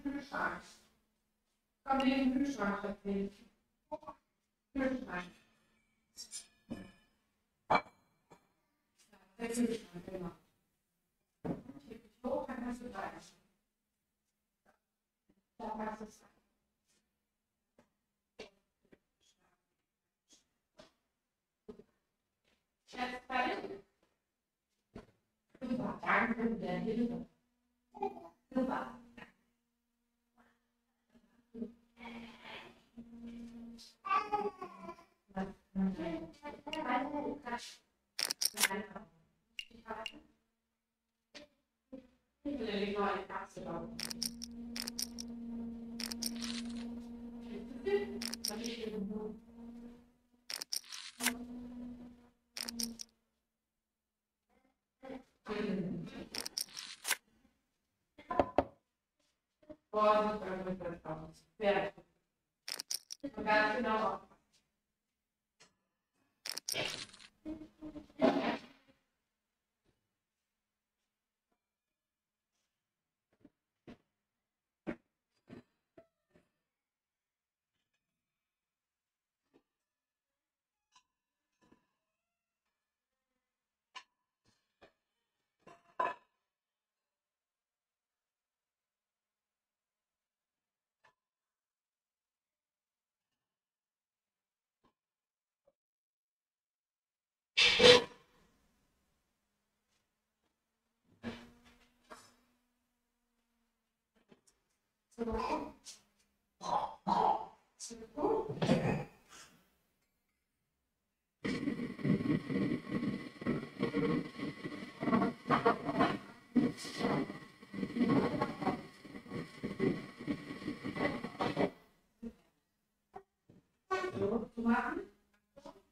Kühlschrank. Komm in den Kühlschrank, Schatzi. Kühlschrank. Der Kühlschrank, immer. Ich heb dich hoch, dann kannst du rein. Da kannst du es rein. Jetzt fertig? Super, danke für deine Hilfe. Super. Ganz genau.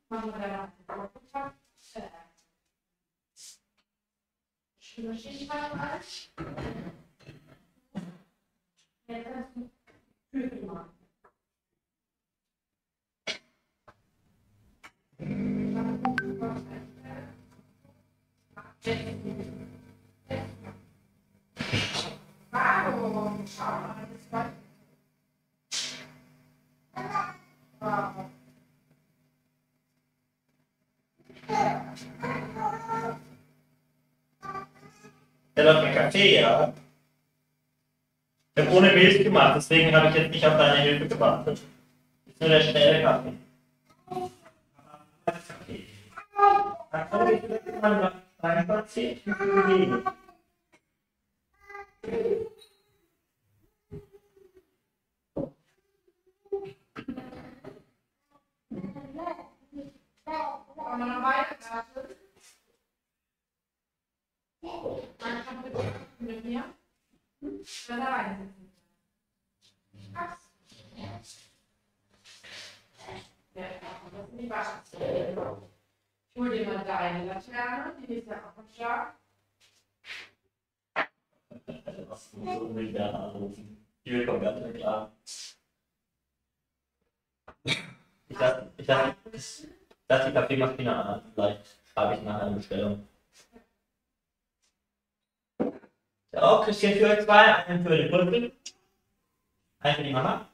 Machen wir dann noch schöne Schichtfach rein. Jetzt kannst du Küchen machen. Warum? Schau mal, das war. Wow. Der läuft ein Kaffee, ja. Ich habe ohne Bild gemacht, deswegen habe ich jetzt nicht auf deine Hilfe gewartet. Das ist nur der schnelle Kaffee. Dann komme ich vielleicht mal reinspazieren. Ich will bewegen. Wollen wir noch weiter warten? Dann kommt mit mir. Da rein. Ja, das sind die Waschmaschine. Ich hole dir mal deine Laterne, die ist ja auch am Start. Was muss so nicht mehr anrufen? Die kommt ganz nicht klar. Ich lasse die Kaffeemaschine an. Vielleicht schreibe ich nachher eine Bestellung. So, Küsschen für euch zwei, einen für den Pulver, einen für die Mama.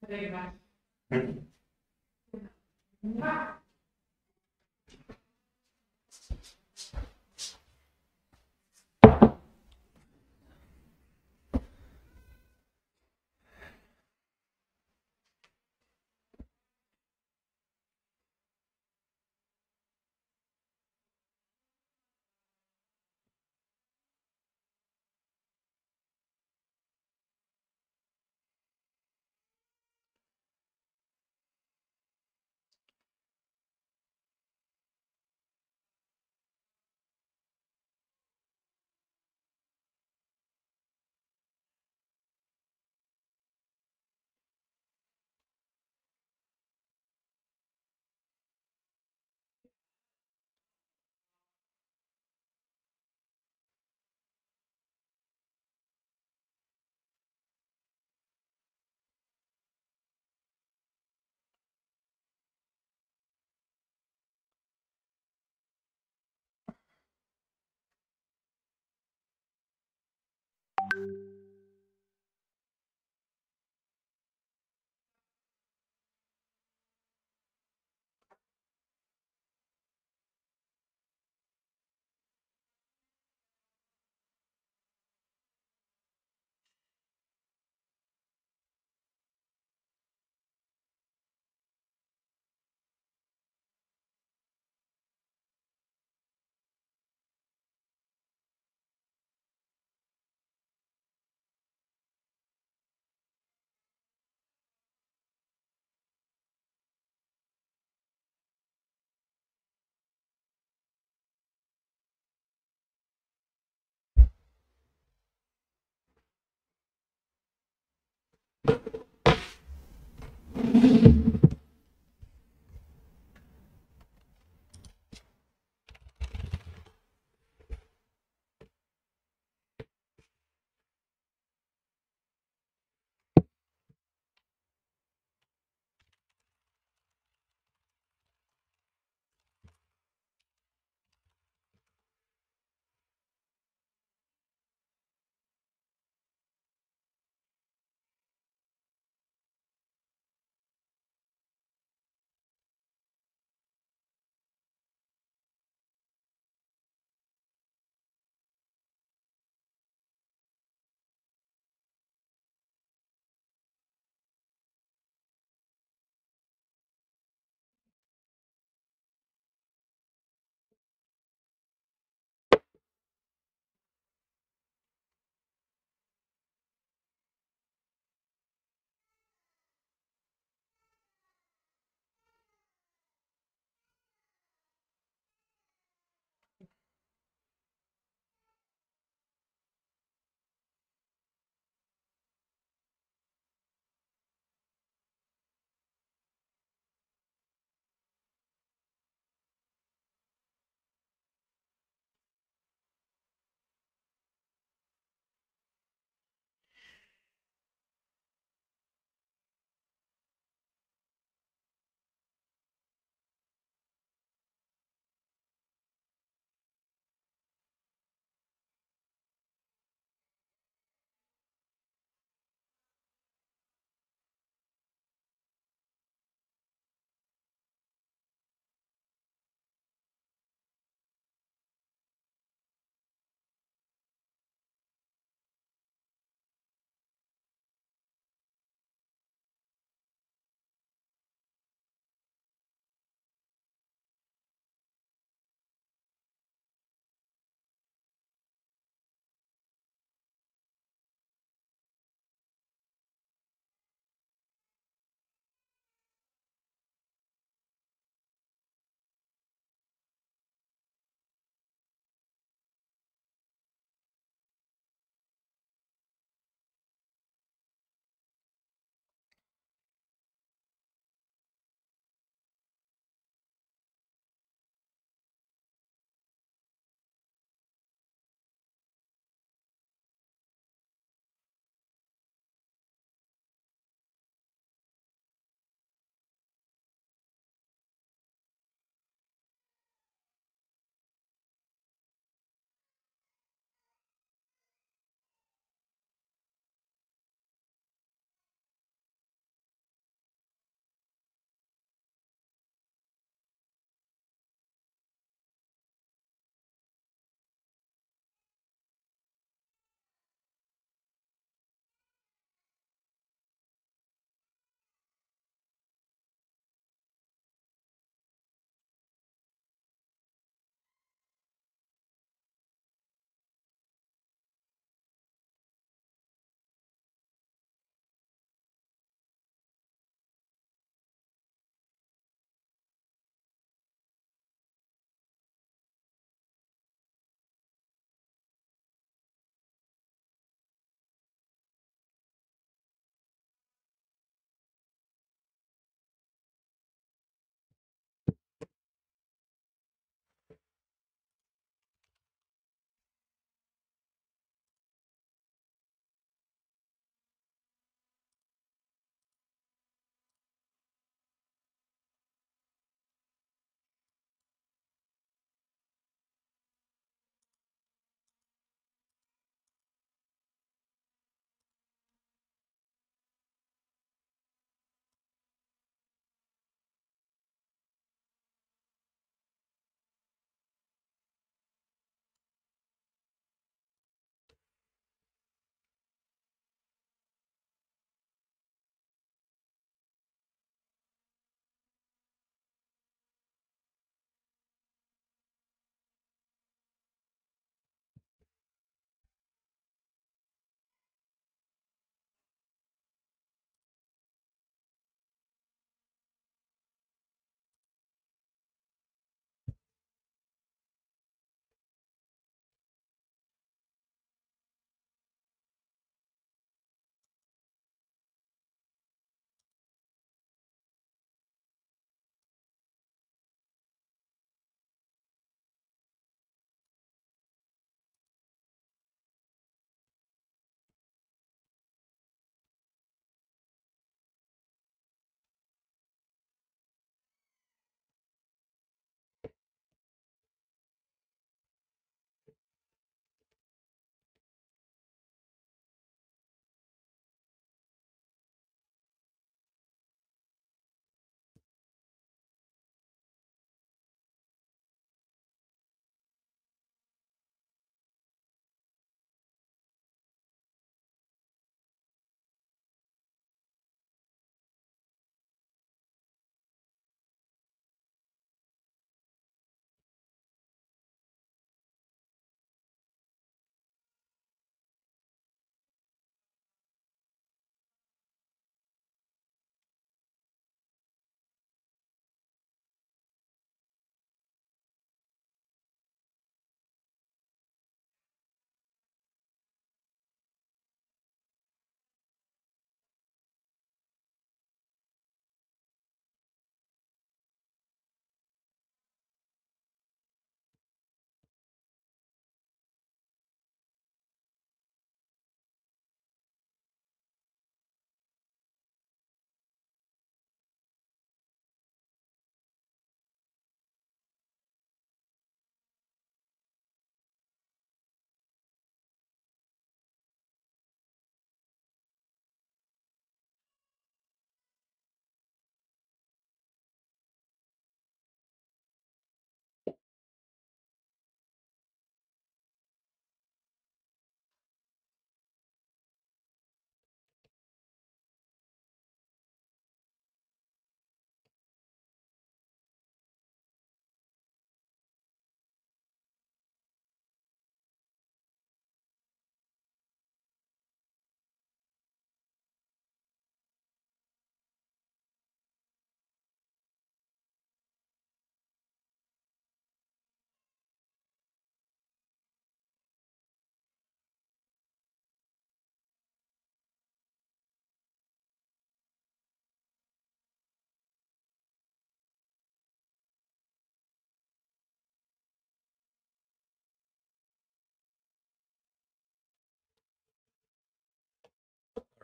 Sehr gemacht. Ja.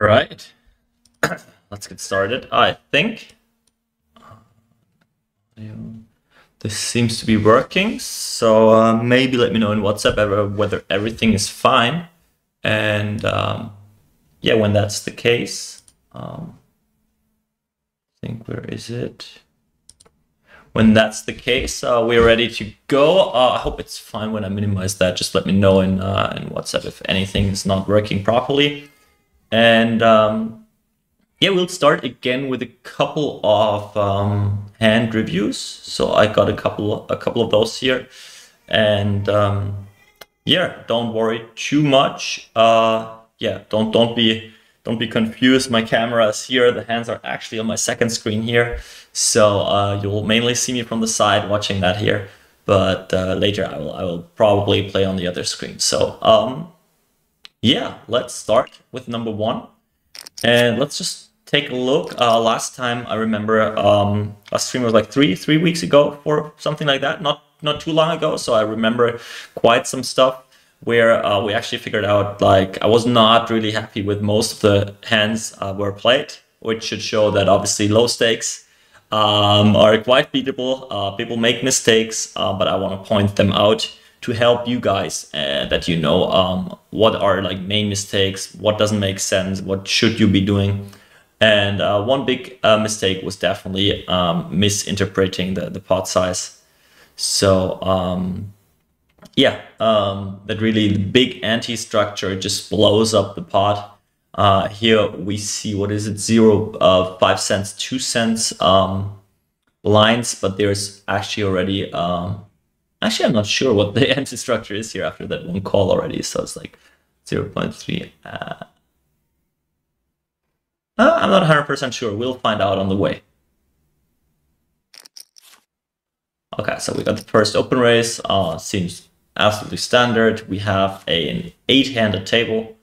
All right, let's get started. I think this seems to be working, so maybe let me know in WhatsApp whether everything is fine. And yeah, when that's the case, I think, where is it? When that's the case, we're ready to go. I hope it's fine when I minimize that. Just let me know in WhatsApp if anything is not working properly. And yeah, we'll start again with a couple of hand reviews. So I got a couple of those here, and yeah, don't worry too much. Yeah, don't be confused. My camera is here. The hands are actually on my second screen here. So you'll mainly see me from the side watching that here, but later I will probably play on the other screen. So yeah, let's start with number one, and let's just take a look. Last time I remember last stream was like three weeks ago or something like that, not too long ago. So I remember quite some stuff where we actually figured out, like, I was not really happy with most of the hands were played, which should show that obviously low stakes are quite beatable. People make mistakes, but I want to point them out to help you guys, that you know what are like main mistakes, what doesn't make sense, what should you be doing. And one big mistake was definitely misinterpreting the pot size. So yeah, that really the big anti-structure just blows up the pot. Here we see, what is it, 0, 5 cents, 2 cents lines, but there's actually already, actually I'm not sure what the anti-structure is here after that one call already, so it's like 0.3. I'm not 100% sure, we'll find out on the way. Okay, so we got the first open raise, seems absolutely standard. We have an 8-handed table.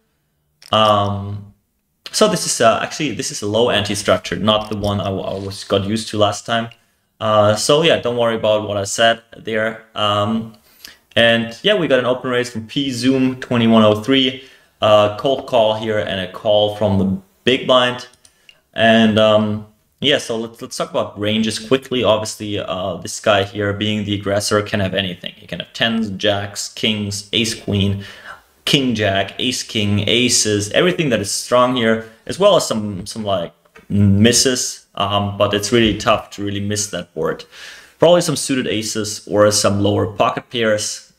So this is actually, this is a low anti-structure, not the one I got used to last time. So yeah, don't worry about what I said there. And yeah, we got an open raise from PZoom 2103, cold call here and a call from the big blind. And yeah, so let's talk about ranges quickly. Obviously, this guy here, being the aggressor, can have anything. He can have 10s, jacks, kings, ace queen, king jack, ace king, aces, everything that is strong here, as well as some like misses, but it's really tough to really miss that board. Probably some suited aces or some lower pocket pairs.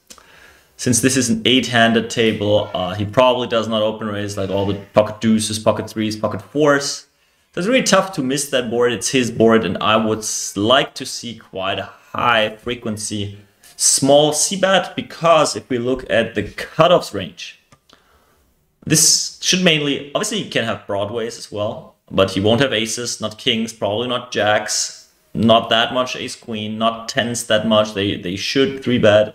Since this is an 8-handed table, he probably does not open raise like all the pocket deuces, pocket threes, pocket fours. So it's really tough to miss that board. It's his board, and I would like to see quite a high frequency small c-bet, because if we look at the cutoffs range, this should mainly, obviously you can have broadways as well, but he won't have aces, not kings, probably not jacks, not that much ace queen, not 10s that much. They should 3-bet,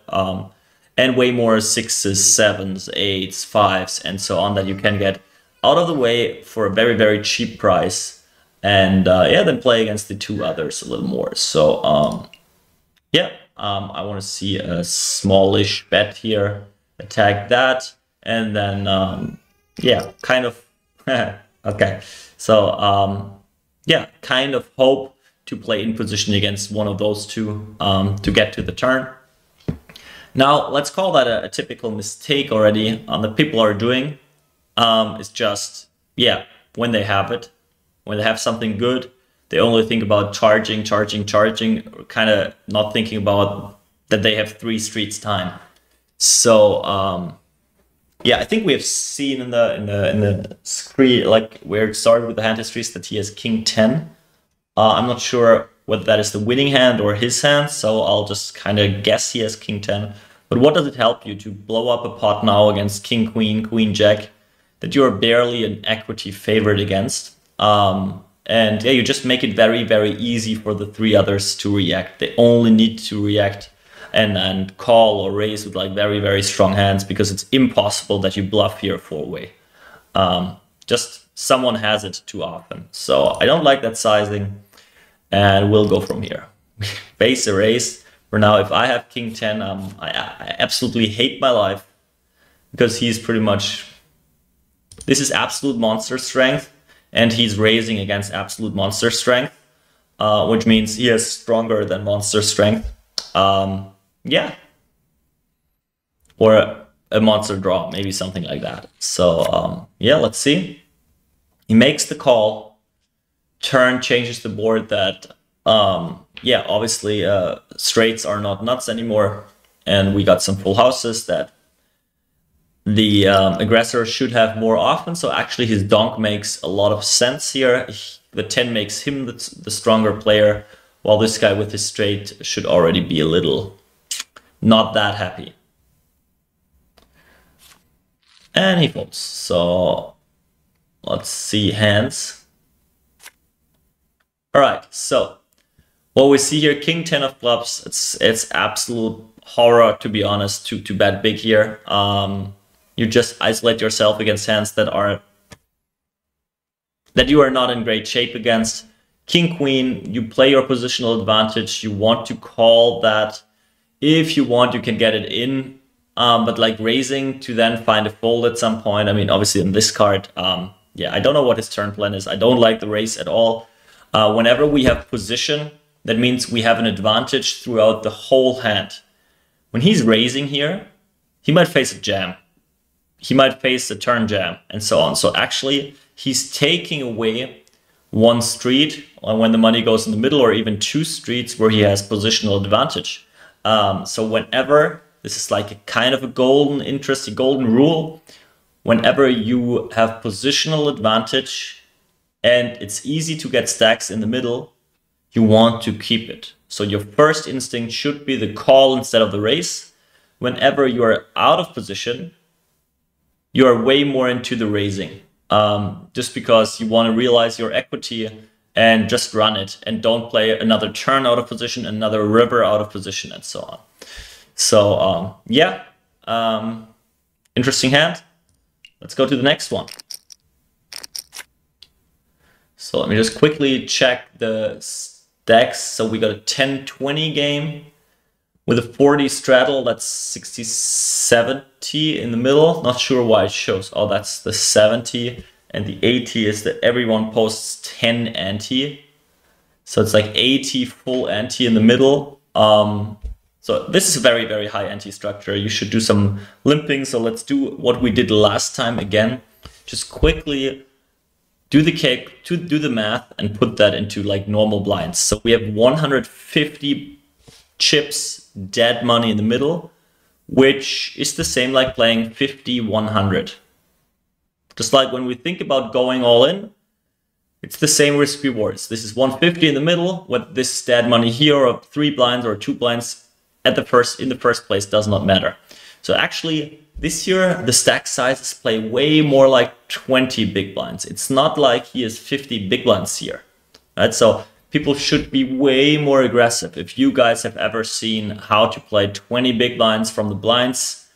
and way more 6s, 7s, 8s, 5s, and so on, that you can get out of the way for a very, very cheap price, and yeah, then play against the two others a little more. So yeah, I want to see a smallish bet here, attack that, and then yeah, kind of okay, so yeah, kind of hope to play in position against one of those two to get to the turn. Now let's call that a typical mistake already that people are doing. It's just, yeah, when they have it, when they have something good, they only think about charging, kind of not thinking about that they have 3 streets time. So yeah, I think we have seen in the screen, like where it started with the hand histories, that he has king 10. I'm not sure whether that is the winning hand or his hand, so I'll just kind of guess he has king 10. But what does it help you to blow up a pot now against king queen, queen jack, that you are barely an equity favorite against? And yeah, you just make it very, very easy for the 3 others to react. They only need to react and call or raise with like very, very strong hands, because it's impossible that you bluff here 4-way. Just someone has it too often. So I don't like that sizing, and we'll go from here. Base erase. For now, if I have king 10, I absolutely hate my life, because he's pretty much This is absolute monster strength, and he's raising against absolute monster strength, which means he is stronger than monster strength. Yeah. Or a monster draw, maybe something like that. So yeah, let's see. He makes the call. Turn changes the board that, yeah, obviously straights are not nuts anymore. And we got some full houses that the aggressor should have more often. So actually his donk makes a lot of sense here. The 10 makes him the stronger player, while this guy with his straight should already be a little not that happy. And he folds. So let's see hands. All right, so what we see here, King 10 of clubs, it's absolute horror, to be honest, to bet big here. You just isolate yourself against hands that you are not in great shape against. King Queen, you play your positional advantage. You want to call that. If you want, you can get it in. But like raising to then find a fold at some point. I mean, obviously in this card, yeah, I don't know what his turn plan is. I don't like the raise at all. Whenever we have position, that means we have an advantage throughout the whole hand. When he's raising here, he might face a jam. He might face a turn jam and so on. So actually, he's taking away one street when the money goes in the middle, or even two streets where he has positional advantage. So whenever, this is like a kind of a golden rule, whenever you have positional advantage and it's easy to get stacks in the middle, you want to keep it. So your first instinct should be the call instead of the raise. Whenever you are out of position, you are way more into the raising, just because you want to realize your equity and just run it and don't play another turn out of position, another river out of position, and so on. So yeah, interesting hand. Let's go to the next one. So let me just quickly check the stacks. So we got a 10-20 game with a 40 straddle. That's 60-70 in the middle. Not sure why it shows. Oh, that's the 70. And the 80 is that everyone posts 10 ante. So it's like 80 full ante in the middle. So this is a very, very high ante structure. You should do some limping. So let's do what we did last time again. Just quickly do the cake, do the math, and put that into like normal blinds. So we have 150 chips, dead money in the middle, which is the same like playing 50-100. Just like when we think about going all in, it's the same risk rewards. This is 150 in the middle, with this dead money here, or 3 blinds or 2 blinds in the first place does not matter. So actually, this year the stack sizes play way more like 20 big blinds. It's not like he has 50 big blinds here, right? So people should be way more aggressive. If you guys have ever seen how to play 20 big blinds from the blinds,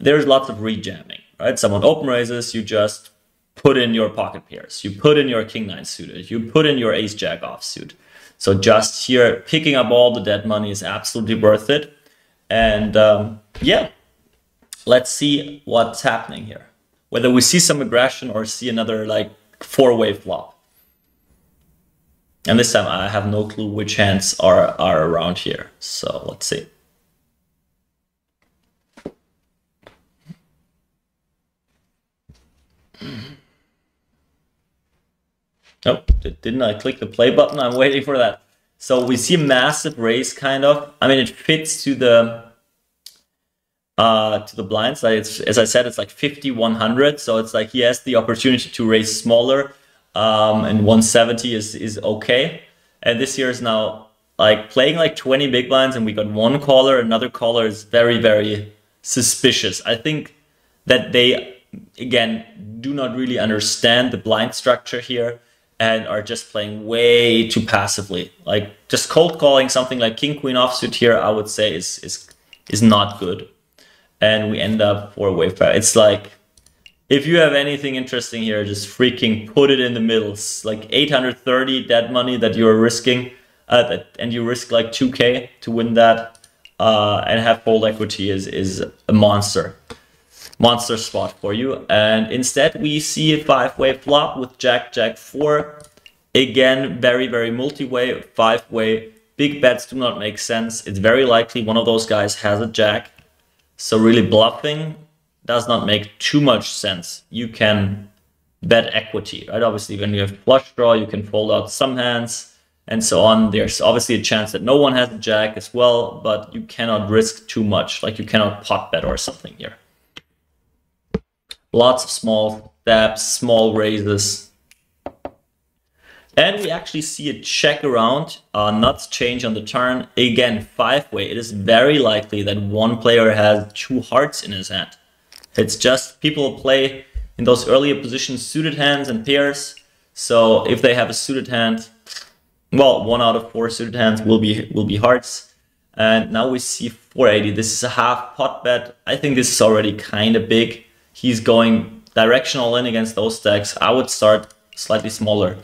there's lots of rejamming, right? Someone open raises, you just put in your pocket pairs, you put in your king 9 suited, you put in your ace jack offsuit. So just here, picking up all the dead money is absolutely worth it. And yeah, let's see what's happening here. Whether we see some aggression or see another like 4-way flop. And this time I have no clue which hands are around here. So let's see. Oh, didn't I click the play button? I'm waiting for that. So we see a massive raise, kind of. I mean, it fits to the blinds. Like it's, as I said, it's like 50-100. So it's like he has the opportunity to raise smaller, and 170 is okay. And this year is now like playing like 20 big blinds, and we got one caller. Another caller is very, very suspicious. I think that they, again, do not really understand the blind structure here, and are just playing way too passively. Like just cold calling something like king queen offsuit here, I would say is not good. And we end up 4-way fair. It's like, if you have anything interesting here, just freaking put it in the middle. It's like 830 dead money that you're risking, and you risk like 2K to win that, and have fold equity is a monster monster spot for you. And instead we see a 5-way flop with Jack, Jack 4. Again, very, very multi-way, 5-way. Big bets do not make sense. It's very likely one of those guys has a Jack. So really bluffing does not make too much sense. You can bet equity, right? Obviously, when you have flush draw, you can fold out some hands and so on. There's obviously a chance that no one has a Jack as well, but you cannot risk too much. Like you cannot pot bet or something here. Lots of small stabs, small raises. And we actually see a check around, nuts change on the turn. Again, 5-way. It is very likely that one player has 2 hearts in his hand. It's just people play in those earlier positions suited hands and pairs. So if they have a suited hand, well, 1 out of 4 suited hands will be hearts. And now we see 480. This is a half pot bet. I think this is already kind of big. He's going directional in against those stacks. I would start slightly smaller.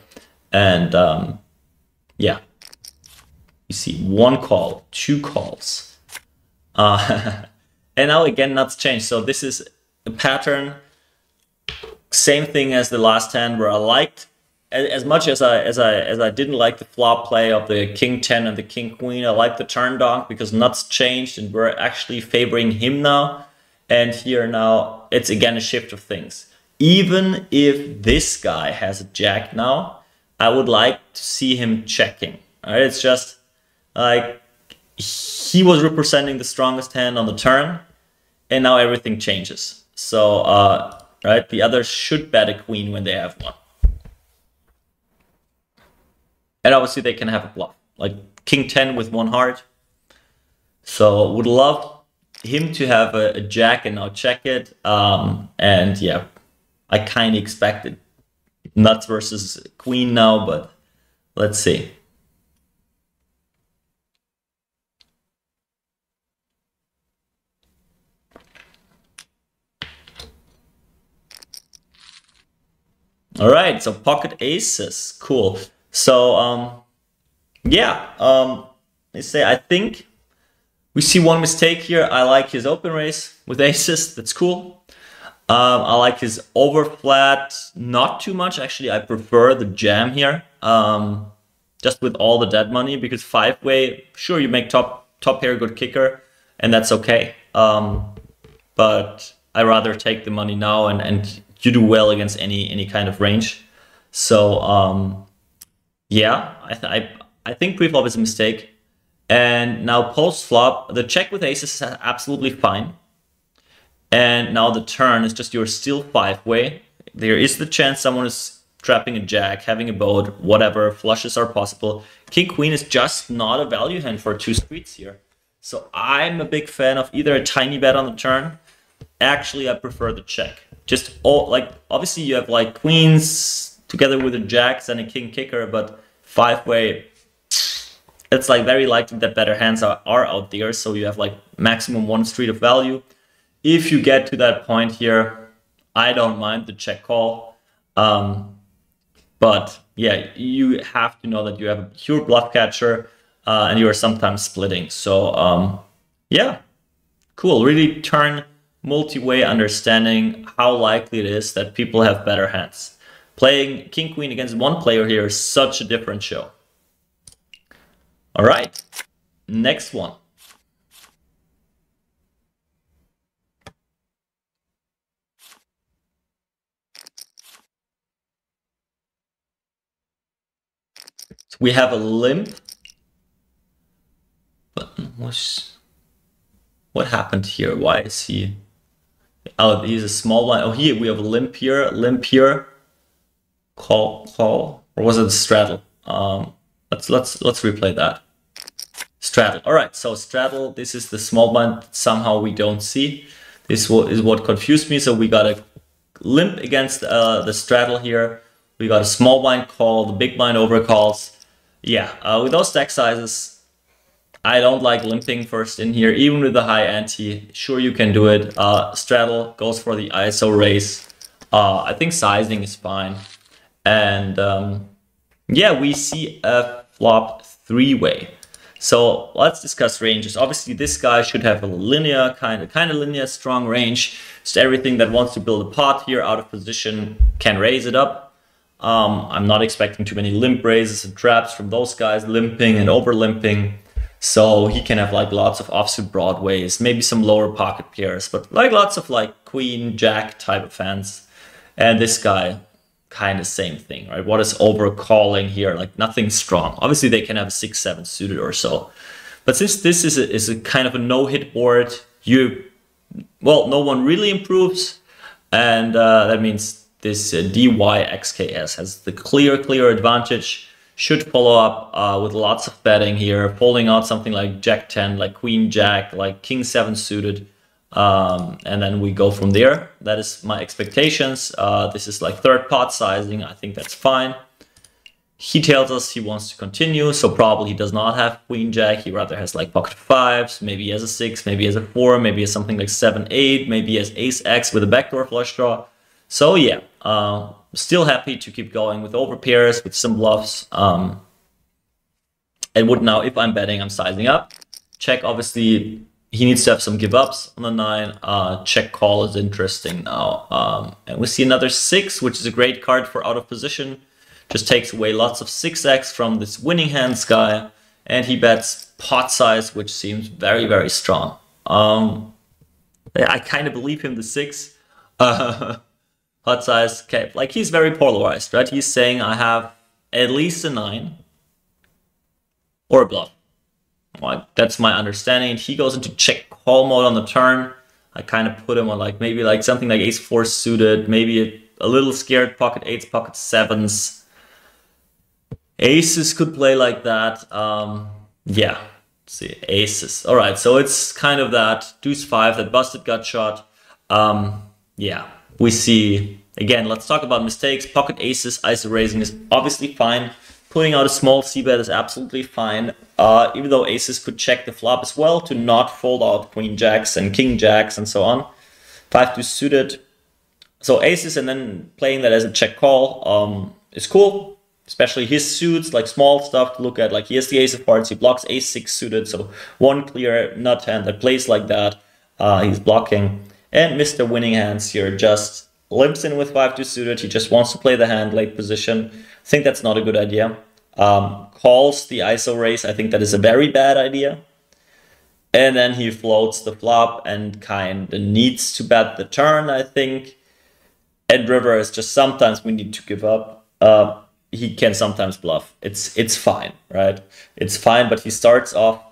And yeah, you see 1 call, 2 calls. And now again, nuts change. So this is a pattern. Same thing as the last hand where I liked, as much as I didn't like the flop play of the king 10 and the king queen. I like the turn donk because nuts changed and we're actually favoring him now. And here now it's again a shift of things. Even if this guy has a Jack now, I would like to see him checking. All right, it's just like he was representing the strongest hand on the turn, and now everything changes. So, right, the others should bet a queen when they have one, and obviously they can have a bluff, like king 10 with 1 heart. So, would love him to have a Jack and now check it. And yeah, I kind of expected nuts versus queen now, but let's see. All right, so pocket aces, cool. So yeah, let's say I think we see one mistake here. I like his open raise with aces. That's cool. I like his overflat, not too much. Actually, I prefer the jam here, just with all the dead money, because 5-way, sure, you make top pair good kicker, and that's okay. But I rather take the money now, and you do well against any kind of range. So yeah, I think pre-flop is a mistake. And now post-flop, the check with aces is absolutely fine. And now the turn is just you're still 5-way. There is the chance someone is trapping a Jack, having a boat, whatever. Flushes are possible. King Queen is just not a value hand for 2 streets here. So I'm a big fan of either a tiny bet on the turn. Actually, I prefer the check. Just all, like, obviously you have like queens together with the jacks and a king kicker, but 5-way, it's like very likely that better hands are out there. So you have like maximum 1 street of value. If you get to that point here, I don't mind the check call. But yeah, you have to know that you have a pure bluff catcher and you are sometimes splitting. So yeah, cool. Really turn multi-way understanding how likely it is that people have better hands. Playing king queen against one player here is such a different show. All right, next one. We have a limp. But what happened here? Why is he? Oh, he's a small one. Oh, here we have a limp here. Limp here. Call. Or was it a straddle? Let's replay that. Straddle. All right. So straddle. This is the small blind. Somehow we don't see. This is what confused me. So we got a limp against the straddle here. We got a small blind call. The big blind overcalls. Yeah, with those stack sizes, I don't like limping first in here, even with the high ante. Sure, you can do it. Straddle goes for the ISO raise. I think sizing is fine. And yeah, we see a flop 3-way. So let's discuss ranges. Obviously, this guy should have a linear, kind of linear, strong range. So everything that wants to build a pot here out of position can raise it up. I'm not expecting too many limp raises and traps from those guys, limping and over limping. So he can have like lots of offsuit broadways, maybe some lower pocket pairs, but like lots of like queen, jack type of hands. And this guy, kind of same thing, right? What is over calling here? Like nothing strong. Obviously they can have a 6-7 suited or so. But since this is a kind of a no-hit board, no one really improves. And that means this DYXKS has the clear advantage. Should follow up with lots of betting here, folding out something like Jack 10, like Queen Jack, like King 7 suited. And then we go from there. That is my expectations. This is like third pot sizing. I think that's fine. He tells us he wants to continue, so probably he does not have Queen Jack. He rather has like pocket 5s, maybe he has a 6, maybe he has a 4, maybe he has something like 7, 8, maybe he has Ace X with a backdoor flush draw. So yeah, still happy to keep going with over pairs, with some bluffs. And would now, if I'm betting, I'm sizing up. Check, obviously, he needs to have some give ups on the 9. Check call is interesting now. And we see another 6, which is a great card for out of position. Just takes away lots of 6x from this winning hands guy. And he bets pot size, which seems very strong. I kind of believe him, the 6. Pot size, okay, like he's very polarized, right? He's saying I have at least a 9 or a bluff. Like, that's my understanding. He goes into check call mode on the turn. I kind of put him on like maybe like something like Ace 4 suited, maybe a little scared pocket 8s, pocket 7s. Aces could play like that. Yeah, let's see, aces. All right, so it's kind of that deuce 5, that busted gut shot. Yeah. We see, again, let's talk about mistakes. Pocket aces, ISO raising is obviously fine. Putting out a small c-bet is absolutely fine. Even though aces could check the flop as well to not fold out queen jacks and king jacks and so on. 5-2 suited. So aces and then playing that as a check call is cool. Especially his suits, like small stuff to look at. Like he has the ace of hearts, he blocks ace 6 suited. So one clear nut hand that plays like that, he's blocking. And Mr. Winning Hands here just limps in with 5-2 suited. He just wants to play the hand late position. I think that's not a good idea. Calls the ISO raise. I think that is a very bad idea. And then he floats the flop and kind of needs to bet the turn, I think. And river is just sometimes we need to give up. He can sometimes bluff. It's fine, right? It's fine, but he starts off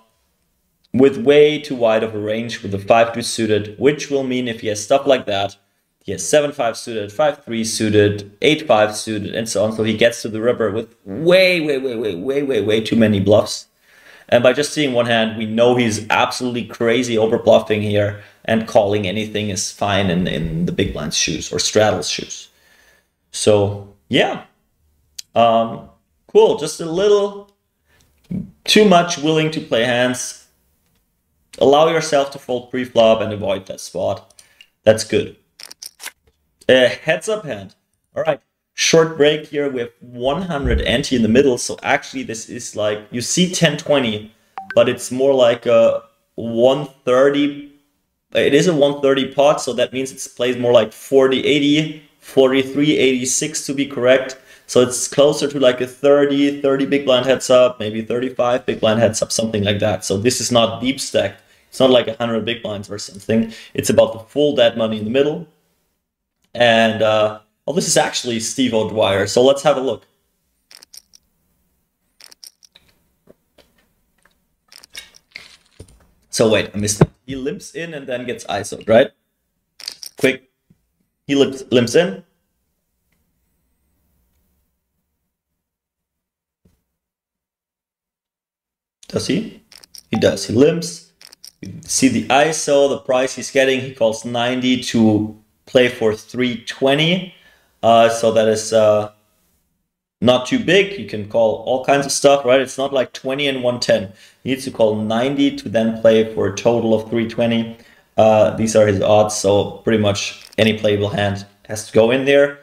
with way too wide of a range with the 5-2 suited, which will mean if he has stuff like that, he has 7-5 suited, 5-3 suited, 8-5 suited, and so on. So he gets to the river with way too many bluffs. And by just seeing one hand, we know he's absolutely crazy over bluffing here, and calling anything is fine in the big blind's shoes or straddle's shoes. So yeah, cool. Just a little too much willing to play hands. Allow yourself to fold pre-flop and avoid that spot. That's good. Heads up hand. All right, short break here with 100 ante in the middle. So actually this is like, you see 10-20, but it's more like a 130. It is a 130 pot, so that means it plays more like 40-80, 43-86 to be correct. So it's closer to like a 30 big blind heads up, maybe 35 big blind heads up, something like that. So this is not deep stacked. It's not like 100 big blinds or something. It's about the full dead money in the middle. And, well, this is actually Steve O'Dwyer. So let's have a look. So wait, I missed it. He limps in and then gets ISO'd, right? Quick. He limps in. Does he? He does. He limps. You see the ISO, the price he's getting. He calls 90 to play for 320. So that is not too big. You can call all kinds of stuff, right? It's not like 20 and 110. He needs to call 90 to then play for a total of 320. These are his odds. So pretty much any playable hand has to go in there.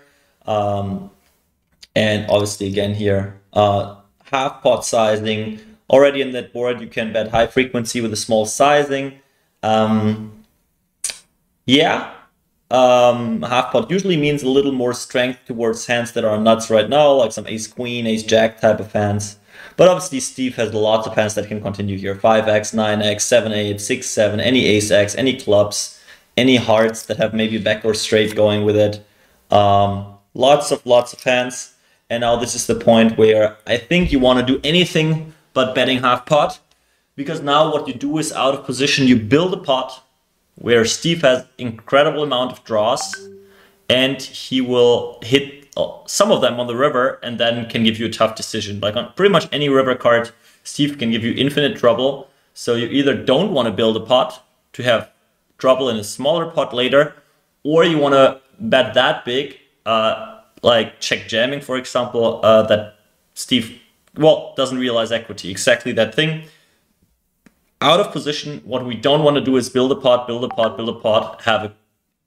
And obviously again here, half pot sizing. Already in that board, you can bet high frequency with a small sizing. Yeah, half pot usually means a little more strength towards hands that are nuts right now, like some ace queen, ace jack type of hands. But obviously Steve has lots of hands that can continue here. 5x, 9x, 7-8, 6-7, any ace-x, any clubs, any hearts that have maybe back or straight going with it. Lots of hands. And now this is the point where I think you want to do anything but betting half pot. Because now what you do is out of position, you build a pot where Steve has incredible amount of draws. And he will hit some of them on the river and then can give you a tough decision. Like on pretty much any river card, Steve can give you infinite trouble. So you either don't want to build a pot to have trouble in a smaller pot later, or you want to bet that big, like check jamming, for example, that Steve, well, doesn't realize equity. Exactly that thing. Out of position, what we don't want to do is build a pot, have a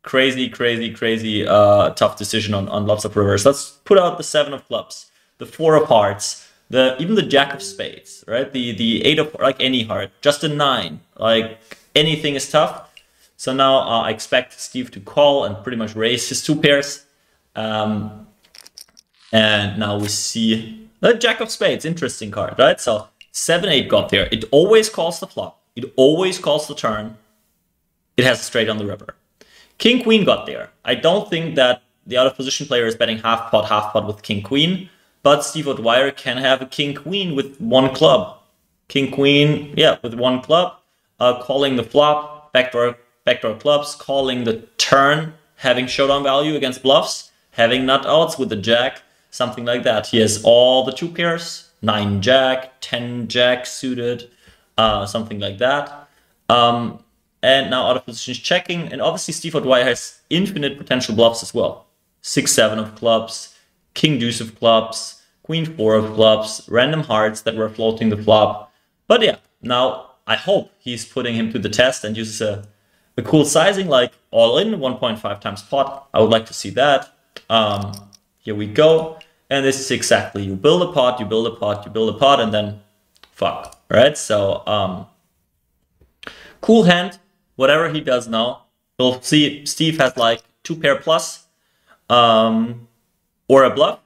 crazy tough decision on lots of rivers. Let's put out the 7 of clubs, the 4 of hearts, even the jack of spades, right? The 8 of, like any heart, just a 9, like anything is tough. So now I expect Steve to call and pretty much raise his 2 pairs. And now we see the jack of spades, interesting card, right? So 7-8 got there. It always calls the flop. It always calls the turn. It has a straight on the river. King Queen got there. I don't think that the out of position player is betting half pot with King Queen, but Steve O'Dwyer can have a King Queen with 1 club. King Queen, yeah, with 1 club, calling the flop, backdoor clubs, calling the turn, having showdown value against bluffs, having nut outs with the jack, something like that. He has all the 2 pairs, 9 jack, 10 jack suited, something like that. And now out of position is checking. And obviously Steve O'Dwyer has infinite potential bluffs as well. 6-7 of clubs, King Deuce of clubs, Queen 4 of clubs, random hearts that were floating the flop. But yeah, now I hope he's putting him to the test and uses a cool sizing like all in 1.5 times pot. I would like to see that. Here we go. And this is exactly, you build a pot, you build a pot, you build a pot, and then fuck, right? So, cool hand. Whatever he does now, we'll see. Steve has like 2 pair plus, or a bluff.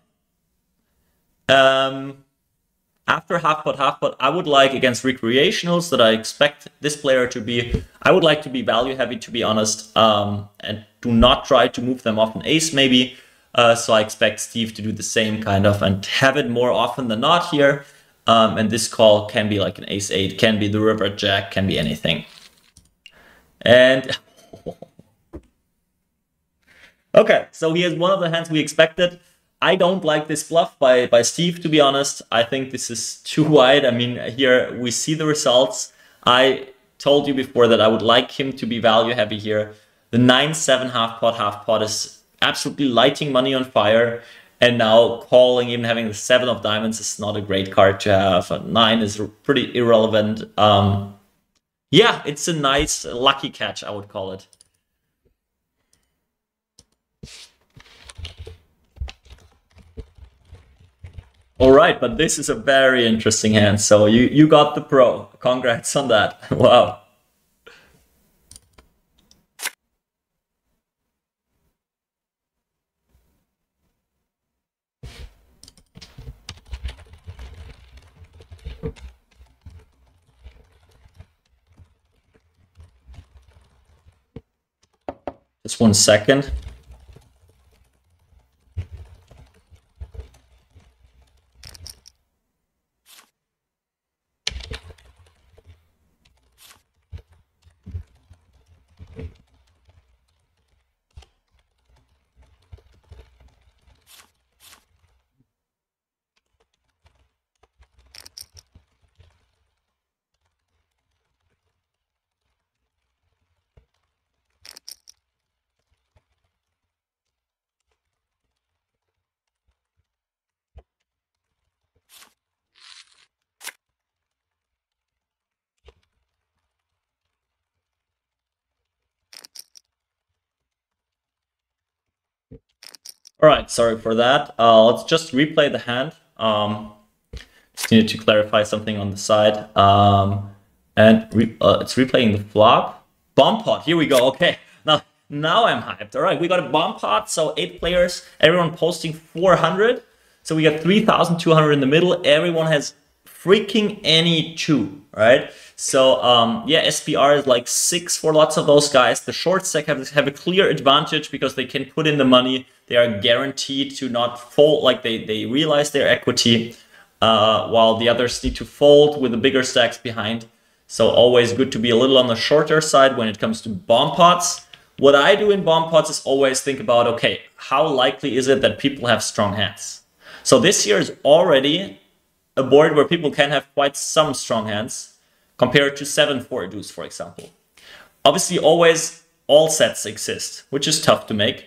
After half pot, I would like against recreationals that I expect this player to be. I would like to be value heavy, to be honest, and do not try to move them off an ace maybe. So I expect Steve to do the same kind of and have it more often than not here. And this call can be like an ace-8, can be the river jack, can be anything. And okay, so he has one of the hands we expected. I don't like this bluff by Steve, to be honest. I think this is too wide. I mean, here we see the results. I told you before that I would like him to be value heavy here. The 9-7 half pot is absolutely lighting money on fire. And now calling, even having the 7 of diamonds is not a great card to have. A 9 is pretty irrelevant. Yeah, it's a nice lucky catch, I would call it. All right, but this is a very interesting hand. So you got the pro. Congrats on that. Wow. Just 1 second. All right, sorry for that. Let's just replay the hand. Just needed to clarify something on the side. And it's replaying the flop. Bomb pot, here we go. Okay, now I'm hyped. All right, we got a bomb pot, so 8 players, everyone posting 400. So we got 3,200 in the middle. Everyone has freaking any 2, right? So yeah, SPR is like 6 for lots of those guys. The short stack have a clear advantage because they can put in the money. They are guaranteed to not fold, like they realize their equity, while the others need to fold with the bigger stacks behind. So always good to be a little on the shorter side when it comes to bomb pots. What I do in bomb pots is always think about, okay, how likely is it that people have strong hands? So this year is already a board where people can have quite some strong hands compared to 7-4 deuce, for example. Obviously, always all sets exist, which is tough to make.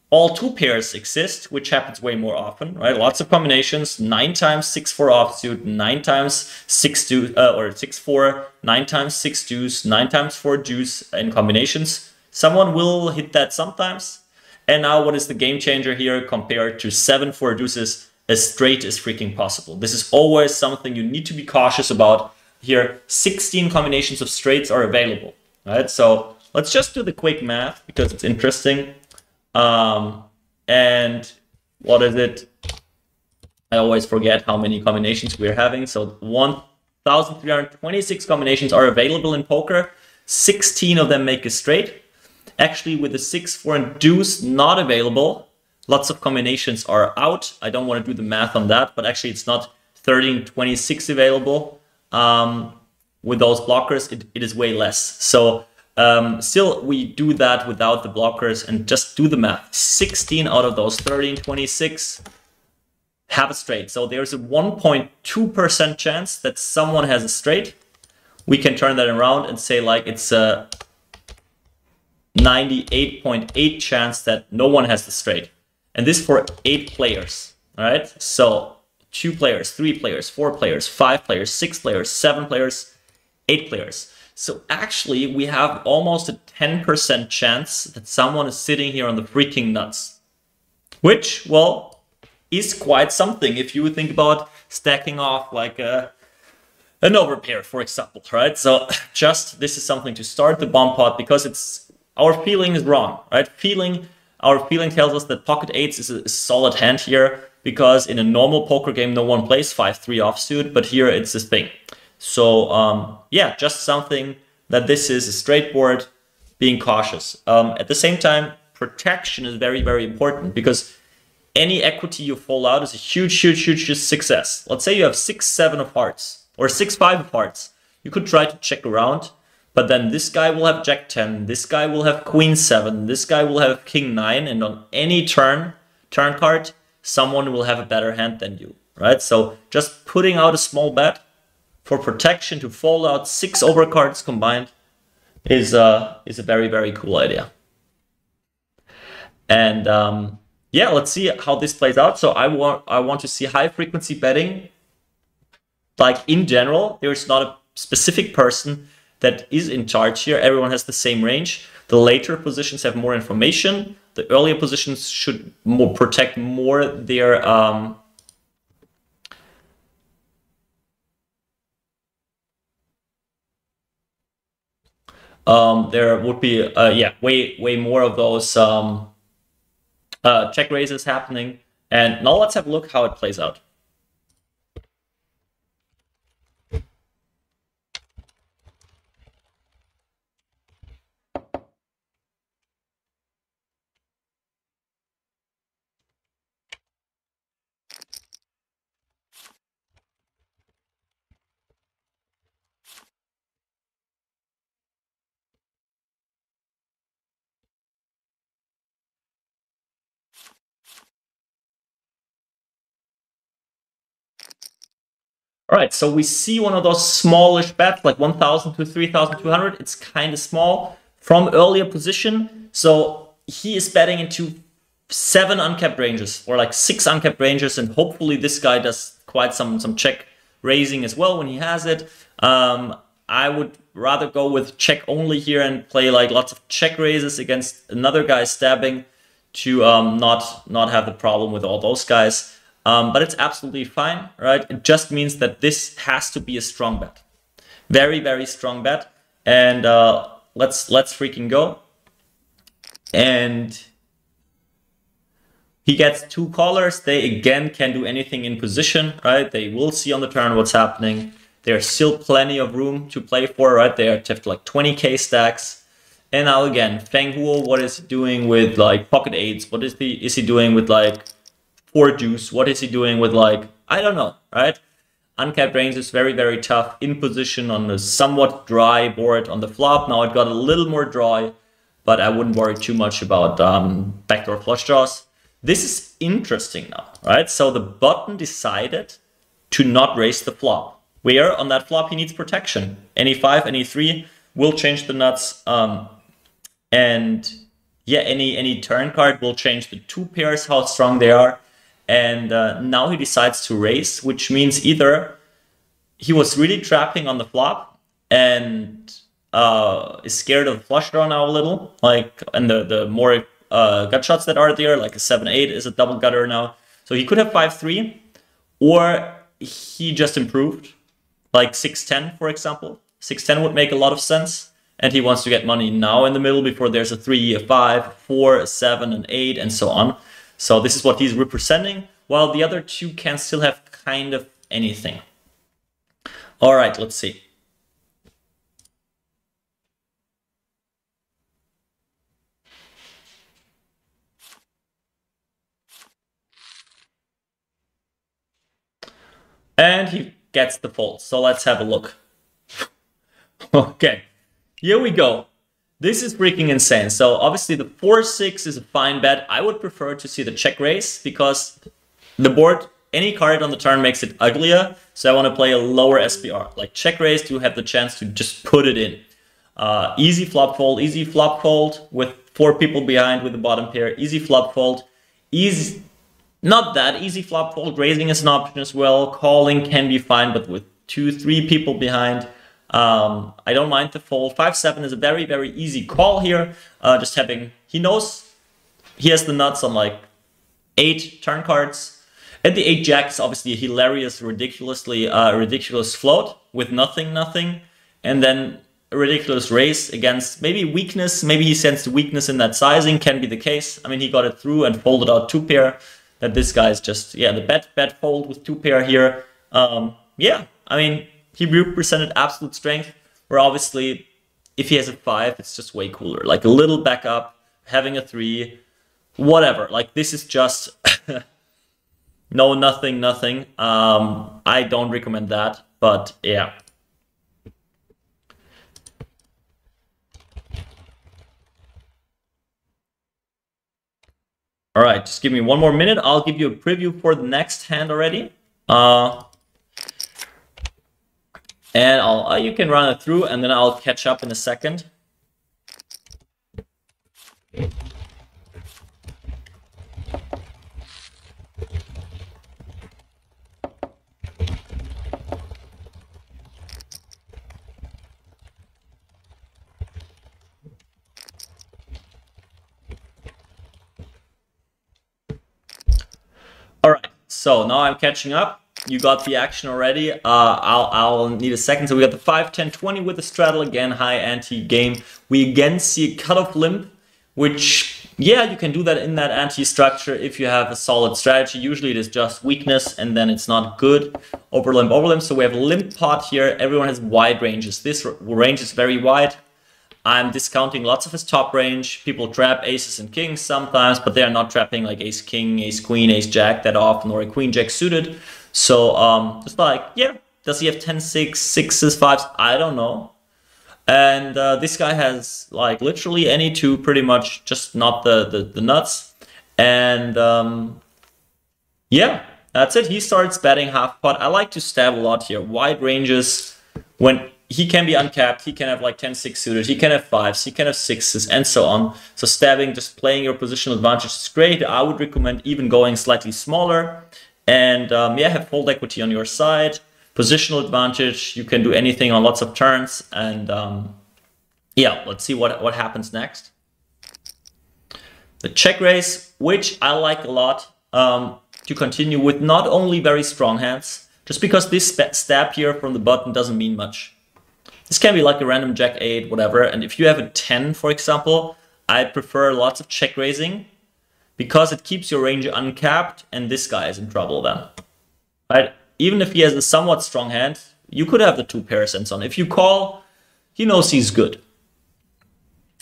All 2 pairs exist, which happens way more often, right? Lots of combinations, 9 times 6-4 offsuit, 9 times 6 deuce, or 6-4, 9 times 6 deuce, 9 times 4 deuce in combinations. Someone will hit that sometimes. And now what is the game changer here compared to 7-4 deuces? A straight is freaking possible. This is always something you need to be cautious about. Here, 16 combinations of straights are available, right? So let's just do the quick math because it's interesting. And what is it? I always forget how many combinations we're having. So 1,326 combinations are available in poker. 16 of them make a straight. Actually, with the 6-4 and deuce not available, lots of combinations are out. I don't want to do the math on that, but actually it's not 1326 available. With those blockers, it is way less. So still, we do that without the blockers and just do the math. 16 out of those 1326 have a straight. So there's a 1.2% chance that someone has a straight. We can turn that around and say like it's a 98.8 chance that no one has the straight. And this for 8 players, all right? So 2 players, 3 players, 4 players, 5 players, 6 players, 7 players, 8 players. So actually we have almost a 10% chance that someone is sitting here on the freaking nuts. Which, well, is quite something if you think about stacking off like an overpair, for example, right? So just this is something to start the bomb pot because it's our feeling is wrong, right? Our feeling tells us that pocket eights is a solid hand here because in a normal poker game, no one plays 5-3 offsuit, but here it's this thing. So yeah, just something that this is a straight board, being cautious. At the same time, protection is very, very important because any equity you fall out is a huge, huge, huge, huge success. Let's say you have 6-7 of hearts or 6-5 of hearts. You could try to check around. But then this guy will have Jack 10, this guy will have Queen 7, this guy will have King 9, and on any turn card, someone will have a better hand than you, right? So just putting out a small bet for protection to fold out 6 overcards combined is a very, very cool idea. And yeah, let's see how this plays out. So I want to see high frequency betting. Like in general, there's not a specific person that is in charge here. Everyone has the same range. The later positions have more information. The earlier positions should protect more their there would be yeah, way more of those check raises happening. And now let's have a look how it plays out. All right, so we see one of those smallish bets, like 1,000 to 3,200. It's kind of small from earlier position. So he is betting into 7 uncapped ranges or like 6 uncapped ranges. And hopefully this guy does quite some check raising as well when he has it. I would rather go with check only here and play like lots of check raises against another guy stabbing to not have the problem with all those guys. but it's absolutely fine, right? It just means that this has to be a strong bet. Very, very strong bet. And let's freaking go. And he gets 2 callers. They again can do anything in position, right? They will see on the turn what's happening. There's still plenty of room to play for, right? They have like 20k stacks. And now again, Feng Huo, what is he doing with like pocket eights? What is he doing with like 4 deuce? What is he doing with like, I don't know, right? Uncapped range is very, very tough in position on a somewhat dry board on the flop. Now it got a little more dry, but I wouldn't worry too much about backdoor flush draws. This is interesting now, right? So the button decided to not raise the flop. Where on that flop he needs protection. Any 5, any 3 will change the nuts. And yeah, any turn card will change the 2 pairs, how strong they are. And now he decides to raise, which means either he was really trapping on the flop and is scared of the flush draw now a little, like, and the more gut shots that are there, like a 7-8 is a double gutter now. So he could have 5-3, or he just improved, like 6-10, for example. 6-10 would make a lot of sense. And he wants to get money now in the middle before there's a 3, a 5, 4, a 7, an 8, and so on. So this is what he's representing, while the other 2 can still have kind of anything. All right, let's see. And he gets the fold. So let's have a look. Okay, here we go. This is freaking insane. So obviously the 4-6 is a fine bet. I would prefer to see the check raise because the board, any card on the turn makes it uglier. So I want to play a lower SPR. Like check raise to have the chance to just put it in. Easy flop fold with 4 people behind with the bottom pair. Easy flop fold. Easy. Not that easy flop fold. Raising is an option as well. Calling can be fine, but with 2, 3 people behind, I don't mind the fold. 5-7 is a very, very easy call here. Just having, he knows he has the nuts on like 8 turn cards. And the 8-jack is obviously a hilarious, ridiculous float with nothing. And then a ridiculous raise against maybe weakness. Maybe he sensed weakness in that sizing, can be the case. I mean, he got it through and folded out 2 pair. That this guy is just, yeah, the bet fold with 2 pair here. Yeah, I mean, he represented absolute strength, where obviously if he has a 5, it's just way cooler. Like a little backup, having a 3, whatever. Like this is just no, nothing. I don't recommend that, but yeah. All right, just give me 1 more minute. I'll give you a preview for the next hand already. And you can run it through, and then I'll catch up in a second. All right, so now I'm catching up. You got the action already. I'll need a second. So we got the 5, 10, 20 with the straddle again, high ante game. We again see a cutoff limp, which, yeah, you can do that in that ante structure if you have a solid strategy. Usually it is just weakness and then it's not good. Overlimp. So we have a limp pot here. Everyone has wide ranges. This range is very wide. I'm discounting lots of his top range. People trap aces and kings sometimes, but they are not trapping like ace king, ace queen, ace jack that often, or a queen jack suited. So just like, yeah, does he have 10-6, 6s, 5s? I don't know. And this guy has like literally any 2, pretty much, just not the nuts. And yeah, that's it. He starts betting half pot. I like to stab a lot here. Wide ranges. When he can be uncapped, he can have like 10-6 suited, he can have 5s, he can have 6s, and so on. So stabbing, just playing your positional advantage is great. I would recommend even going slightly smaller. And yeah, have fold equity on your side. Positional advantage, you can do anything on lots of turns. And yeah, let's see what happens next. The check raise, which I like a lot. to continue with not only very strong hands, just because this stab here from the button doesn't mean much. This can be like a random jack 8, whatever, and if you have a 10, for example, I prefer lots of check raising because it keeps your range uncapped and this guy is in trouble then. Right? Even if he has a somewhat strong hand, you could have the 2 pairs and so on. If you call, he knows he's good.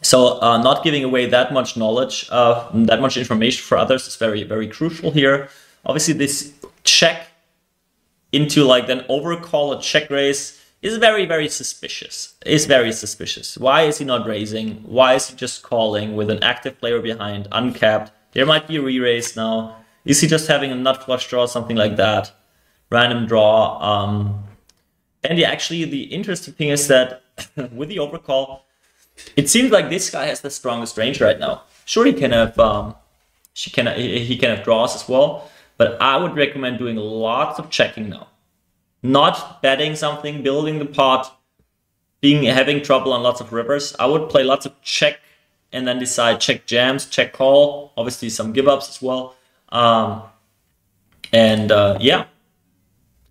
So not giving away that much knowledge, that much information for others is very, very crucial here. Obviously, this check into like then overcall a check raise is very, very suspicious. It's very suspicious. Why is he not raising? Why is he just calling with an active player behind, uncapped? There might be a re-raise now. Is he just having a nut flush draw, something like that? Random draw. And yeah, actually, the interesting thing is that with the overcall, it seems like this guy has the strongest range right now. Sure, he can have he can have draws as well, but I would recommend doing lots of checking now. Not betting something, building the pot, having trouble on lots of rivers. I would play lots of check and then decide check jams, check call, obviously some give ups as well. Yeah.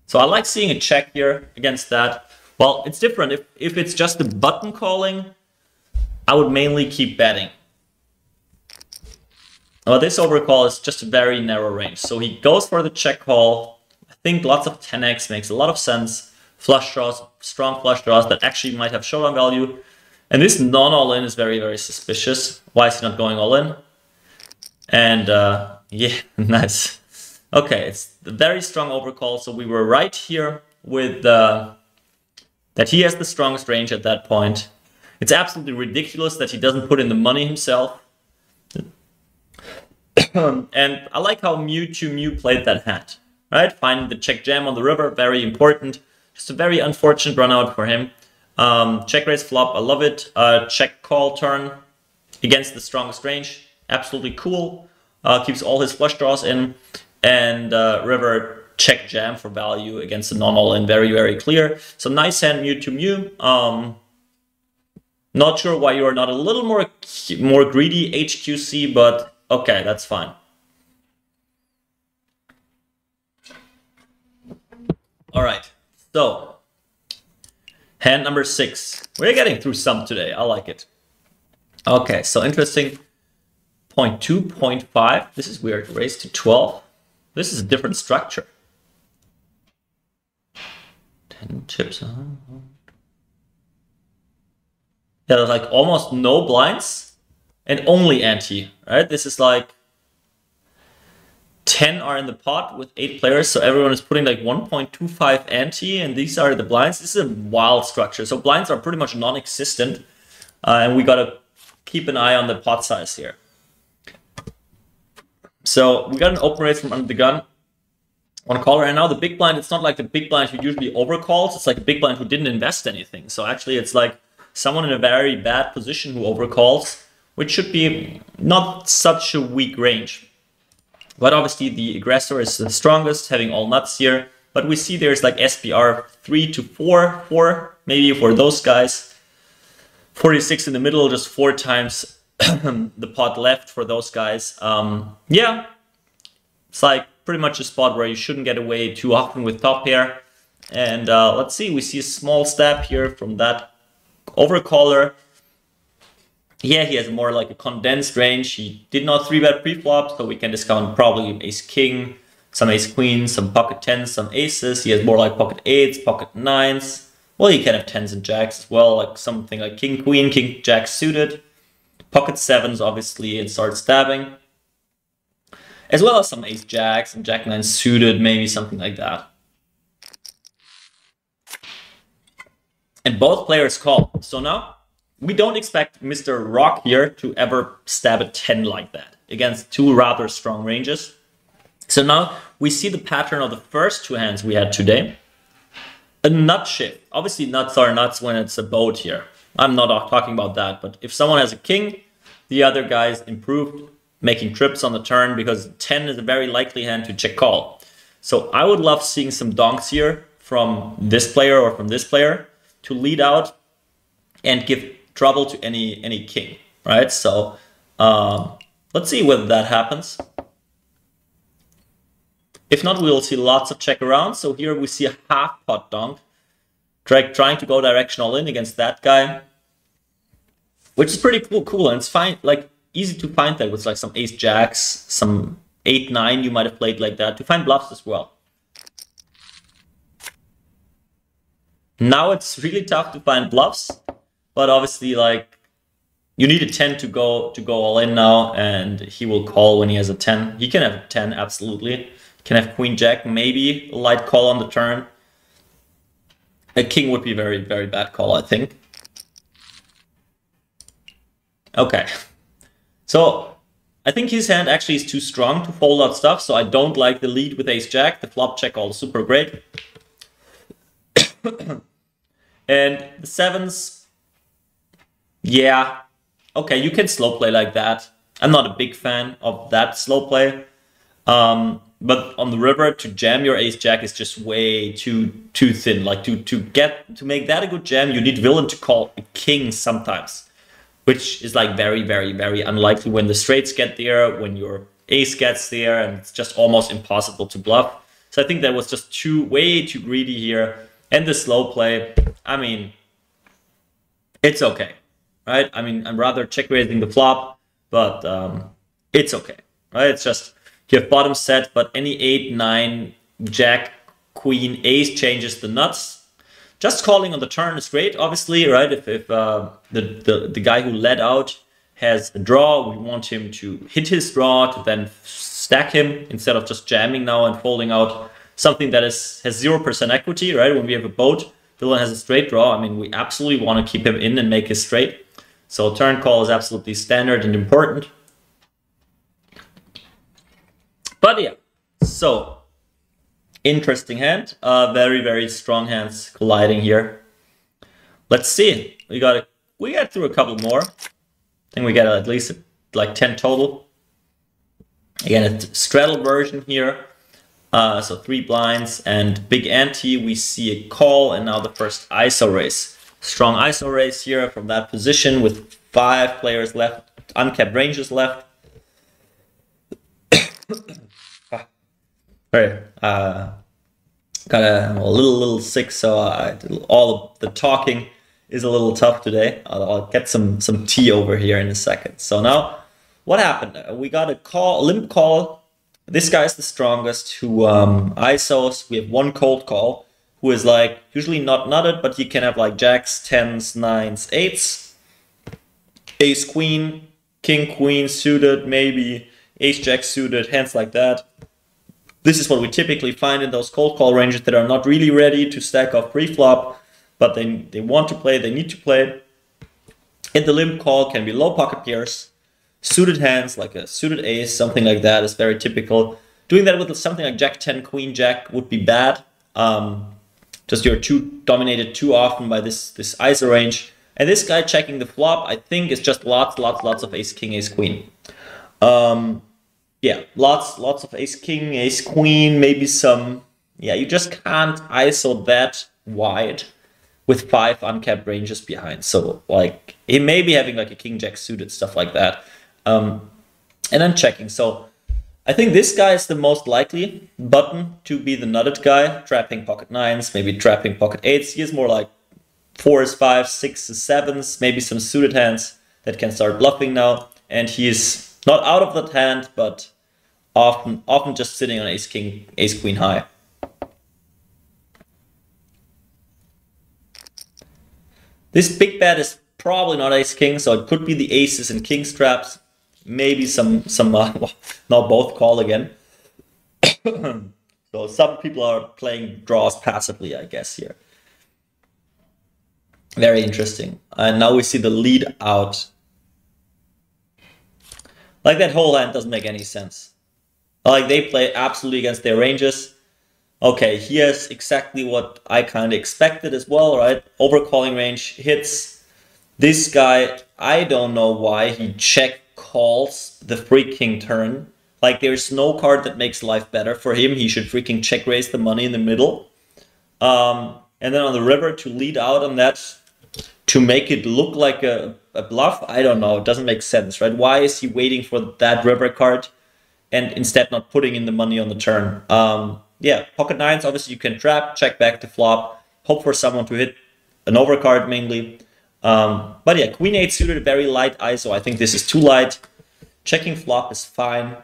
So I like seeing a check here against that. Well, it's different. If it's just the button calling, I would mainly keep betting. Well, this overcall is just a very narrow range. So he goes for the check call. I think lots of 10x makes a lot of sense. Flush draws, strong flush draws that actually might have showdown value. And this non-all-in is very, very suspicious. Why is he not going all-in? And yeah, nice. Okay, it's a very strong overcall. So we were right here with that he has the strongest range at that point. It's absolutely ridiculous that he doesn't put in the money himself. And I like how Mew played that hand, right? Finding the check jam on the river, very important. Just a very unfortunate run out for him. Check raise flop, I love it. Check call turn against the strongest range, absolutely cool. Keeps all his flush draws in. And river check jam for value against the non-all-in, very, very clear. So nice hand, Mew. Not sure why you are not a little more greedy HQC, but okay, that's fine. All right, so hand number 6. We're getting through some today. I like it. Okay, so interesting. 0.2, 0.5. This is weird. Raise to 12. This is a different structure. 10 chips. Yeah, there's like almost no blinds and only ante, right? This is like 10 are in the pot with 8 players, so everyone is putting like 1.25 ante, and these are the blinds. This is a wild structure. So blinds are pretty much non-existent, and we gotta keep an eye on the pot size here. So we got an open raise from under the gun. One caller, and now the big blind, it's not like the big blind who usually overcalls, it's like a big blind who didn't invest anything. So actually it's like someone in a very bad position who overcalls, which should be not such a weak range. But obviously the aggressor is the strongest, having all nuts here. But we see there's like SPR 3 to 4 maybe for those guys. 46 in the middle, just 4 times the pot left for those guys. Yeah, it's like pretty much a spot where you shouldn't get away too often with top pair. And let's see, we see a small stab here from that overcaller. Yeah, he has more like a condensed range. He did not 3-bet pre-flop, so we can discount probably ace-king, some ace-queen, some pocket 10s, some aces. He has more like pocket 8s, pocket 9s. Well, he can have 10s and jacks as well, like something like king-queen, king-jack suited. Pocket 7s, obviously, and start stabbing. As well as some ace-jacks and jack-9 suited, maybe something like that. And both players call. So now, we don't expect Mr. Rock here to ever stab a 10 like that against 2 rather strong ranges. So now we see the pattern of the first 2 hands we had today. A nut shift. Obviously nuts are nuts when it's a boat here. I'm not talking about that, but if someone has a king, the other guy's improved, making trips on the turn, because 10 is a very likely hand to check call. So I would love seeing some donks here from this player or from this player to lead out and give trouble to any king, right? So let's see whether that happens. If not, we will see lots of check around. So here we see a half pot donk. Trying to go direction all in against that guy. Which is pretty cool. And it's fine, like easy to find that with like some ace jacks, some 8-9 you might have played like that, to find bluffs as well. Now it's really tough to find bluffs, but obviously like you need a 10 to go all in now, and he will call when he has a 10. He can have a 10, absolutely. He can have queen jack, maybe a light call on the turn. A king would be very, very bad call, I think. Okay. So I think his hand actually is too strong to fold out stuff, so I don't like the lead with ace jack. The flop check all super great. And the sevens, yeah, okay, you can slow play like that. I'm not a big fan of that slow play. But on the river, to jam your ace jack is just way too thin. Like to make that a good jam, you need villain to call a king sometimes, which is like very, very, very unlikely when the straights get there, when your ace gets there, and it's just almost impossible to bluff. So I think that was just way too greedy here. And the slow play, I mean, it's okay, right? I mean, I'm rather check raising the flop, but it's okay, right? It's just you have bottom set, but any 8, 9, jack, queen, ace changes the nuts. Just calling on the turn is great, obviously, right? If the guy who led out has a draw, we want him to hit his draw to then stack him instead of just jamming now and folding out something that has 0% equity, right? When we have a boat, villain has a straight draw. I mean, we absolutely want to keep him in and make his straight. So turn call is absolutely standard and important. But yeah, so interesting hand. Very, very strong hands colliding here. Let's see. We got through a couple more. I think we got at least like 10 total. Again, a straddle version here. So 3 blinds and big ante. We see a call and now the first ISO raise. Strong ISO raise here from that position with 5 players left, uncapped ranges left. Sorry, got a little sick, so all the talking is a little tough today. I'll get some tea over here in a second. So now, what happened? We got a call, limp call. This guy is the strongest who ISOs. We have one cold call who is like usually not nutted, but he can have like jacks, 10s, 9s, 8s, ace queen, king queen suited, maybe ace jack suited, hands like that. This is what we typically find in those cold call ranges that are not really ready to stack off pre-flop, but they want to play, they need to play. And the limp call can be low pocket pairs, suited hands like a suited ace, something like that is very typical. Doing that with something like jack 10, queen jack would be bad. Just you're dominated too often by this ISO range. And this guy checking the flop, I think, is just lots of ace king, ace queen. Yeah, lots of ace king, ace queen, maybe some. Yeah, you just can't ISO that wide with 5 uncapped ranges behind. So like he may be having like a king jack suited, stuff like that. And then checking. So I think this guy is the most likely button to be the nutted guy, trapping pocket 9s, maybe trapping pocket 8s. He is more like 4s, 5s, 6s, 7s, maybe some suited hands that can start bluffing now. And he is not out of that hand, but often just sitting on ace king, ace queen high. This big bet is probably not ace king, so it could be the aces and kings traps. Maybe some now both call again. So some people are playing draws passively, I guess, here. Very interesting. And now we see the lead out. Like that whole hand doesn't make any sense. Like they play absolutely against their ranges. Okay, here's exactly what I kind of expected as well, right? Overcalling range hits. This guy, I don't know why he check calls the freaking turn. Like there's no card that makes life better for him. He should freaking check raise the money in the middle. And then on the river to lead out on that to make it look like a bluff. I don't know. It doesn't make sense, right? Why is he waiting for that river card and instead not putting in the money on the turn. Yeah, pocket nines, obviously you can trap, check back the flop, hope for someone to hit an overcard mainly. But yeah, queen 8 suited, very light ISO. I think this is too light. Checking flop is fine.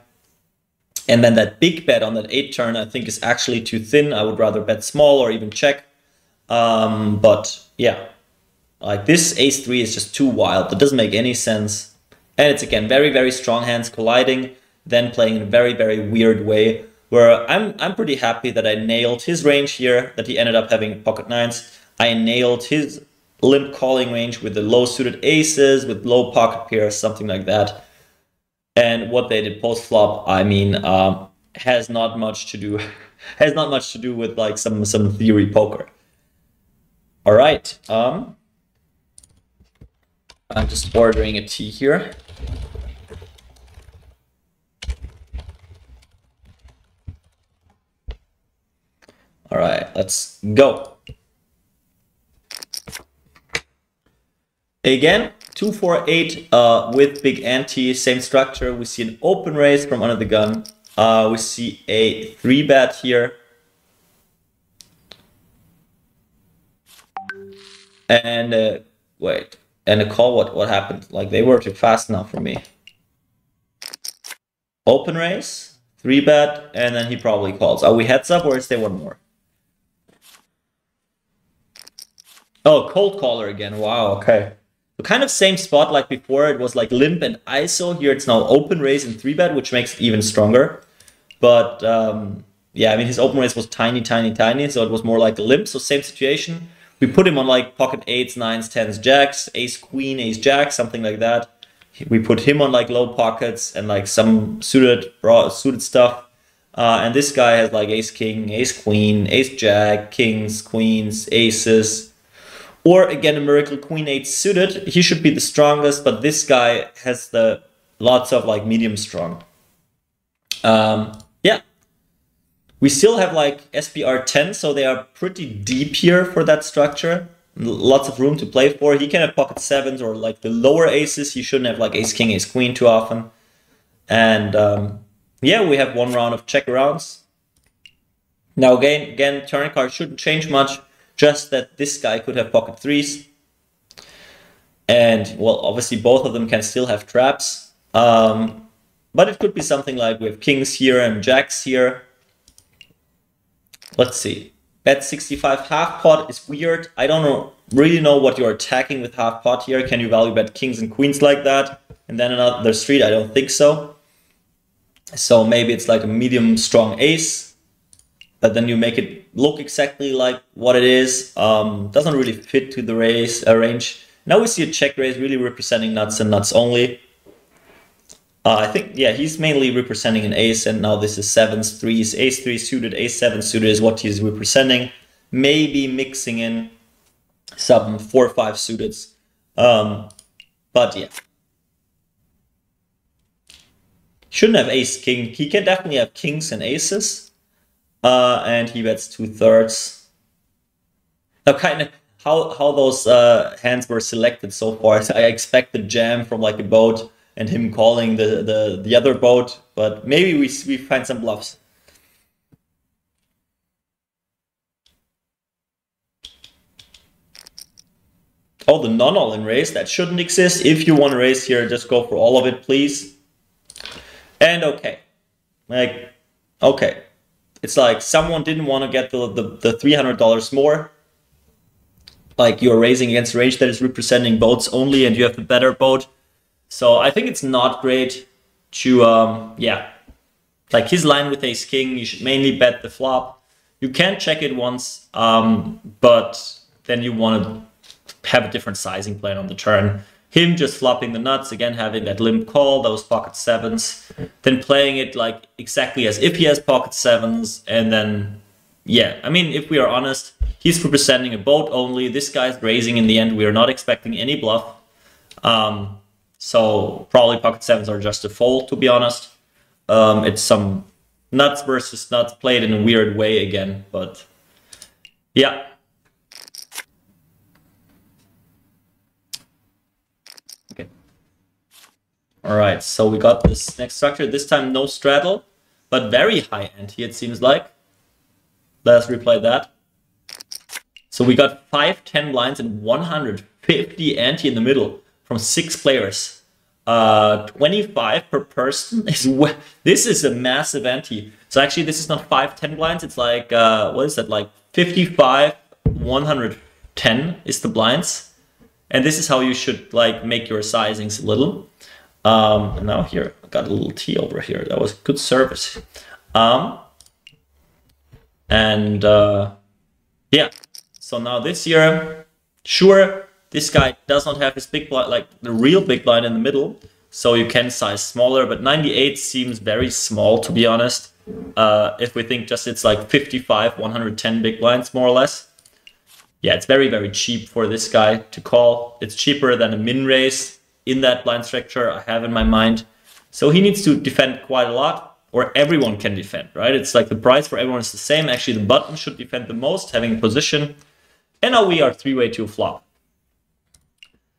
And then that big bet on that 8 turn I think is actually too thin. I would rather bet small or even check. But yeah, like this ace 3 is just too wild. That doesn't make any sense. And it's again very, very strong hands colliding, then playing in a very, very weird way, where I'm pretty happy that I nailed his range here, that he ended up having pocket nines. I nailed his limp calling range with the low suited aces, with low pocket pairs, something like that. And what they did post flop, I mean, has not much to do with like some theory poker. All right, I'm just ordering a tea here. All right, let's go. Again, 2-4-8 with big ante, same structure. We see an open raise from under the gun. We see a 3-bet here. And wait, and a call. What happened? Like they were too fast now for me. Open raise, 3-bet, and then he probably calls. Are we heads up or is there one more? Oh, cold caller again. Wow, okay. So kind of same spot like before. It was like limp and ISO. Here it's now open raise and 3-bet, which makes it even stronger. But yeah, I mean, his open raise was tiny, tiny, tiny. So it was more like a limp. So same situation. We put him on like pocket 8s, 9s, 10s, jacks, ace, queen, ace, jack, something like that. We put him on like low pockets and like some suited stuff. And this guy has like ace, king, ace, queen, ace, jack, kings, queens, aces. Or again, a miracle queen 8 suited. He should be the strongest, but this guy has the lots of like medium strong. Yeah. We still have like SPR 10, so they are pretty deep here for that structure. Lots of room to play for. He can have pocket 7s or like the lower aces. He shouldn't have like ace, king, ace, queen too often. And yeah, we have one round of check rounds. Now again, turn card shouldn't change much. Just that this guy could have pocket 3s. And, well, obviously both of them can still have traps. But it could be something like we have kings here and jacks here. Let's see. Bet 65 half pot is weird. I don't really know what you're attacking with half pot here. Can you value bet kings and queens like that? And then another street? I don't think so. So maybe it's like a medium strong ace. But then you make it look exactly like what it is. Doesn't really fit to the range. Now we see a check raise really representing nuts and nuts only. I think, yeah, he's mainly representing an ace, and now this is 7s, 3s, ace 3 suited, ace 7 suited is what he's representing. Maybe mixing in some 4 or 5 suiteds. But yeah. Shouldn't have ace king. He can definitely have kings and aces. And he bets 2/3. Now, kind of how those hands were selected so far. I expect the jam from like a boat and him calling the other boat, but maybe we find some bluffs. Oh, the non-all-in raise, that shouldn't exist. If you want to raise here, just go for all of it, please. And okay, like okay. It's like someone didn't want to get the $300 more. Like you're raising against a range that is representing boats only and you have the better boat. So I think it's not great to, yeah. Like his line with ace king, you should mainly bet the flop. You can check it once, but then you want to have a different sizing plan on the turn. Him just flopping the nuts, again having that limp call, those pocket 7s, then playing it like exactly as if he has pocket 7s, and then, yeah, I mean, if we are honest, he's representing a boat only, this guy's raising in the end, we are not expecting any bluff, so probably pocket 7s are just a fold, to be honest. It's some nuts versus nuts played in a weird way again, but yeah. All right, so we got this next structure. This time no straddle, but very high ante, it seems like. Let's replay that. So we got 5, 10 blinds and 150 ante in the middle from 6 players. 25 per person. This is a massive ante. So actually this is not 5, 10 blinds. It's like, what is that? Like 55, 110 is the blinds. And this is how you should like make your sizings a little. And now here, I got a little T over here. That was good service. Yeah, so now this year, sure, this guy does not have his big blind, like the real big blind in the middle, so you can size smaller, but 98 seems very small, to be honest. If we think just it's like 55, 110 big blinds, more or less. Yeah, it's very, very cheap for this guy to call. It's cheaper than a min raise in that blind structure I have in my mind. So he needs to defend quite a lot, or everyone can defend, right? It's like the price for everyone is the same. Actually, the button should defend the most, having a position. And now we are 3-way to a flop.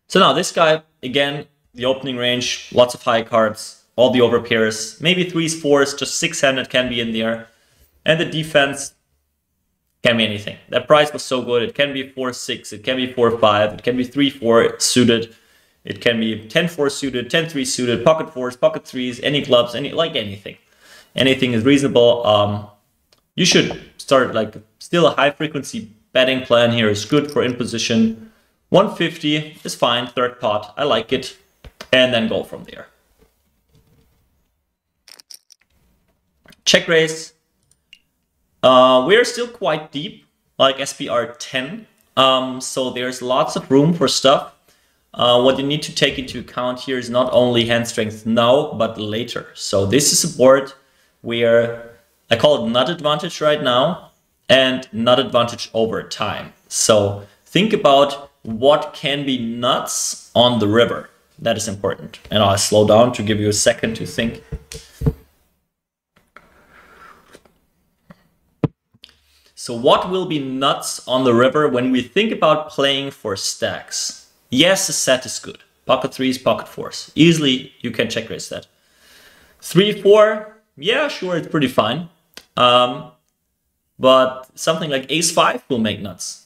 So now this guy, again, the opening range, lots of high cards, all the overpairs, maybe 3s, 4s, just 6-handed can be in there. And the defense can be anything. That price was so good. It can be 4-6, it can be 4-5, it can be 3-4 suited. It can be 10-4 suited, 10-3 suited, pocket 4s, pocket 3s, any clubs, anything. Anything is reasonable. You should start like still a high frequency betting plan here is good for in position. 150 is fine, third pot, I like it, and then go from there. Check raise. We're still quite deep, like SPR 10, so there's lots of room for stuff. What you need to take into account here is not only hand strength now, but later. So this is a board where I call it nut advantage right now and nut advantage over time. So think about what can be nuts on the river. That is important. And I'll slow down to give you a second to think. So what will be nuts on the river when we think about playing for stacks? Yes, the set is good. Pocket 3s, pocket 4s. Easily you can check raise that. 3-4, yeah, sure, it's pretty fine. But something like ace-5 will make nuts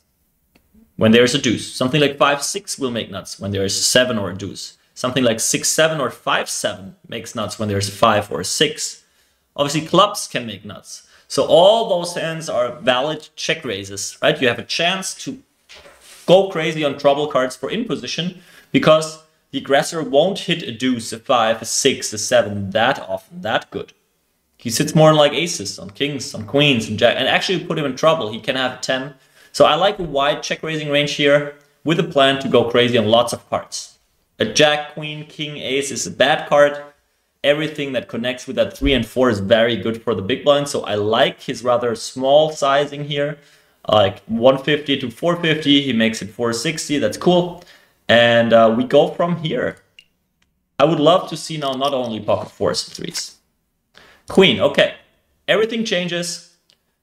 when there's a deuce. Something like 5-6 will make nuts when there's a 7 or a deuce. Something like 6-7 or 5-7 makes nuts when there's a 5 or a 6. Obviously, clubs can make nuts. So all those hands are valid check raises, right? You have a chance to go crazy on trouble cards for in position because the aggressor won't hit a deuce, a 5, a 6, a 7 that often, that good. He sits more like aces, on kings, on queens, and jack, and actually put him in trouble. He can have a 10. So I like a wide check raising range here with a plan to go crazy on lots of cards. A jack, queen, king, ace is a bad card. Everything that connects with that 3 and 4 is very good for the big blind. So I like his rather small sizing here, like 150 to 450. He makes it 460. That's cool. And we go from here. I would love to see now not only pocket 4s and 3s. Queen, okay. Everything changes.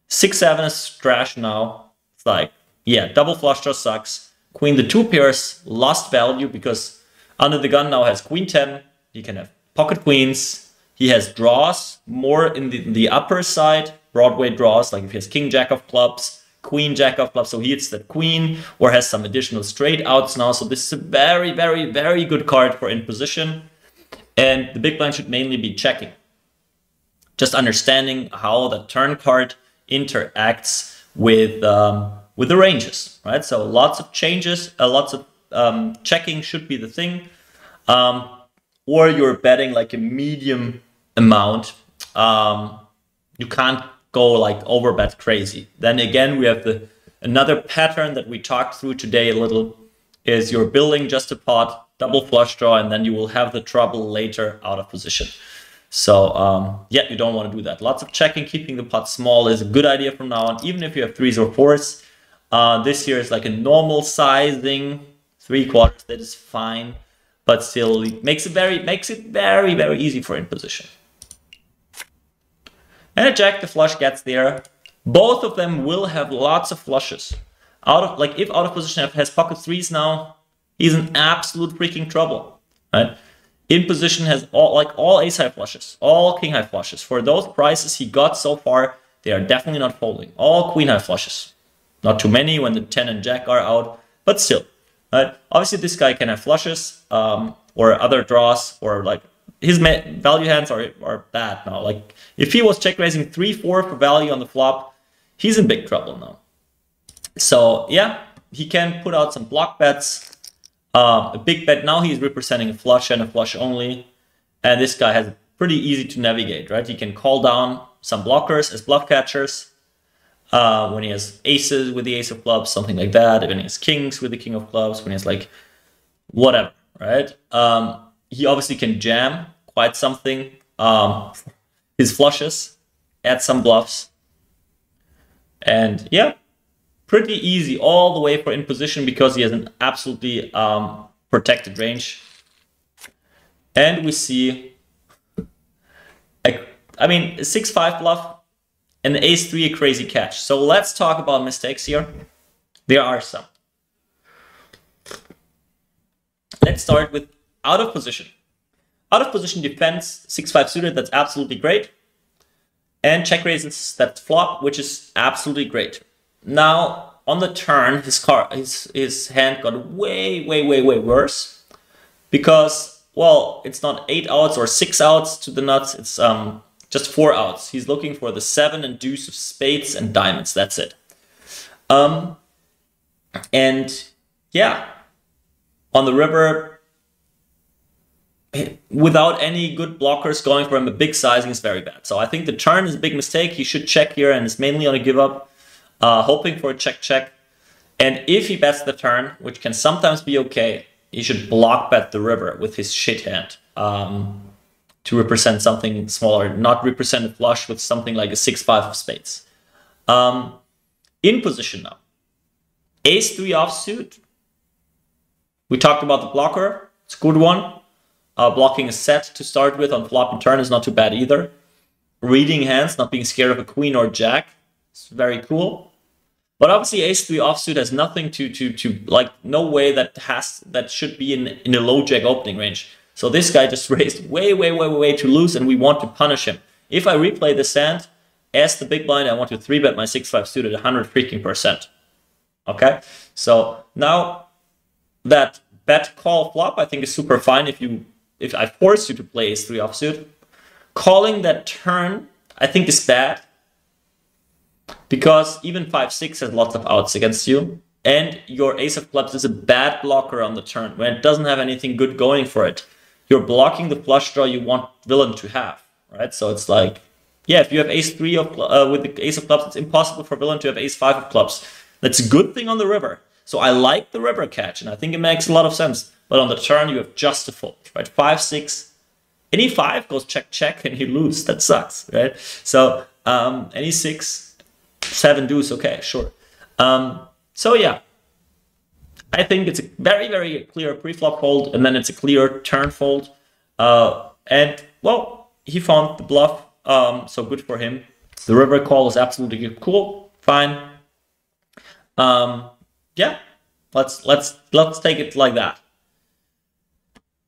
6-7 is trash now. It's like, yeah, double flush draw sucks. Queen, the 2 pairs lost value because under the gun now has queen 10. He can have pocket queens. He has draws more in the upper side, Broadway draws, like if he has king jack of clubs, queen jack of clubs, so he hits that queen or has some additional straight outs now. So this is a very, very, very good card for in position. And the big blind should mainly be checking. Just understanding how the turn card interacts with the ranges, right? So lots of changes, lots of checking should be the thing. Or you're betting like a medium amount. You can't go like overbet crazy. Then again, we have another pattern that we talked through today a little is you're building just a pot, double flush draw, and then you will have the trouble later out of position. So yeah, you don't want to do that. Lots of checking, keeping the pot small is a good idea from now on, even if you have 3s or 4s. This here is like a normal sizing, 3/4, that is fine. But still makes it very, very easy for in position. And a jack, the flush gets there. Both of them will have lots of flushes. If out of position has pocket 3s now, he's in absolute freaking trouble, right? In position has all ace high flushes, all king high flushes. For those prices he got so far, they are definitely not folding. All queen high flushes. Not too many when the 10 and jack are out, but still. Right? Obviously this guy can have flushes or other draws, or like his value hands are bad now. Like if he was check raising 3-4 for value on the flop, he's in big trouble now. So yeah, he can put out some block bets. A big bet now, he's representing a flush and a flush only. And this guy has pretty easy to navigate, right? He can call down some blockers as bluff catchers. When he has aces with the ace of clubs, something like that. When he has kings with the king of clubs, when he has like whatever, right? He obviously can jam quite something. His flushes, add some bluffs. And yeah, pretty easy all the way for in position because he has an absolutely protected range. And we see, I mean, a 6-5 bluff and ace-3 a crazy catch. So let's talk about mistakes here. There are some. Let's start with out of position. Out of position defense, 6-5 suited, that's absolutely great. And check raises that flop, which is absolutely great. Now, on the turn, his hand got way worse. Because, well, it's not 8 outs or 6 outs to the nuts, it's just 4 outs. He's looking for the 7 and deuce of spades and diamonds, that's it. And, yeah, on the river, without any good blockers going for him, a big sizing is very bad. So I think the turn is a big mistake. He should check here and is mainly on a give up, hoping for a check. And if he bets the turn, which can sometimes be okay, he should block bet the river with his shit hand to represent something smaller, not represent a flush with something like a 6-5 of spades. In position now, ace-3 offsuit. We talked about the blocker. It's a good one. Blocking a set to start with on flop and turn is not too bad either. Reading hands, not being scared of a queen or jack, it's very cool. But obviously ace-3 offsuit has nothing to like, no way that should be in a low jack opening range. So this guy just raised way too loose, and we want to punish him. If I replay this hand as the big blind, I want to 3-bet my 6-5 suited 100%. Okay, so now that bet call flop I think is super fine if I force you to play ace-3 offsuit. Calling that turn I think is bad, because even 5-6 has lots of outs against you, and your ace of clubs is a bad blocker on the turn when it doesn't have anything good going for it. You're blocking the flush draw you want villain to have, right? So it's like, yeah, if you have ace-3 with the ace of clubs, it's impossible for villain to have ace-5 of clubs. That's a good thing on the river. So I like the river catch, and I think it makes a lot of sense. But on the turn, you have just a fold, right? 5-6, any 5 goes check, and you lose. That sucks, right? So any 6, 7 deuce, okay, sure. So yeah, I think it's a very clear pre-flop fold, and then it's a clear turn fold. And well, he found the bluff, so good for him. The river call is absolutely cool, fine. Yeah, let's take it like that.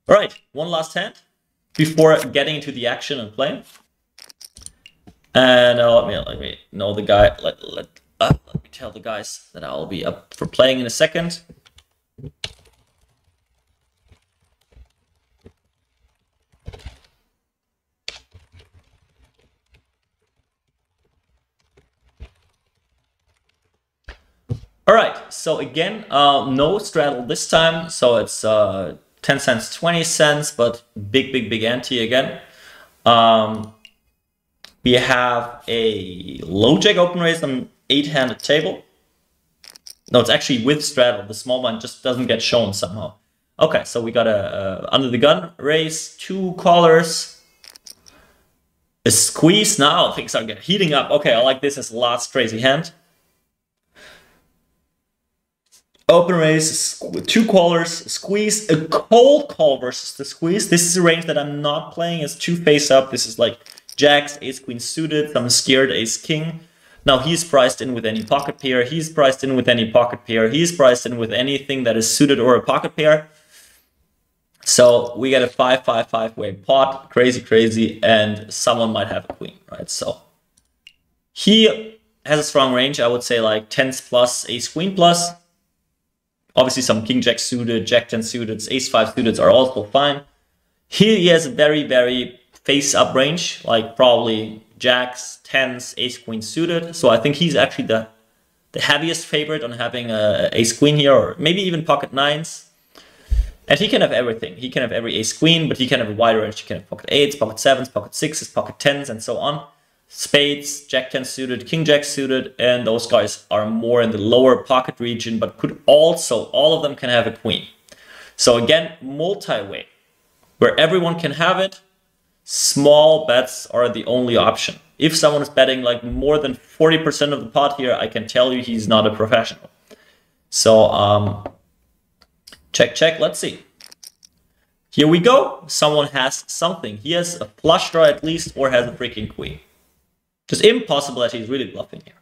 All right, one last hand before getting into the action and play. And let me know the guy. Let me tell the guys that I'll be up for playing in a second. All right, so again, no straddle this time, so it's 10 cents, 20 cents, but big ante again. We have a low jack open raise on 8-handed table. No, it's actually with straddle. The small one just doesn't get shown somehow. Okay, so we got a under the gun raise, 2 callers, a squeeze. Now things are heating up. Okay, I like this as last crazy hand. Open raise, 2 callers, squeeze, a cold call versus the squeeze. This is a range that I'm not playing. It's 2 face up. This is like jacks, ace queen suited, some scared ace king. Now he's priced in with any pocket pair. He's priced in with any pocket pair. He's priced in with anything that is suited or a pocket pair. So we get a 5-5-5 way pot, crazy, and someone might have a queen, right? So he has a strong range, I would say like 10s plus, ace queen plus. Obviously some king jack suited, jack 10 suited, ace 5 suited are also fine. Here he has a very face up range, like probably jacks, 10s, ace queen suited. So I think he's actually the heaviest favorite on having a ace queen here, or maybe even pocket 9s. And he can have everything. He can have every ace queen, but he can have a wider range. He can have pocket 8s, pocket 7s, pocket 6s, pocket 10s, and so on. Spades, jack 10 suited, king jack suited, and those guys are more in the lower pocket region, but could also, all of them can have a queen. So again, multi-way, where everyone can have it. Small bets are the only option. If someone is betting like more than 40% of the pot here, I can tell you he's not a professional. So check, let's see. Here we go. Someone has something. He has a flush draw at least, or has a freaking queen. Just impossible that he's really bluffing here.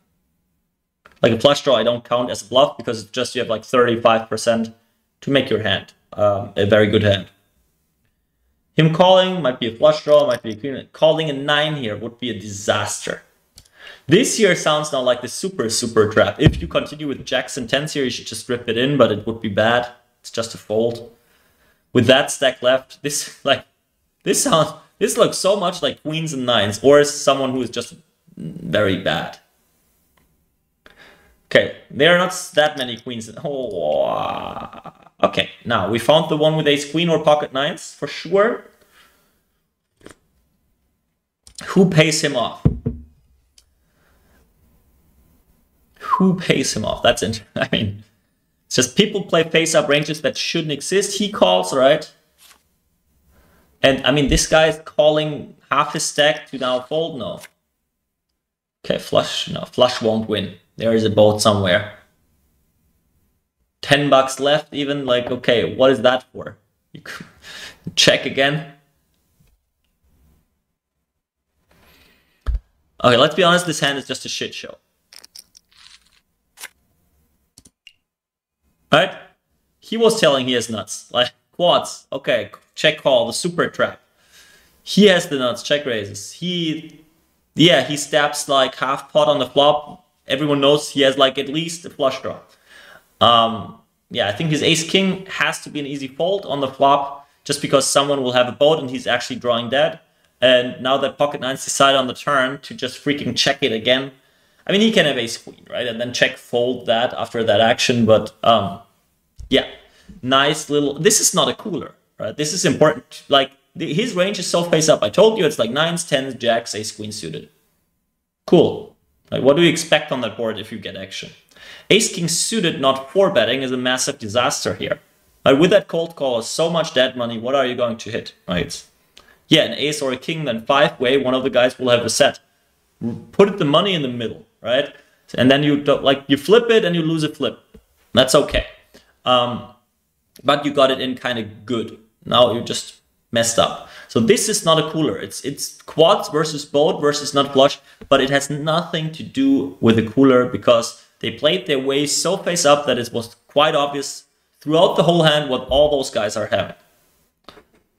Like a flush draw I don't count as a bluff, because it's just you have like 35% to make your hand a very good hand. Him calling might be a flush draw, might be a queen. Calling a 9 here would be a disaster. This here sounds now like the super trap. If you continue with jacks and 10s here, you should just rip it in, but it would be bad. It's just a fold. With that stack left, this looks so much like queens and 9s, or someone who is just very bad. Okay, there are not that many queens. Oh, okay, now we found the one with ace queen or pocket 9s for sure. Who pays him off? Who pays him off? That's interesting. I mean, it's just people play face-up ranges that shouldn't exist. He calls, right? And I mean, this guy is calling half his stack to now fold. No. Okay, flush. No, flush won't win. There is a boat somewhere. $10 left even. Like, okay, what is that for? You check again. Okay, let's be honest. This hand is just a shit show. Right? He was telling he has nuts. Like, quads. Okay, check call, the super trap. He has the nuts, check raises. He stabs like half pot on the flop. Everyone knows he has like at least a flush draw. Yeah, I think his ace king has to be an easy fold on the flop, just because someone will have a boat and he's actually drawing dead. And now that pocket 9s decide on the turn to just freaking check it again. I mean, he can have ace queen, right? And then check fold that after that action. But yeah, nice little. This is not a cooler, right? This is important. Like his range is so face up. I told you it's like 9s, 10s, jacks, ace queen suited. Cool. Like, what do you expect on that board if you get action? Ace king suited, not 4-betting, is a massive disaster here. Like with that cold call, so much dead money. What are you going to hit, right? Yeah, an ace or a king, then 5-way. One of the guys will have a set. Put the money in the middle, right? And then you don't, like, you flip it and you lose a flip. That's okay. But you got it in kind of good. Now you just messed up. So this is not a cooler. It's quads versus boat versus nut flush, but it has nothing to do with the cooler, because they played their way so face up that it was quite obvious throughout the whole hand what all those guys are having.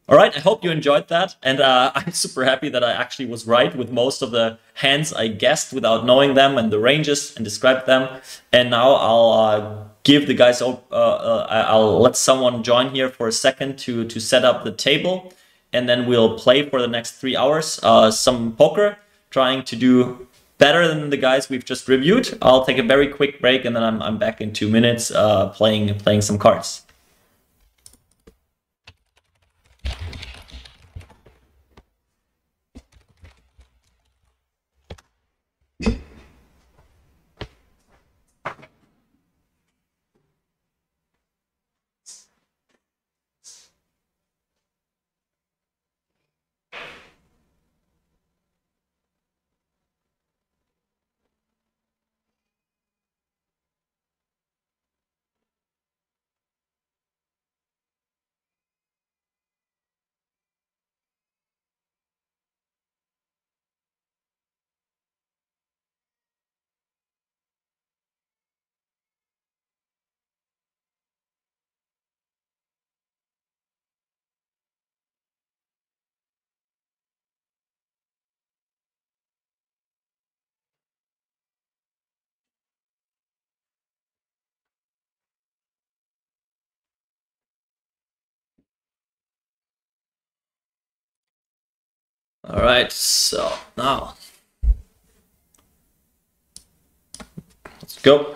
All right, I hope you enjoyed that, and I'm super happy that I actually was right with most of the hands I guessed without knowing them and the ranges and described them. And now I'll give the guys, I'll let someone join here for a second to set up the table, and then we'll play for the next 3 hours some poker, trying to do better than the guys we've just reviewed. I'll take a very quick break, and then I'm back in 2 minutes playing some cards. All right, so now let's go.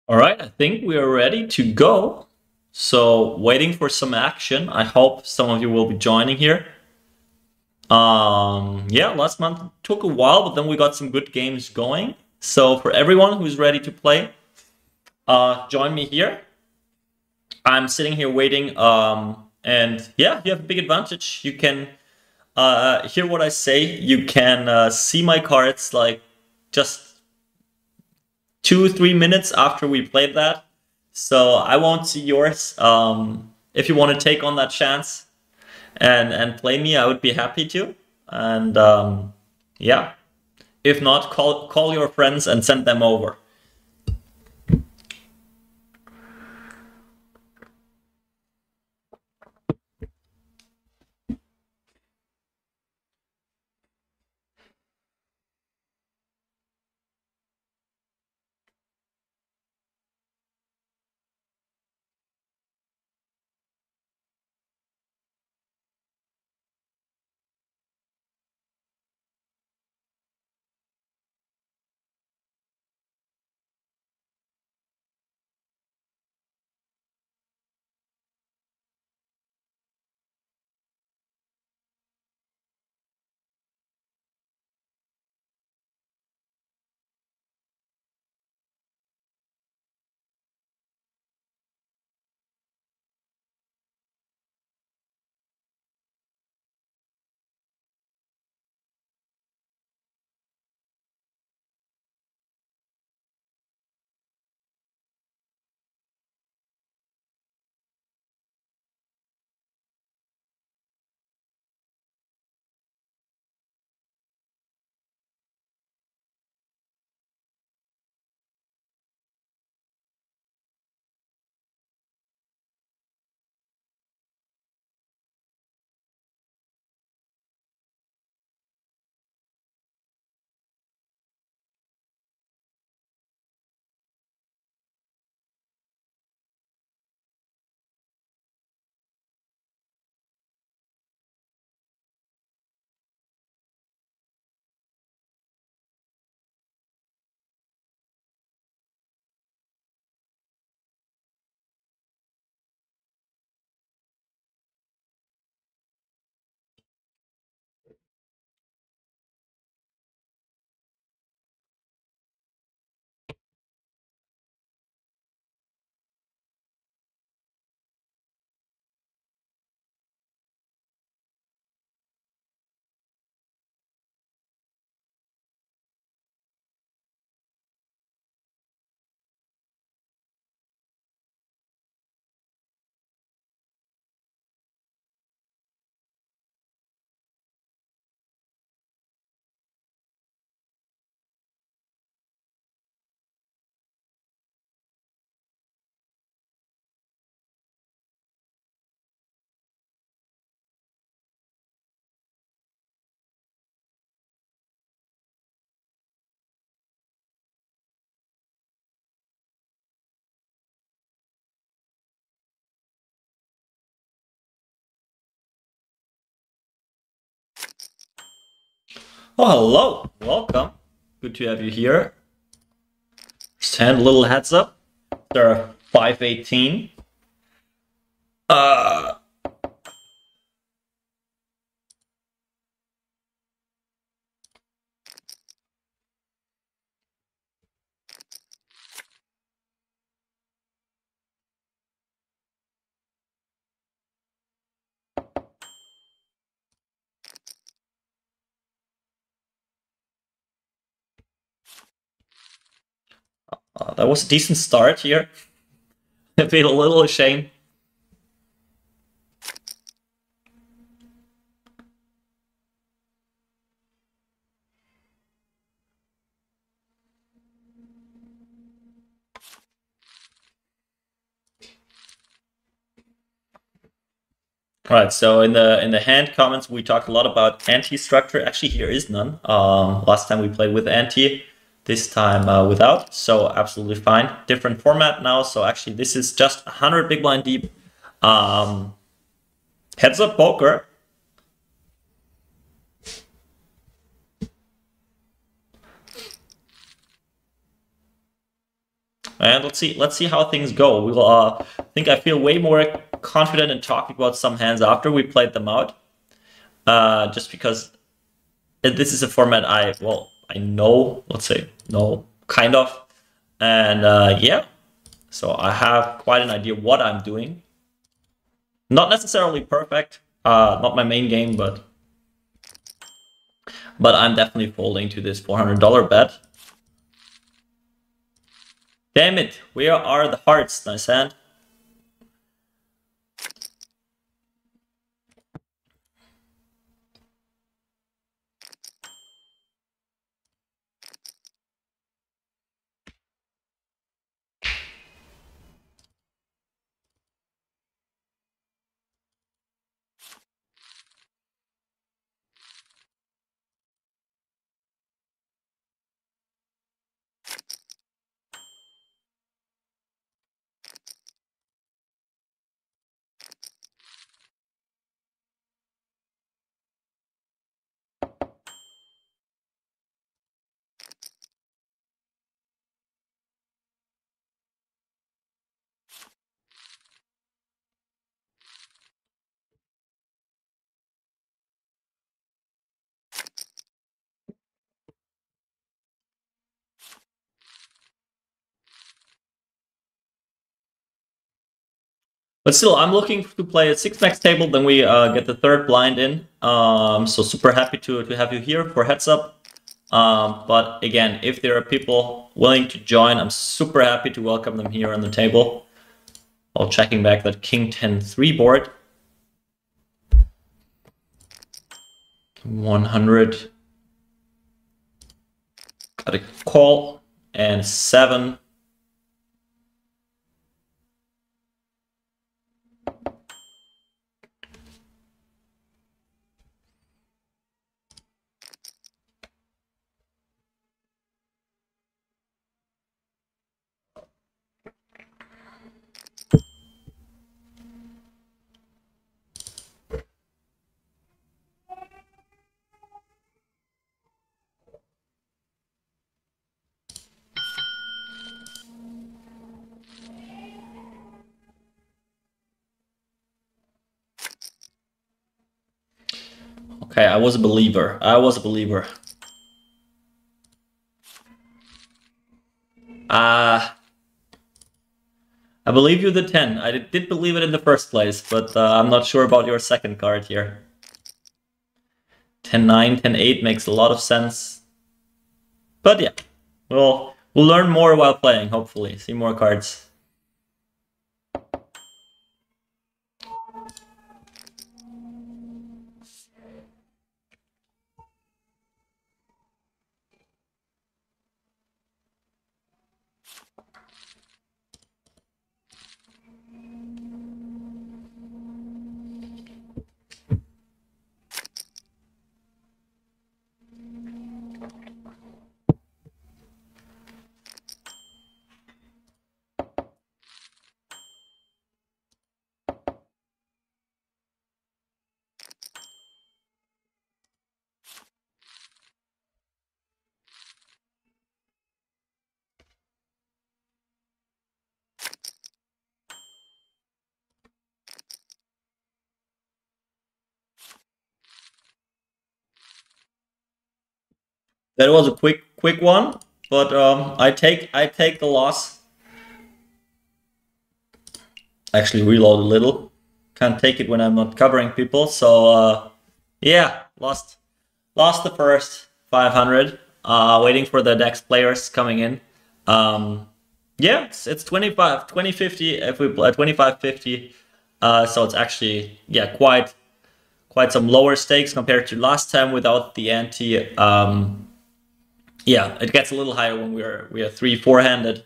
All right, I think we are ready to go. So waiting for some action. I hope some of you will be joining here. Yeah, last month took a while, but then we got some good games going. So for everyone who's ready to play, join me here. I'm sitting here waiting, and yeah, you have a big advantage. You can hear what I say. You can see my cards like just 2-3 minutes after we played that. So I won't see yours. If you want to take on that chance and play me, I would be happy to. And yeah, if not, call your friends and send them over. Oh, hello. Welcome. Good to have you here. Just hand a little heads up. There are 518. That was a decent start here. I feel a little ashamed. All right, so in the hand comments we talked a lot about anti-structure. Actually, here is none. Last time we played with anti, this time without, so absolutely fine. Different format now, so actually this is just 100 big blind deep. Heads up poker. And let's see how things go. We'll I think I feel way more confident in talking about some hands after we played them out. Just because this is a format I know, let's say, know, kind of. And yeah, so I have quite an idea what I'm doing. Not necessarily perfect, not my main game, but I'm definitely folding to this $400 bet. Damn it, where are the hearts, nice hand? But still, I'm looking to play a 6-max table, then we get the third blind in. So super happy to have you here for heads up. But again, if there are people willing to join, I'm super happy to welcome them here on the table. While checking back that King 10-3 board. 100. Got a call and 7. Okay, I was a believer. I was a believer. I believe you the 10. I did believe it in the first place, but I'm not sure about your second card here. 10-9, 10-8 makes a lot of sense. But yeah, we'll learn more while playing, hopefully. See more cards. That was a quick one, but I take the loss. Actually, reload a little. Can't take it when I'm not covering people. So yeah, lost the first 500. Waiting for the next players coming in. Yeah, it's 2050 if we play 2550. So it's actually, yeah, quite some lower stakes compared to last time without the ante. Yeah, it gets a little higher when we are 3-4-handed.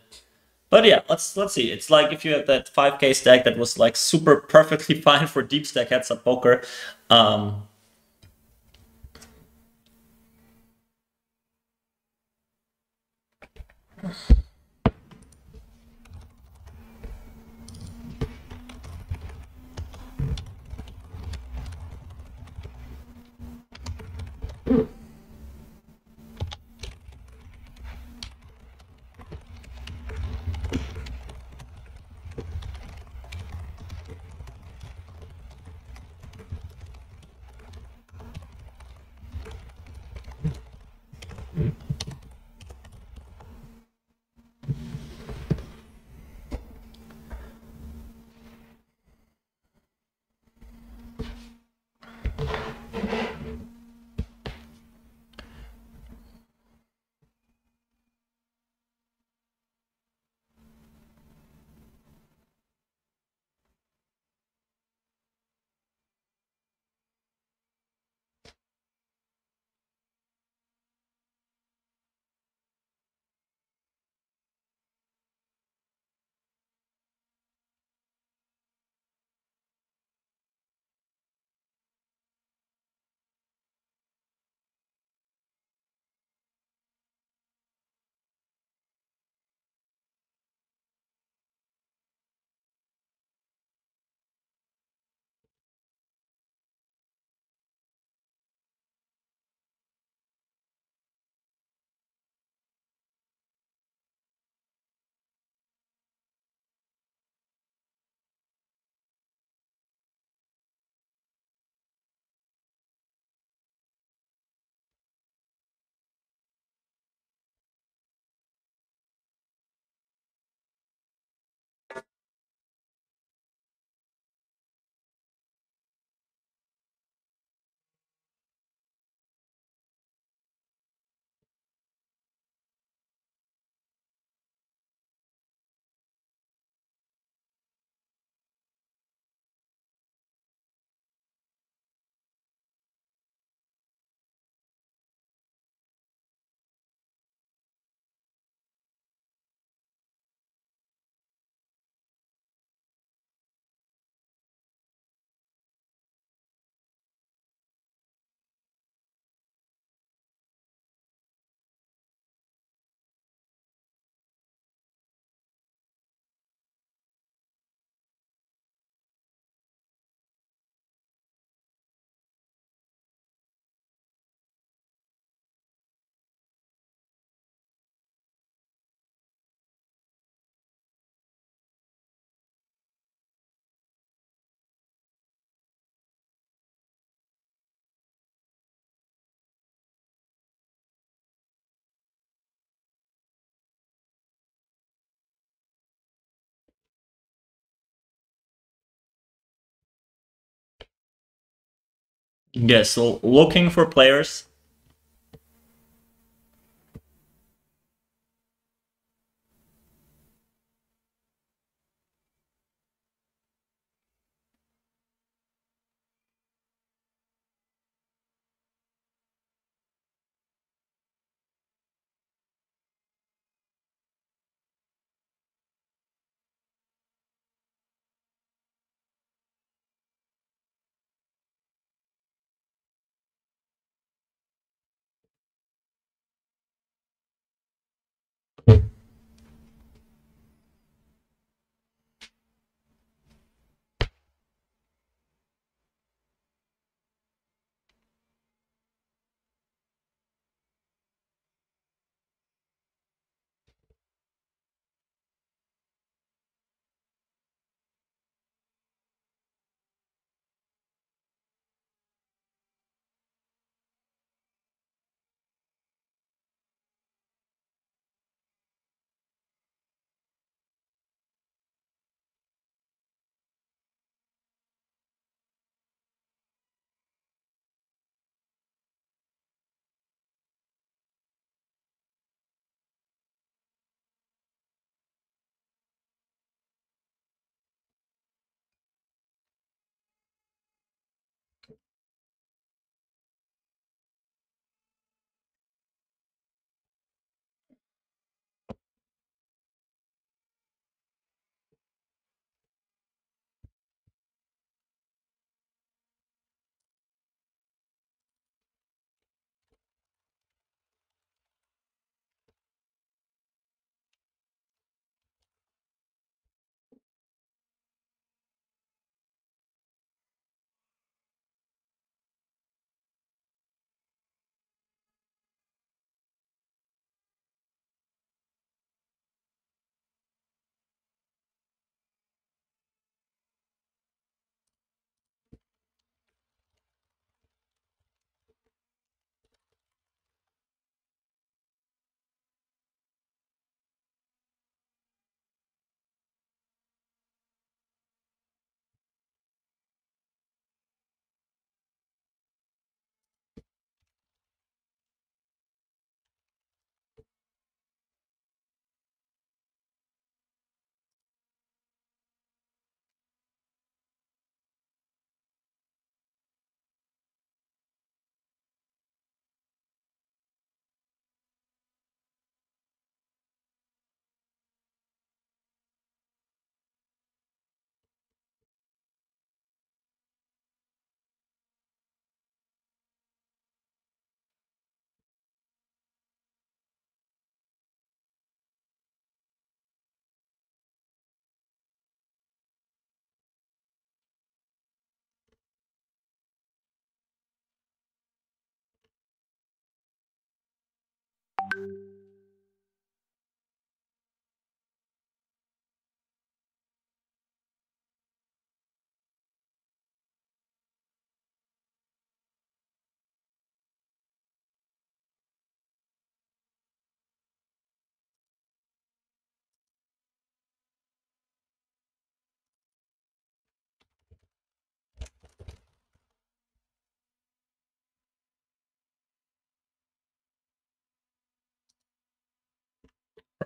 But yeah, let's see. It's like if you have that 5k stack that was like super perfectly fine for deep stack heads up poker. Yeah, so looking for players.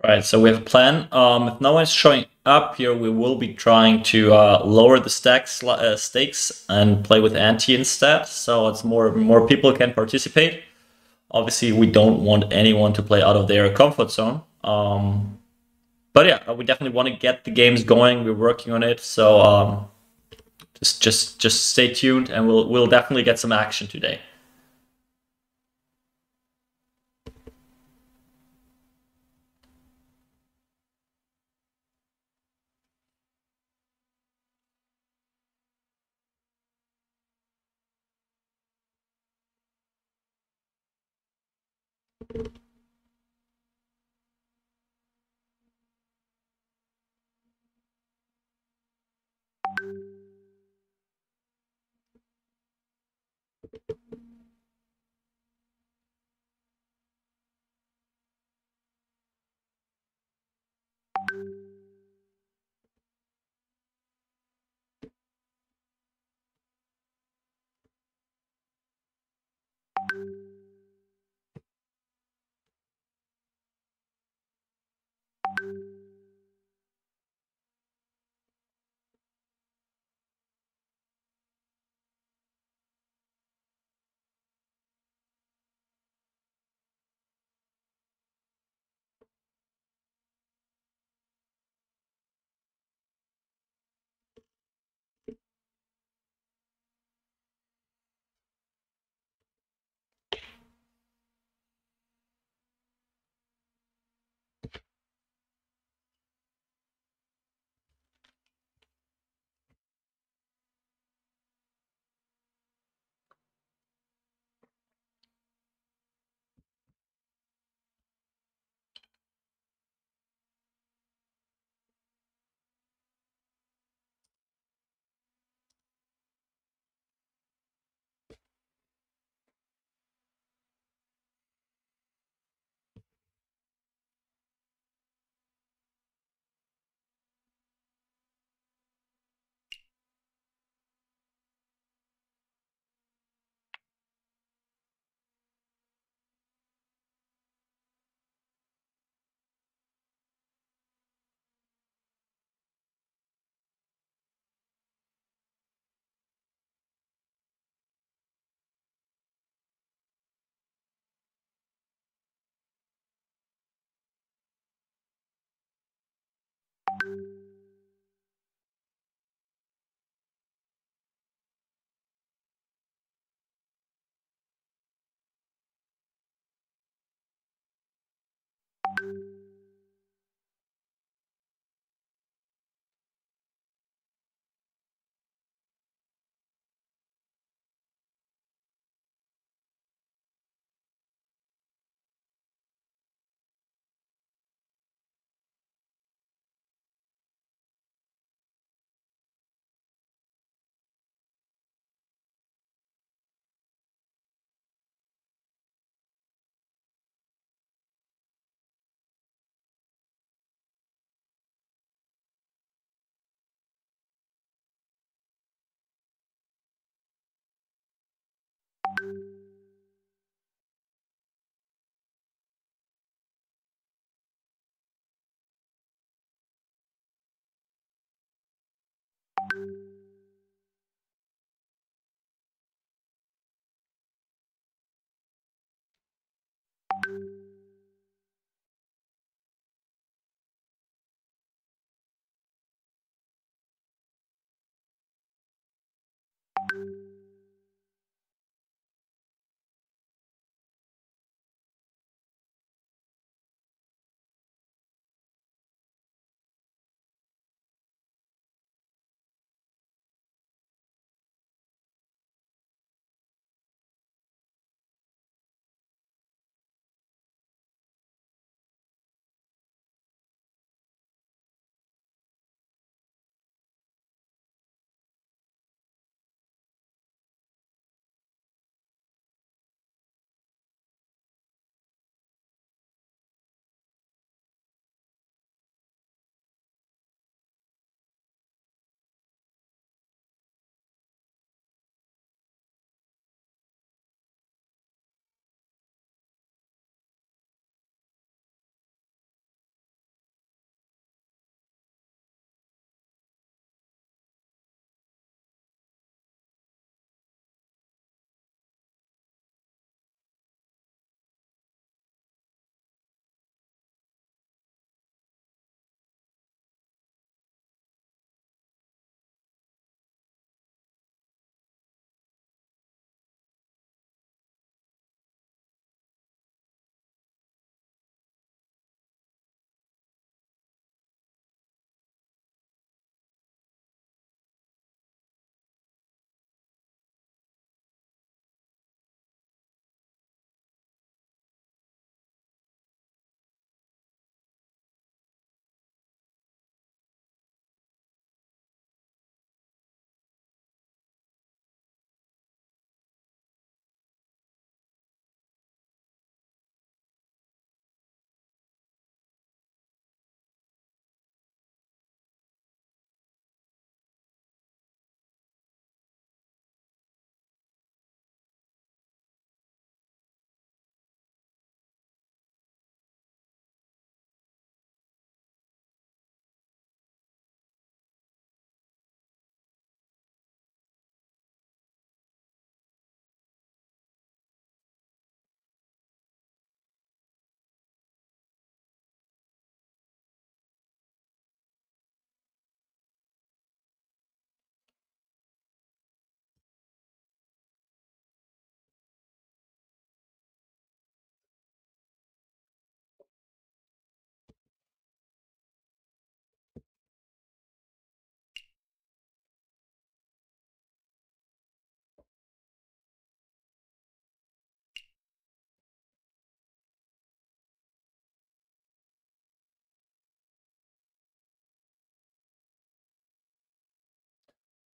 Right, so we have a plan. If no one's showing up here, we will be trying to lower the stakes and play with ante instead, so it's more people can participate. Obviously, we don't want anyone to play out of their comfort zone. But yeah, we definitely want to get the games going. We're working on it, so just stay tuned, and we'll definitely get some action today.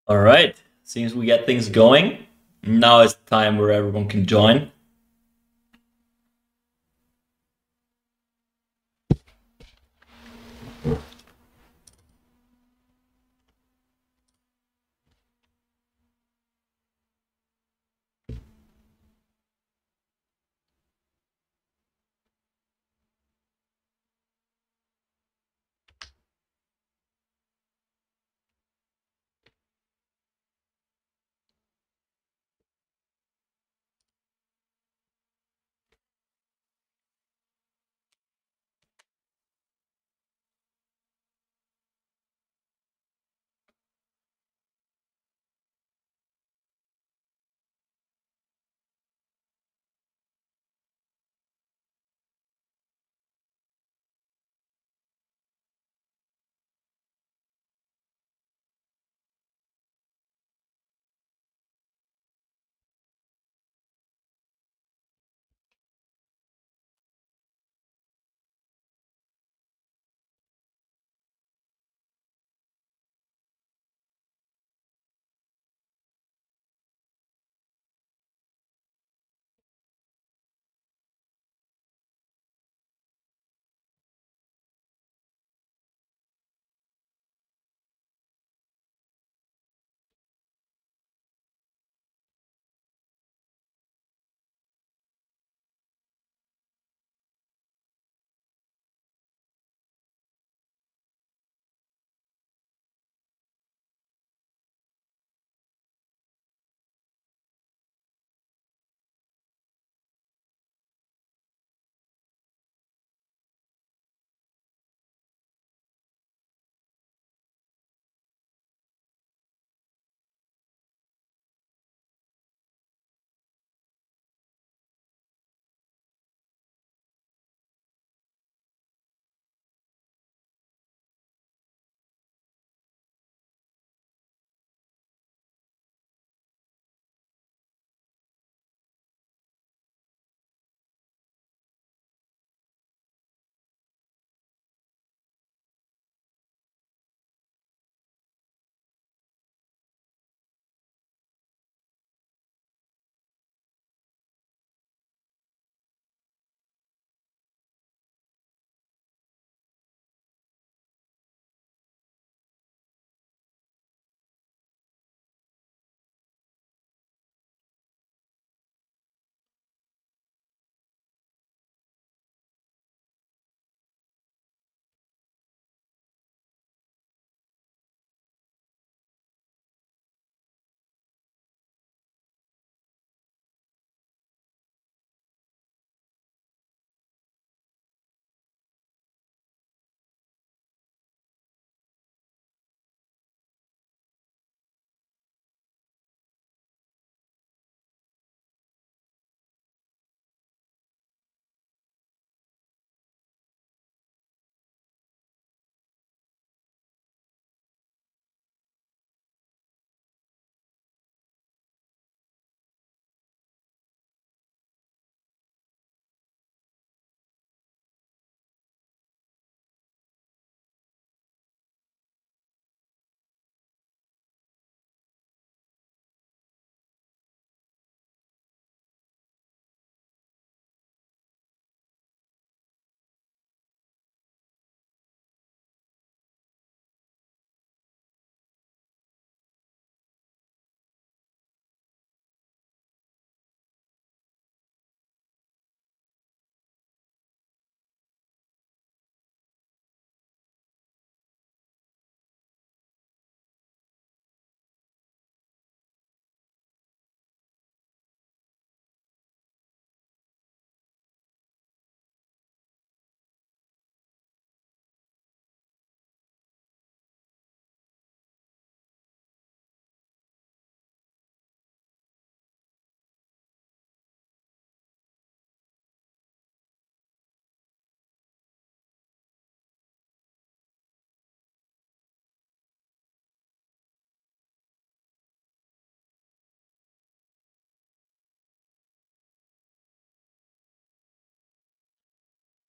All right, seems we get things going. Now it's time where everyone can join.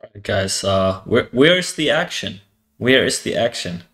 All right, guys, where's the action? Where is the action?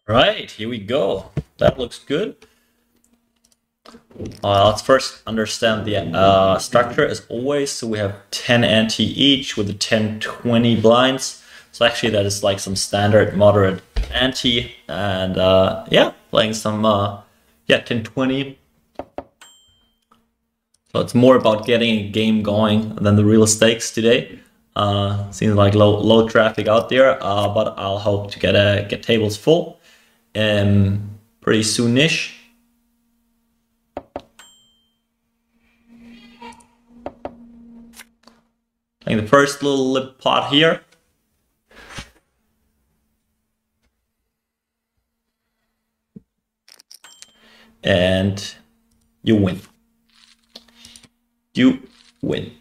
Right, here we go. That looks good. Let's first understand the structure as always. So we have 10 ante each with the 10-20 blinds. So actually that is like some standard moderate ante, and yeah, playing some 10-20. So it's more about getting a game going than the real stakes today. Seems like low traffic out there, but I'll hope to get tables full pretty soonish. Playing the first little lip pot here. And you win. You win.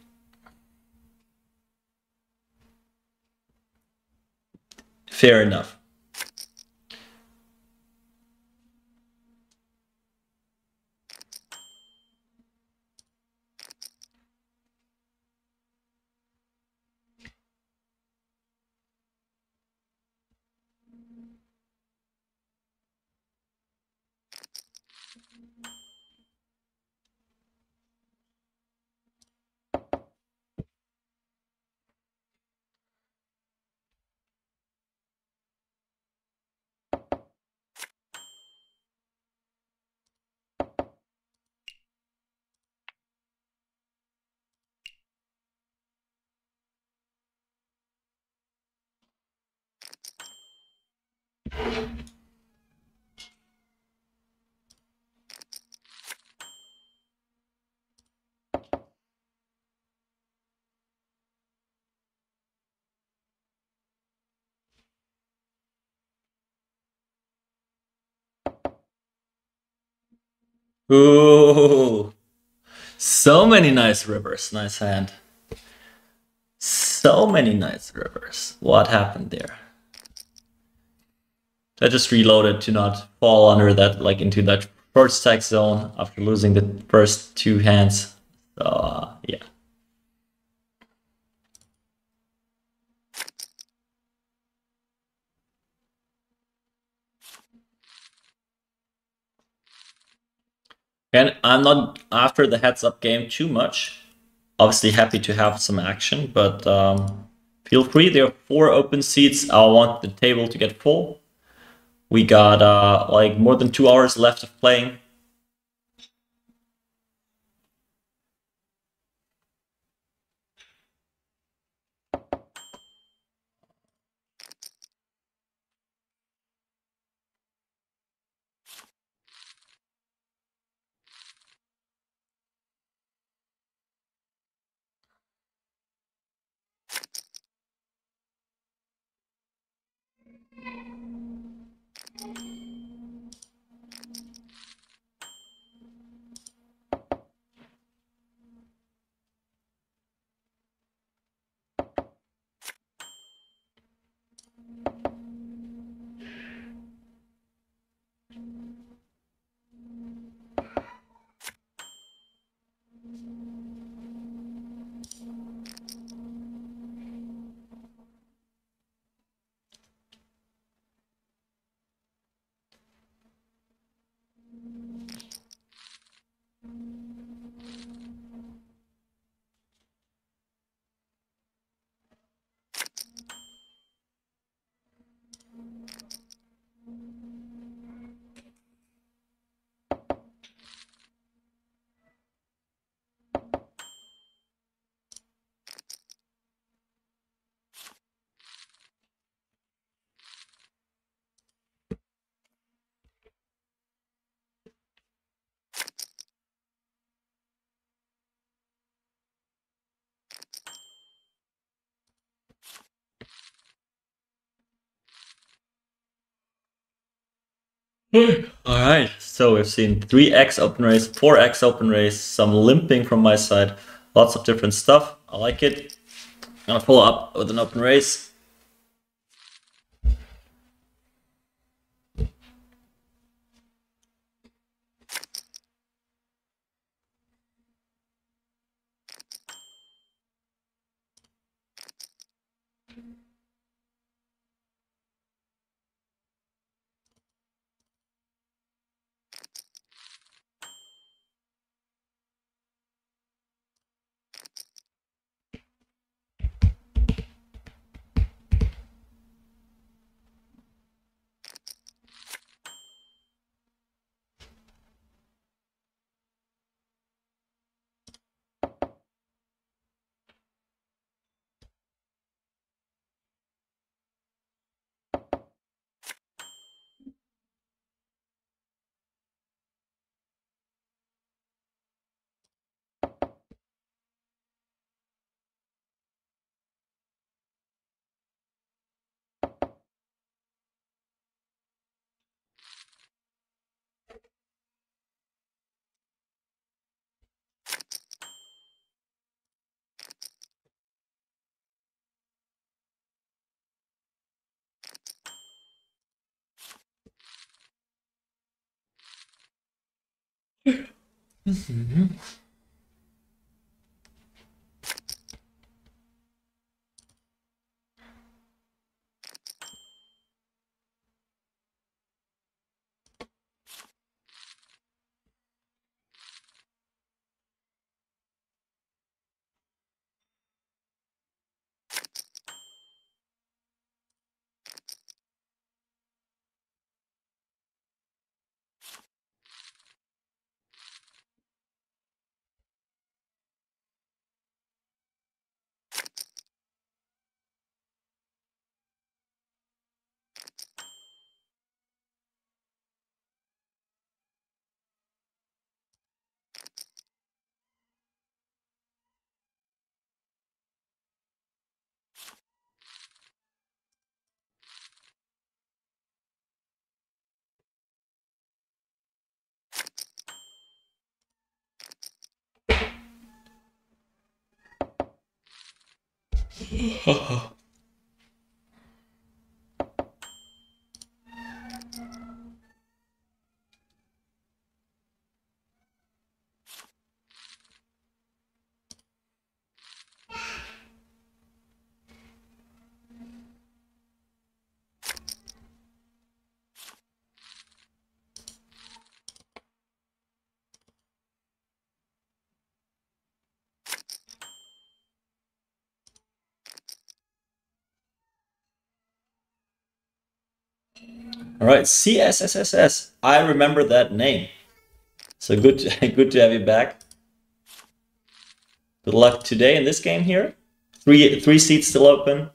Fair enough. Ooh, so many nice rivers. Nice hand. So many nice rivers. What happened there? I just reloaded to not fall under that, like into that first stack zone after losing the first two hands. So yeah. And I'm not after the heads up game too much. Obviously happy to have some action, but feel free. There are 4 open seats. I want the table to get full. We got like more than 2 hours left of playing. Alright, so we've seen 3x open race, 4x open race, some limping from my side, lots of different stuff. I like it. I'm gonna follow up with an open race. All right, CSSSS. I remember that name. So good to have you back. Good luck today in this game here. Three seats still open.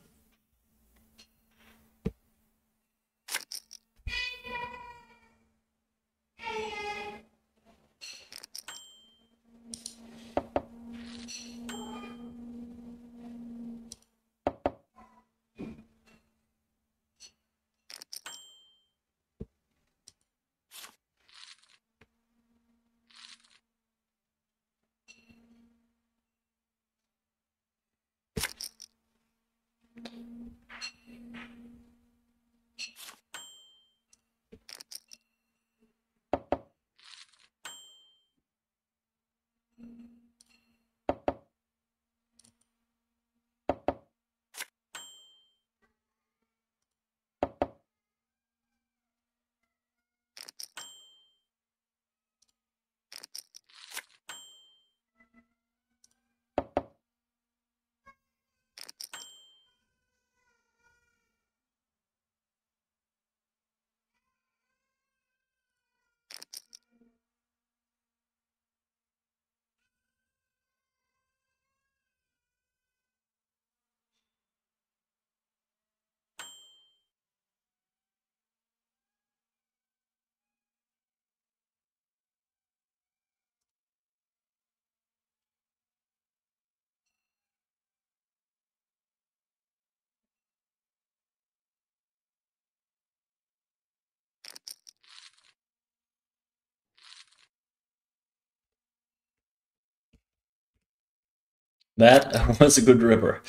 That was a good ripper.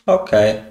Okay.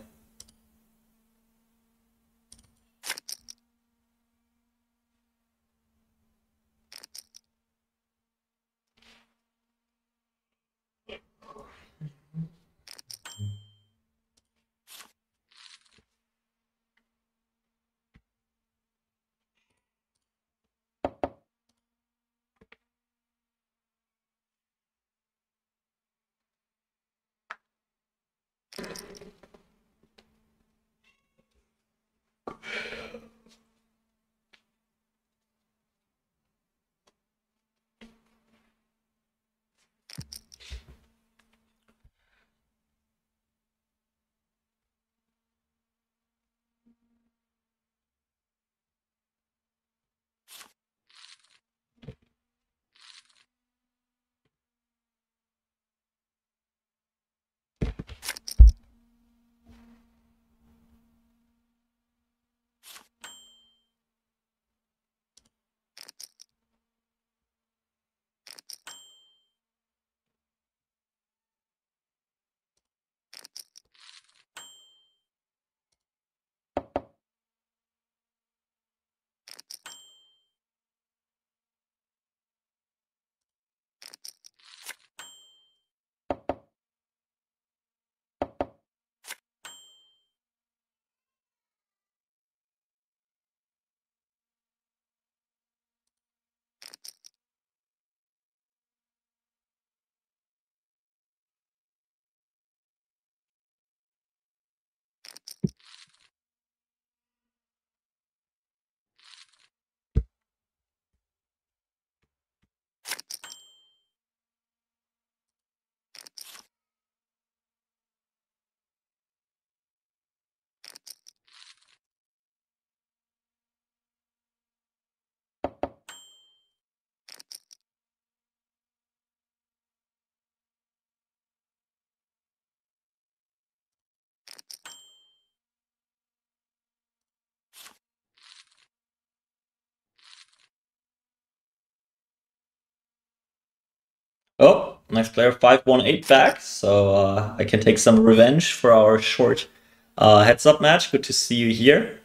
Next player 5-1-8 back, so I can take some revenge for our short heads-up match. Good to see you here.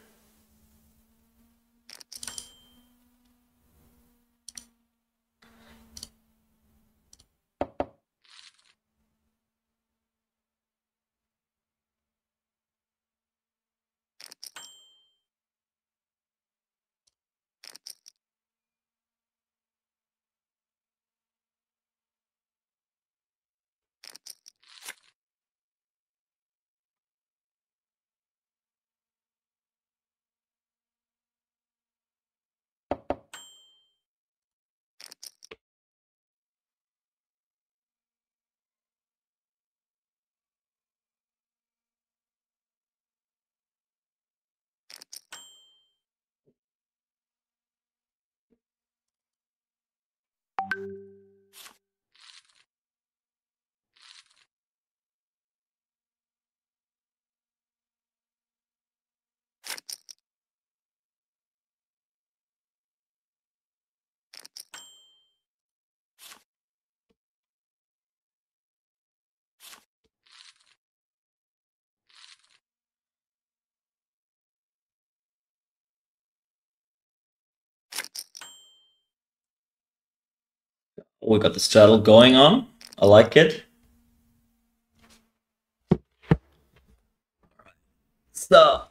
We got the straddle going on. I like it. So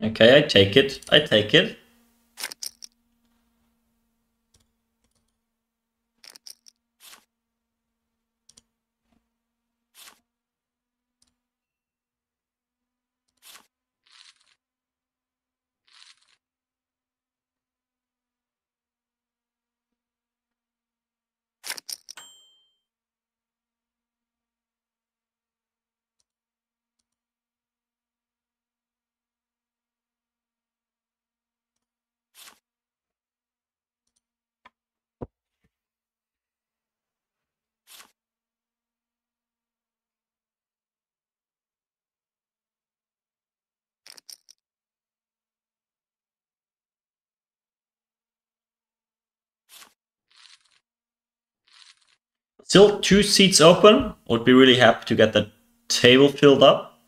okay, I take it. I take it. Still 2 seats open. Would be really happy to get the table filled up.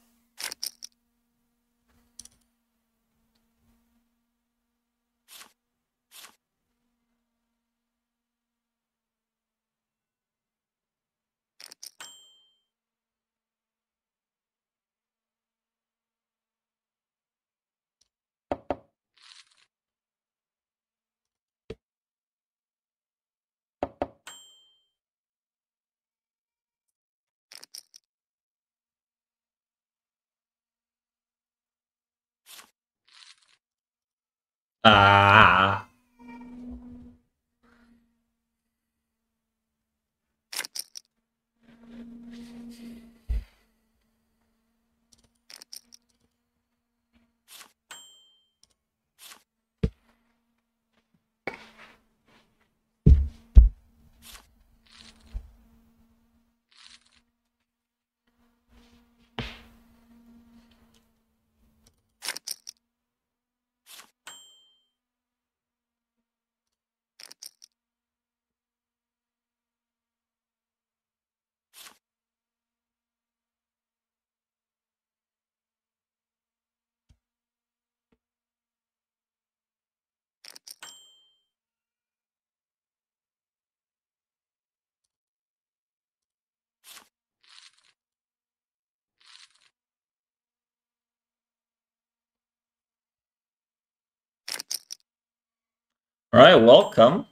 Ah. All right, welcome.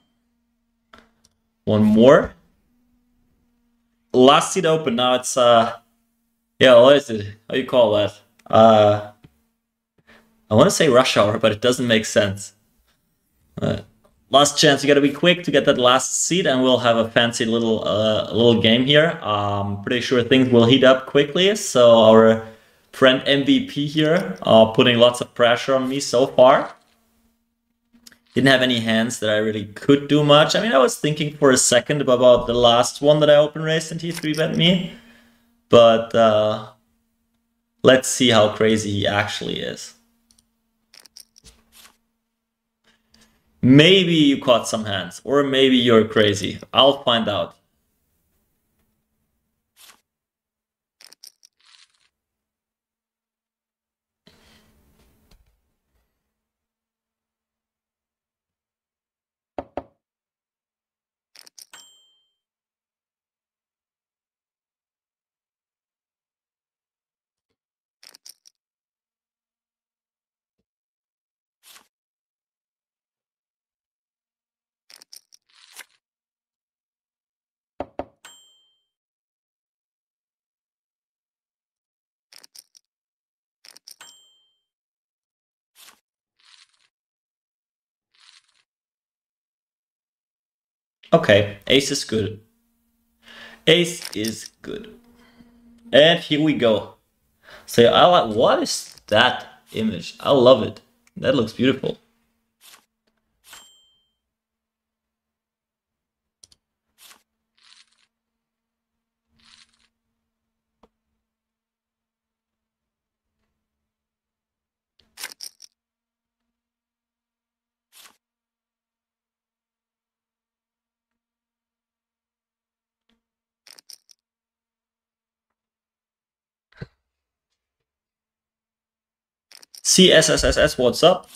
One more. Last seat open. Now it's yeah, what is it? How do you call that? I want to say rush hour, but it doesn't make sense. Last chance. You got to be quick to get that last seat, and we'll have a fancy little game here. Pretty sure things will heat up quickly. So our friend MVP here, putting lots of pressure on me so far. Didn't have any hands that I really could do much. I mean, I was thinking for a second about the last one that I open raced and he 3-bet me. But let's see how crazy he actually is. Maybe you caught some hands, or maybe you're crazy. I'll find out. Okay, ace is good. Ace is good. And here we go. So I like, what is that image? I love it. That looks beautiful. CSSSS, what's up?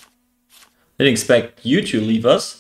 Didn't expect you to leave us.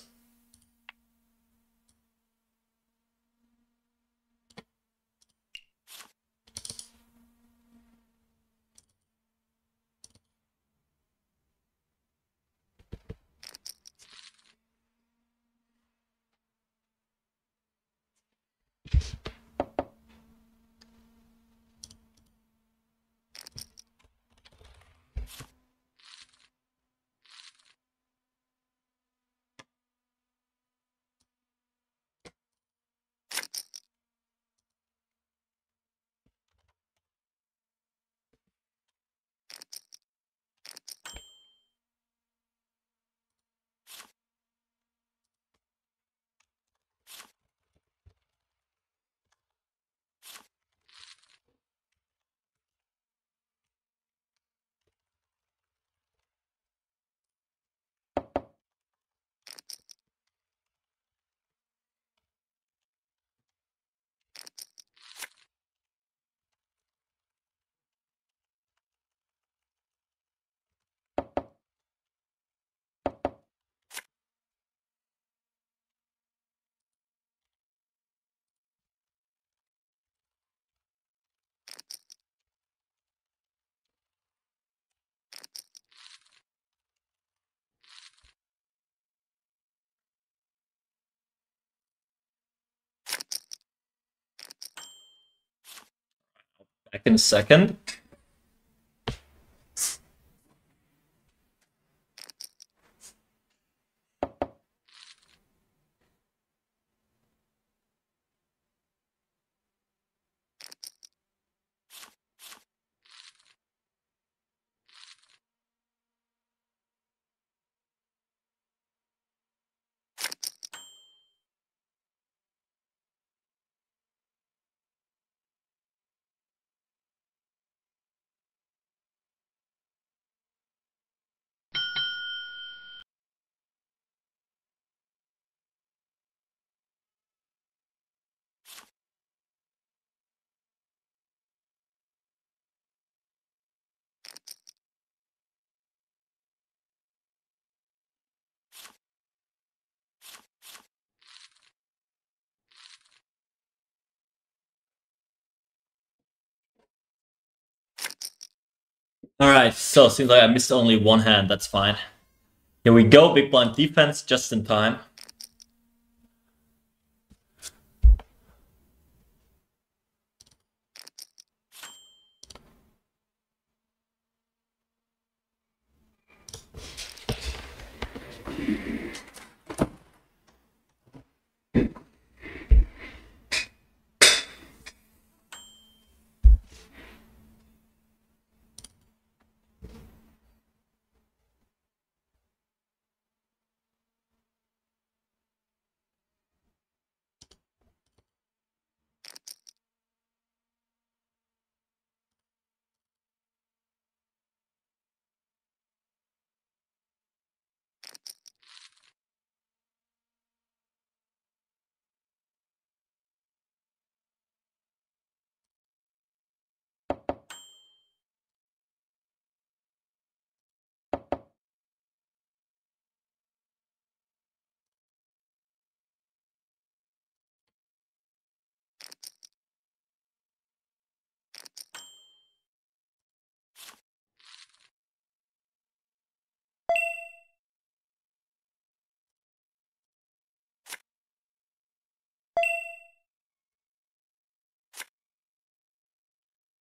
Back in a second. All right, so seems like I missed only one hand. That's fine. Here we go, big blind defense just in time.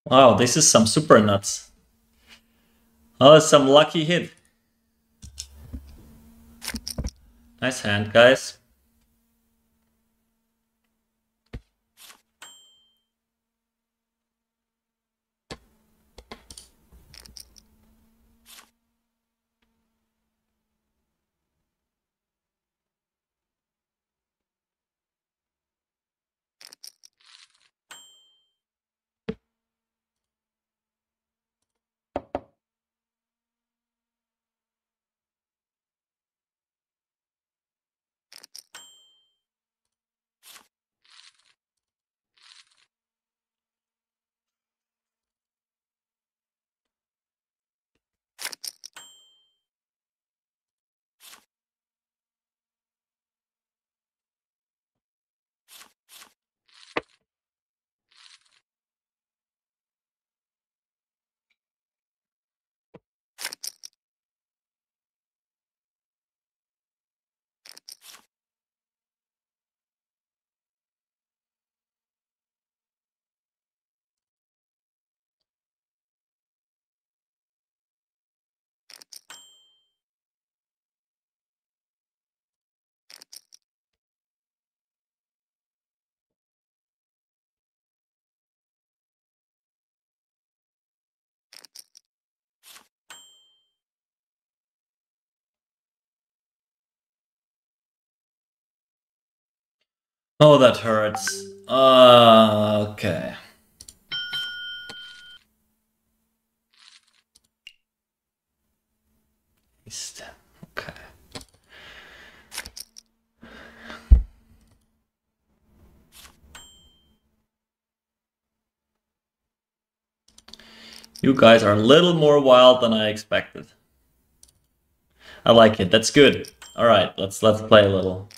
Wow, this is some super nuts. Oh, some lucky hit. Nice hand, guys. Oh, that hurts. Okay. Okay. You guys are a little more wild than I expected. I like it. That's good. All right, let's play a little.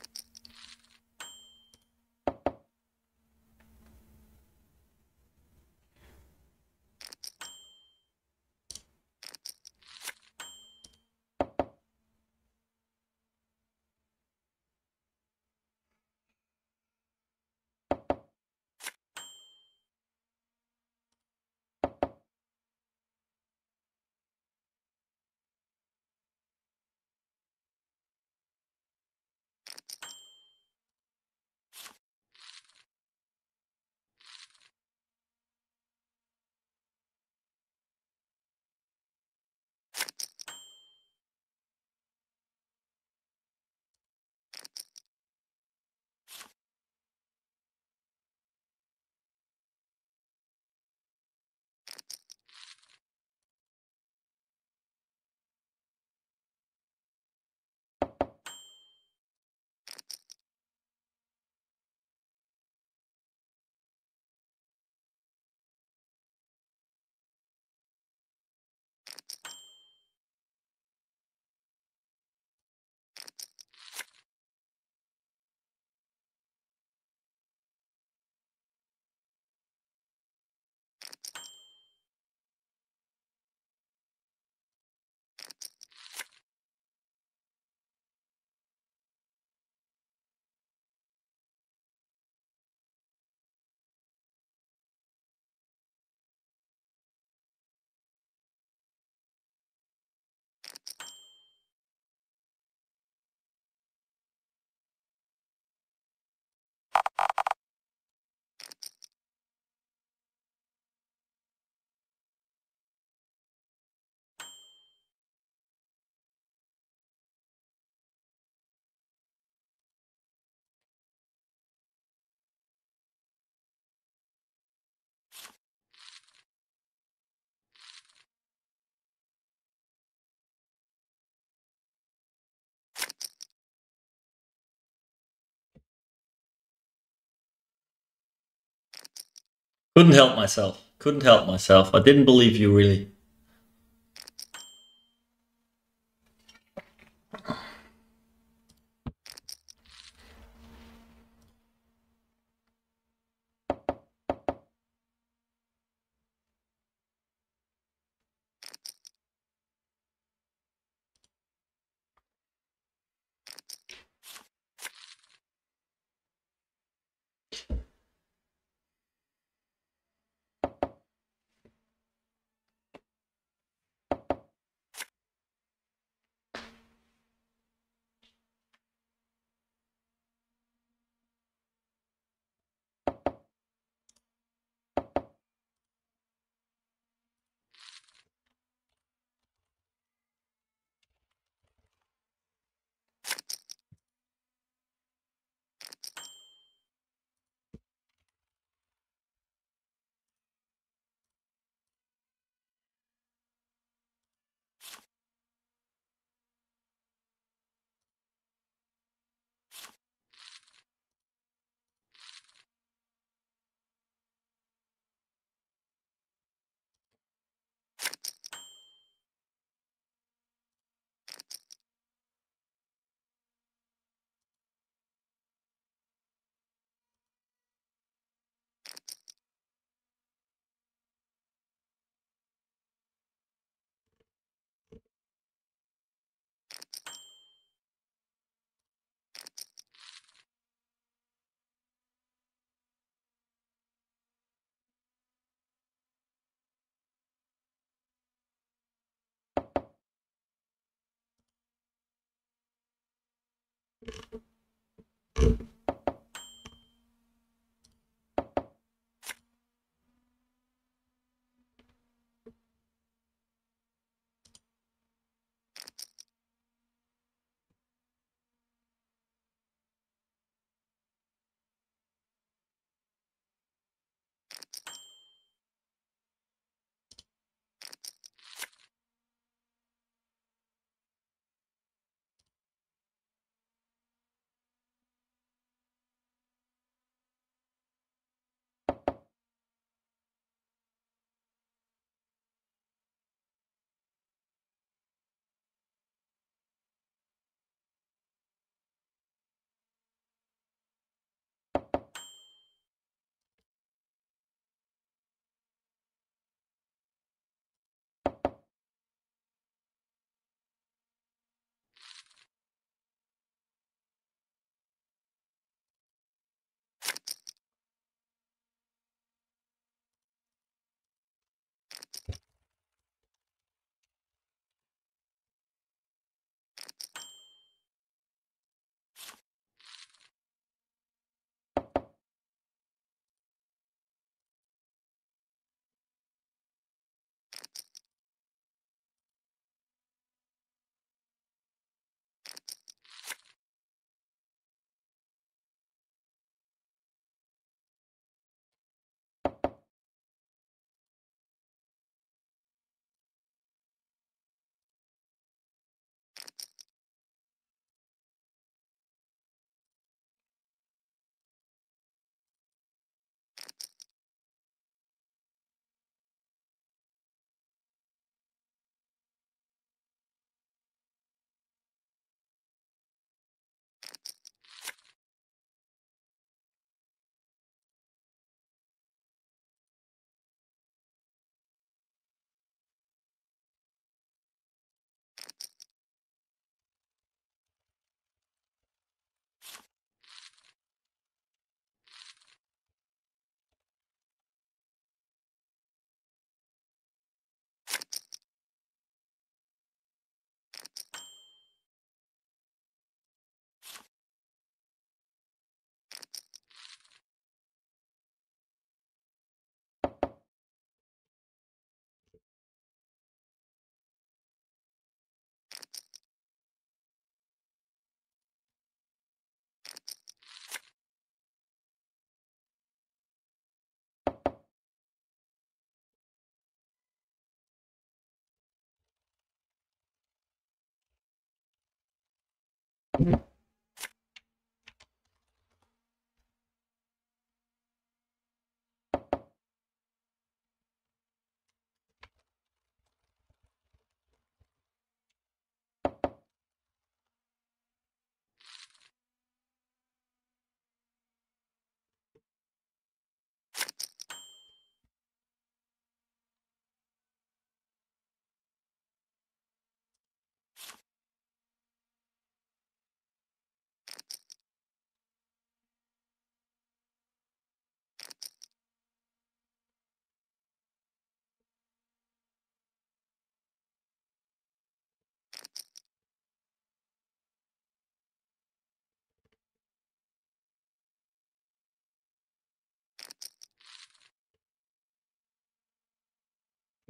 Couldn't help myself. Couldn't help myself. I didn't believe you, really.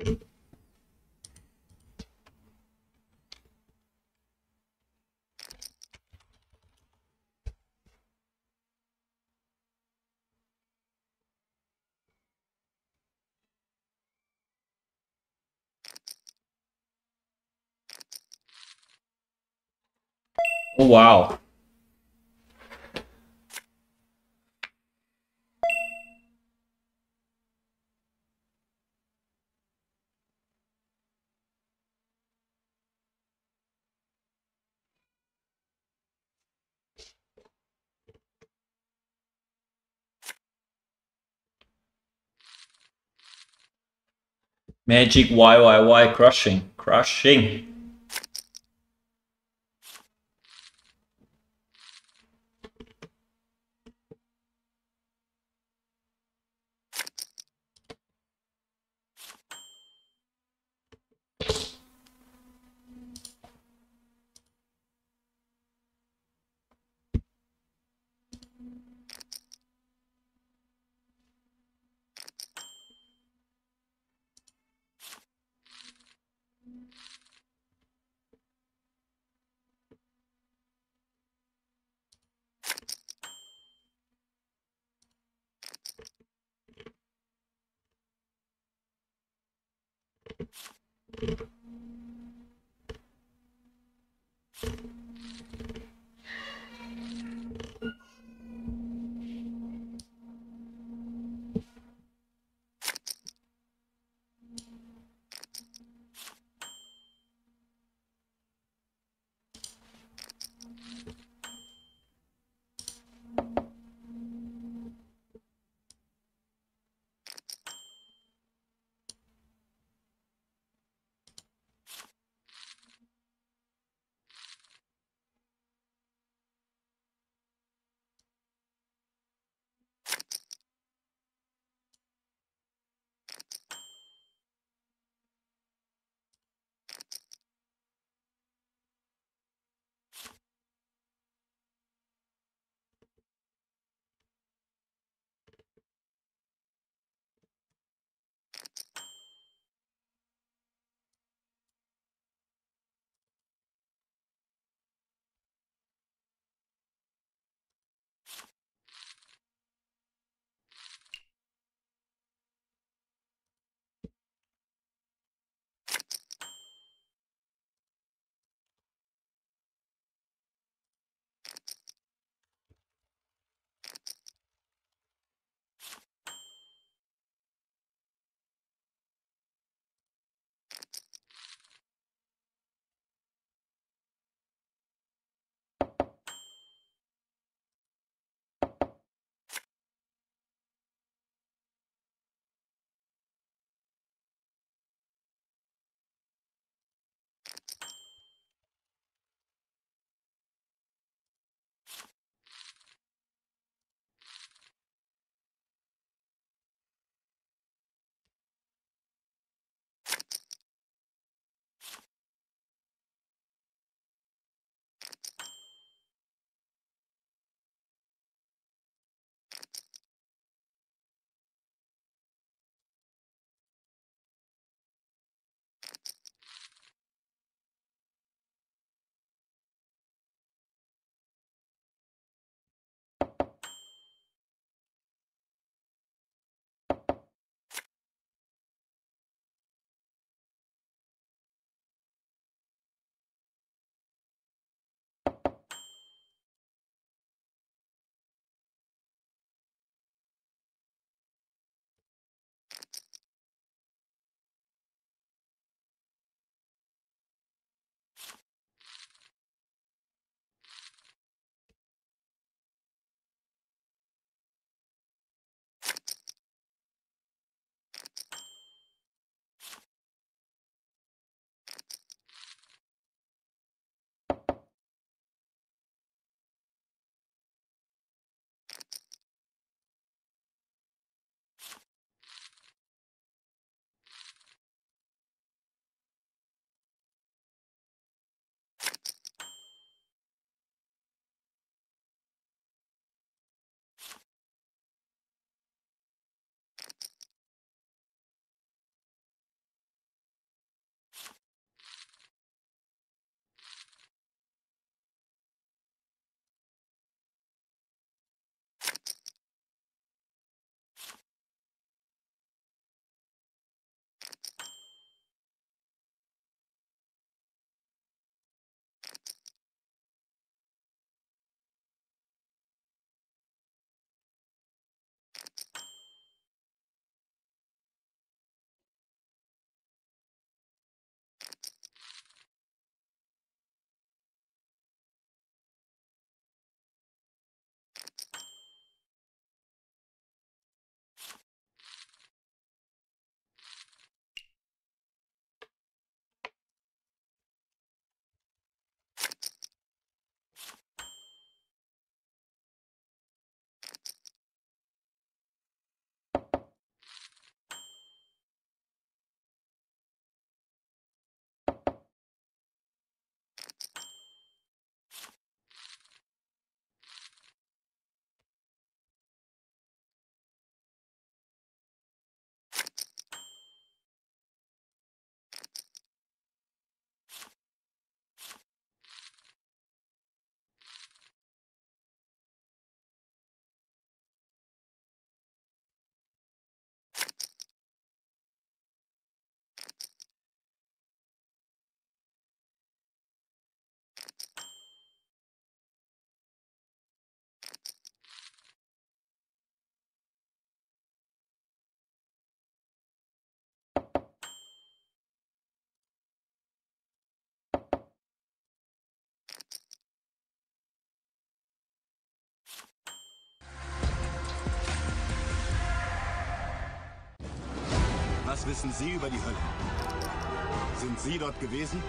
Oh, wow. Magic YYY crushing. Crushing. Was wissen Sie über die Hölle? Sind Sie dort gewesen?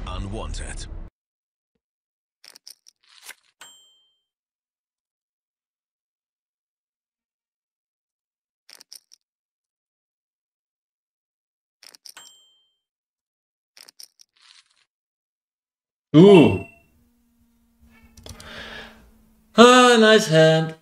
Unwanted. Ooh. Ah, nice hand.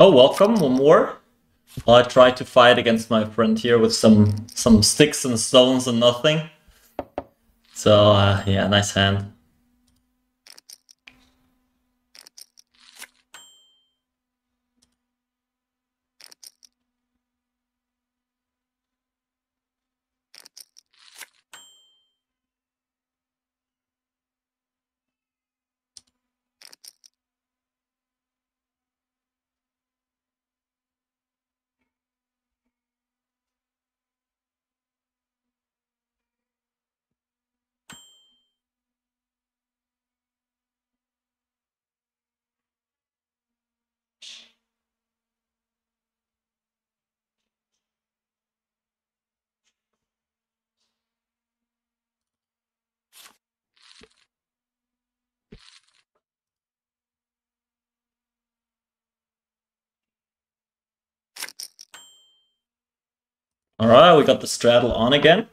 Oh, welcome, one more. Well, I tried to fight against my friend here with some sticks and stones and nothing. So, yeah, nice hand. Alright, we got the straddle on again.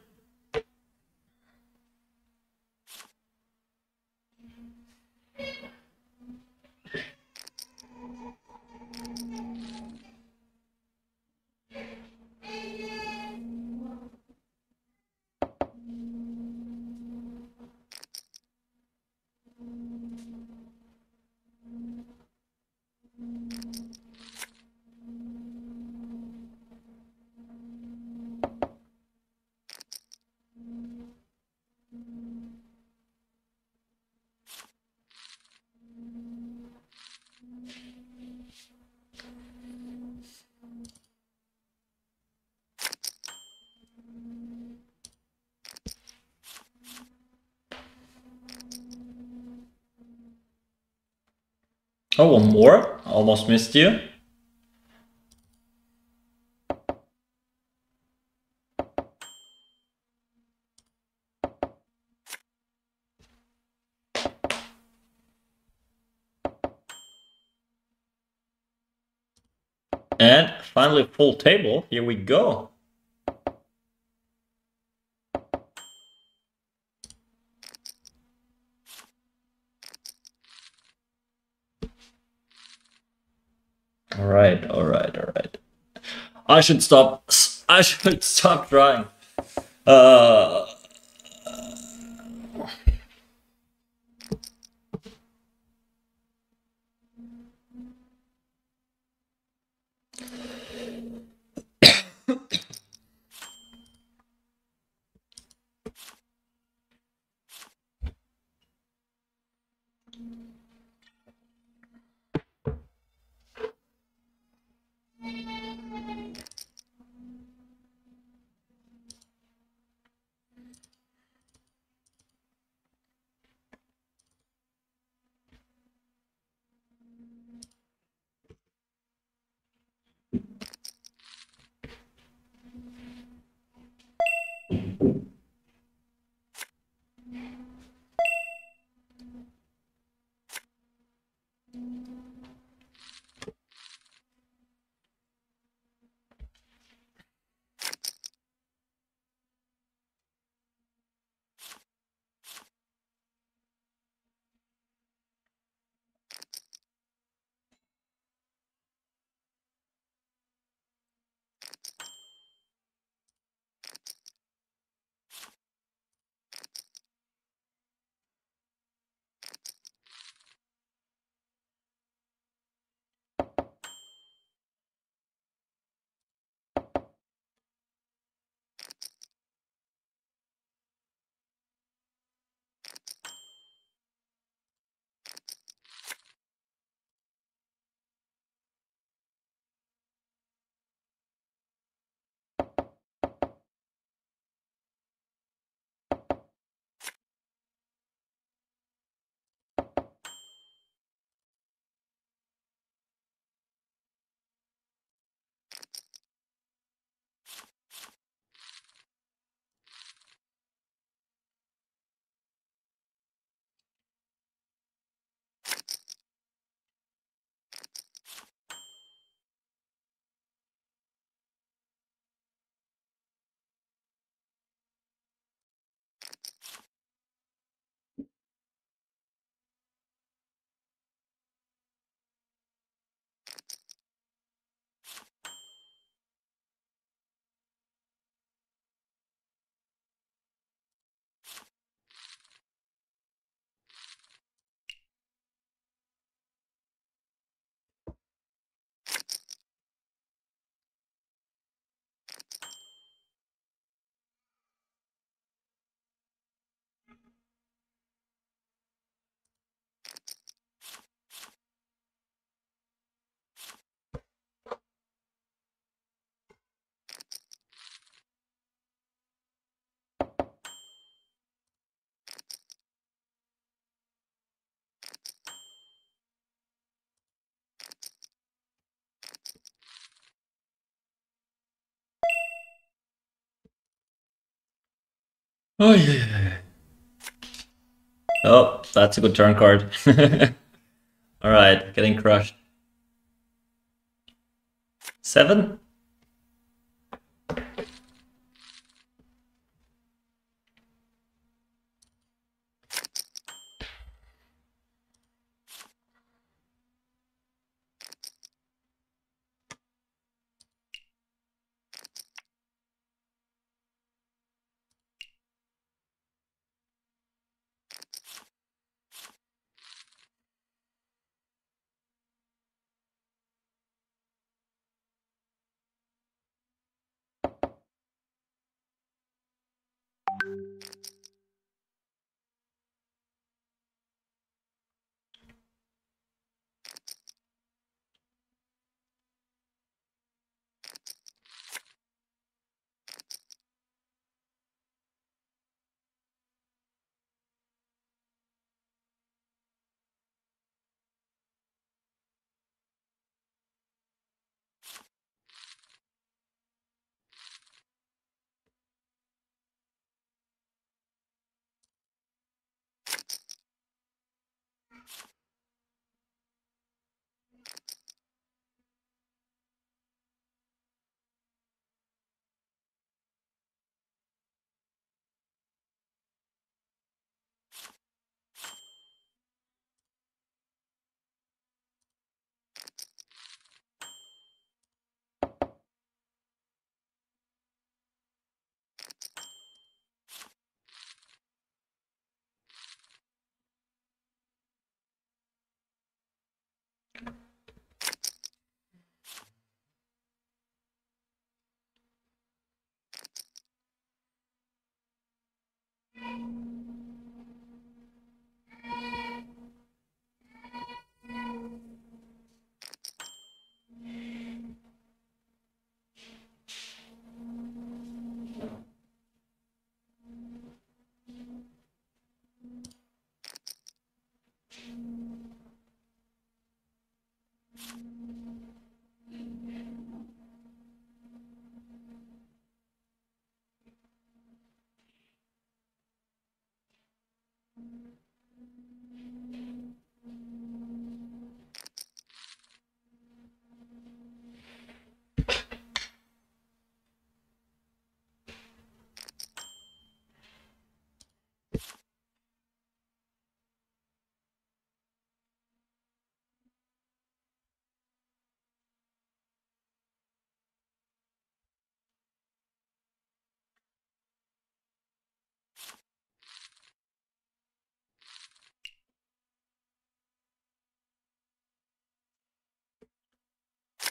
Oh, one more. Almost missed you. And finally, full table. Here we go. All right. I should stop trying. Oh, yeah. Oh, that's a good turn card. All right, getting crushed. 7?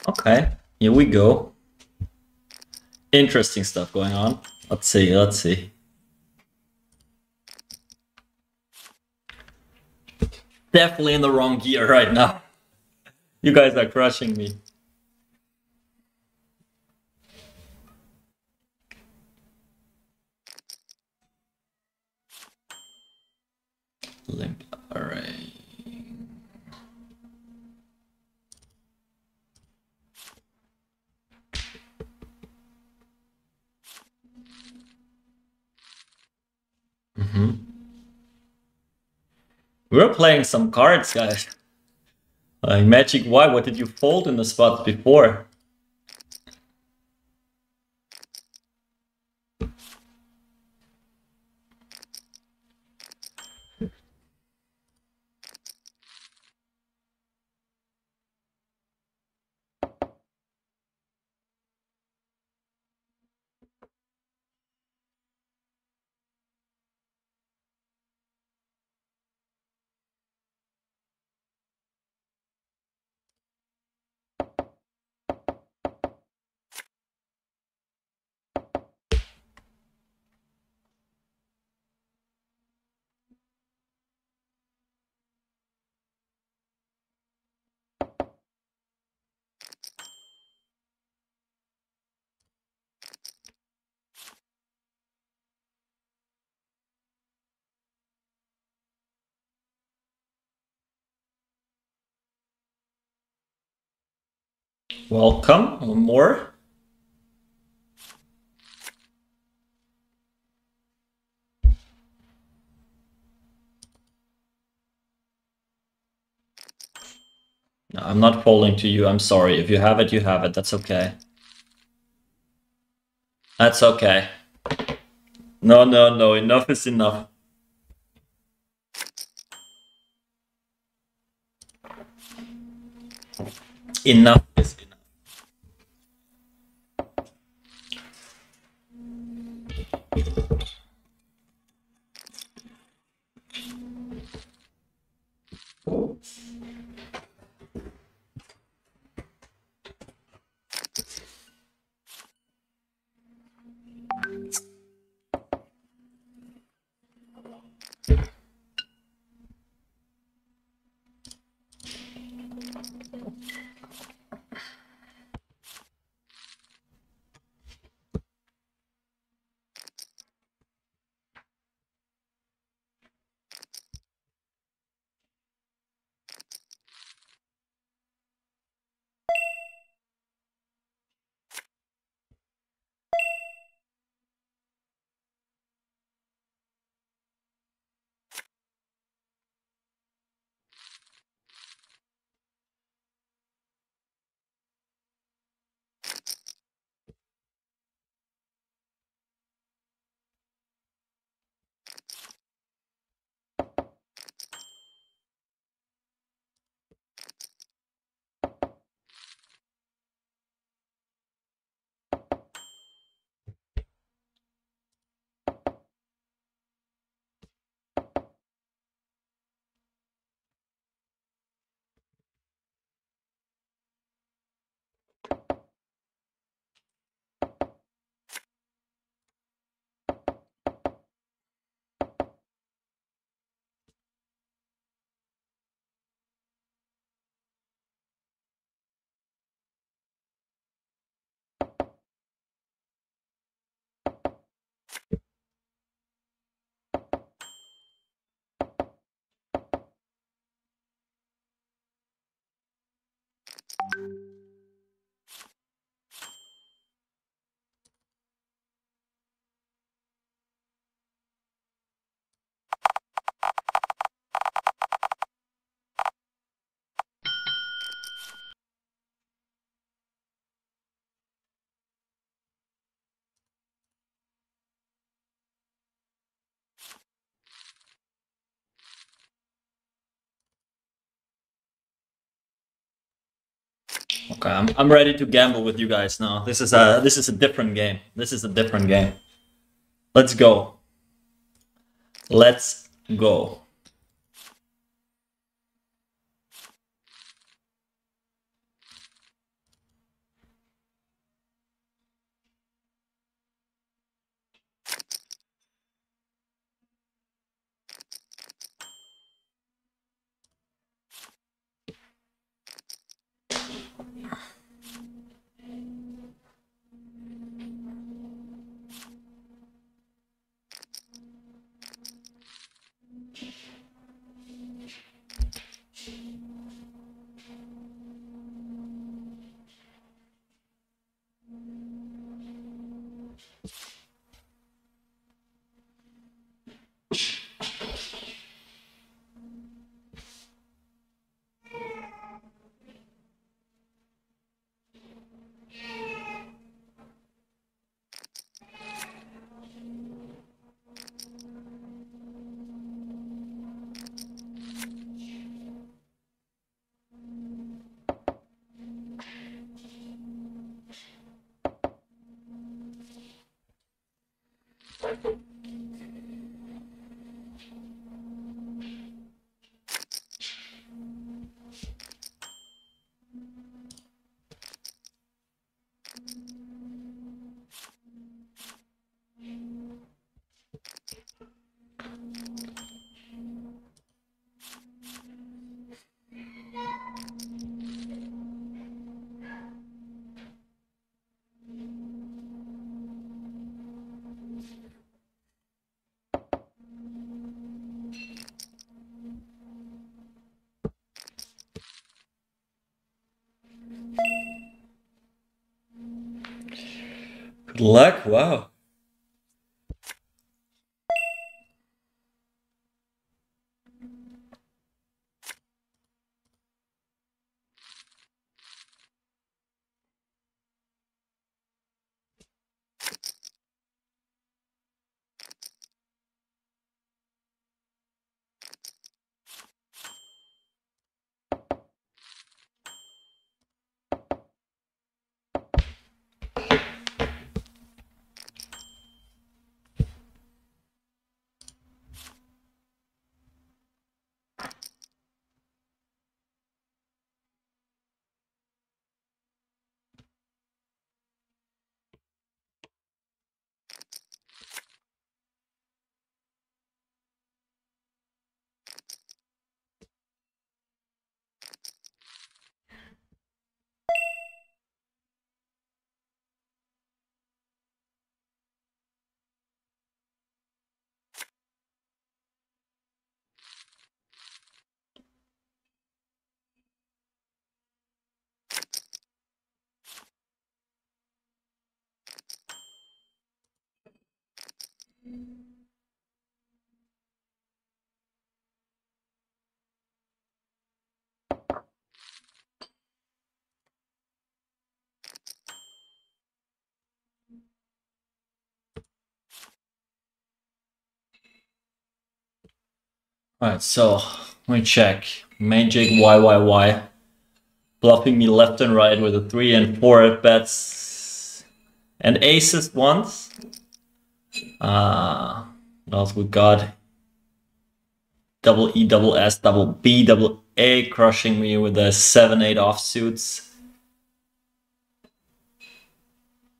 Okay, here we go. Interesting stuff going on. Let's see, let's see. Definitely in the wrong gear right now. You guys are crushing me. Limp array. We're playing some cards, guys. Magic White, what did you fold in the spots before? Welcome, one more. No, I'm not folding to you, I'm sorry. If you have it, you have it, that's okay. That's okay. No, no, no, enough is enough. Enough is enough. Okay, I'm ready to gamble with you guys now. This is a different game. This is a different game. Let's go. Let's go. Good luck, wow. Alright, so let me check. Magic YYY bluffing me left and right with a 3 and 4 bets and aces once. What else we got? Double E, double S, double B, double A crushing me with the 7-8 offsuits.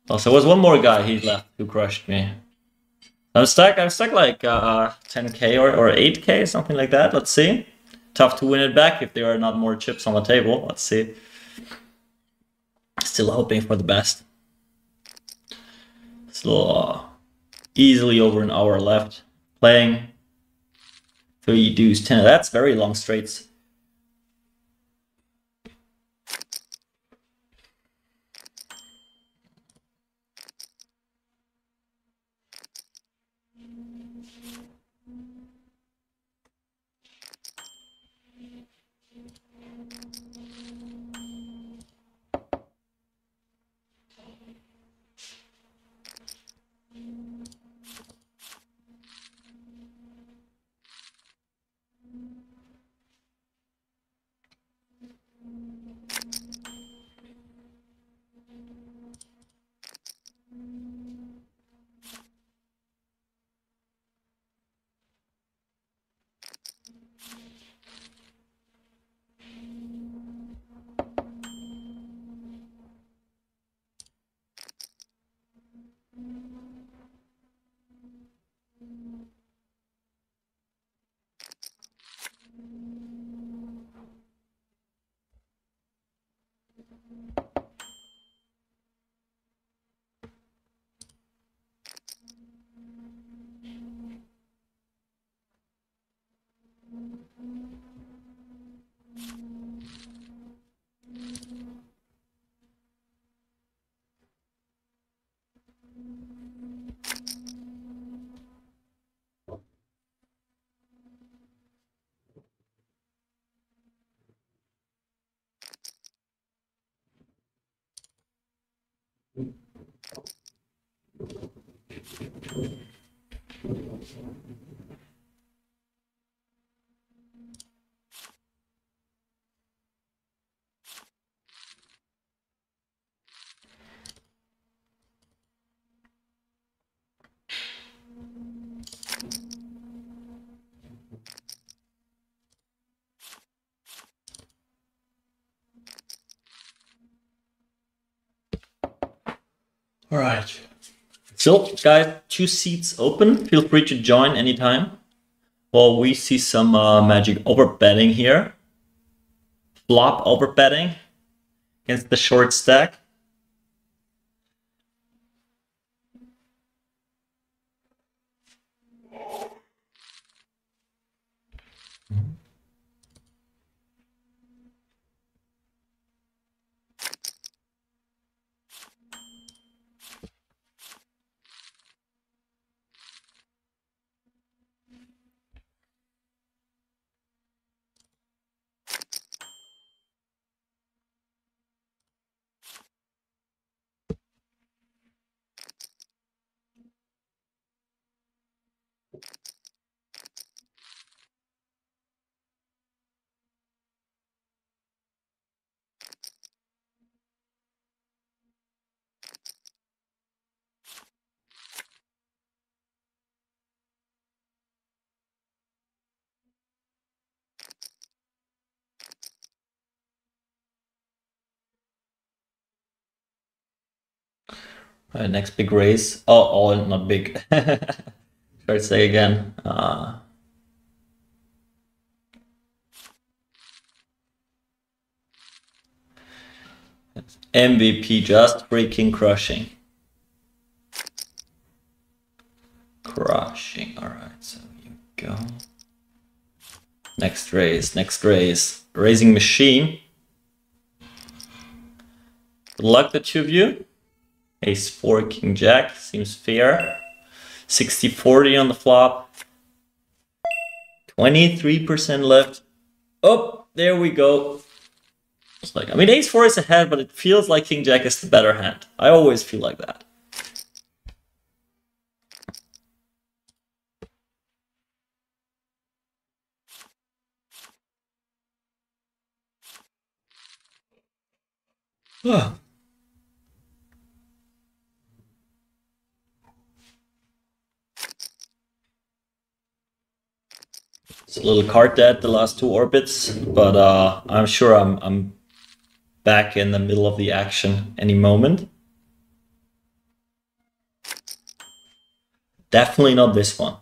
Also, there was one more guy he left who crushed me. I'm stuck like 10k or 8k, something like that. Let's see. Tough to win it back if there are not more chips on the table. Let's see. Still hoping for the best. Still easily over an hour left playing. 3 deuce 10. That's very long straights. All right. So, guys, 2 seats open. Feel free to join anytime. Well, we see some magic over betting here. Flop over betting against the short stack. Next big raise. Oh, not big. Try to say again. MVP, just freaking crushing. Crushing. All right, so you go. Next raise, next raise. Raising machine. Good luck, the two of you. Ace 4, King Jack, seems fair. 60-40 on the flop. 23% left. Oh, there we go. It's like, I mean, Ace 4 is ahead, but it feels like King Jack is the better hand. I always feel like that. It's a little card dead the last 2 orbits, but I'm sure I'm back in the middle of the action any moment. Definitely not this one.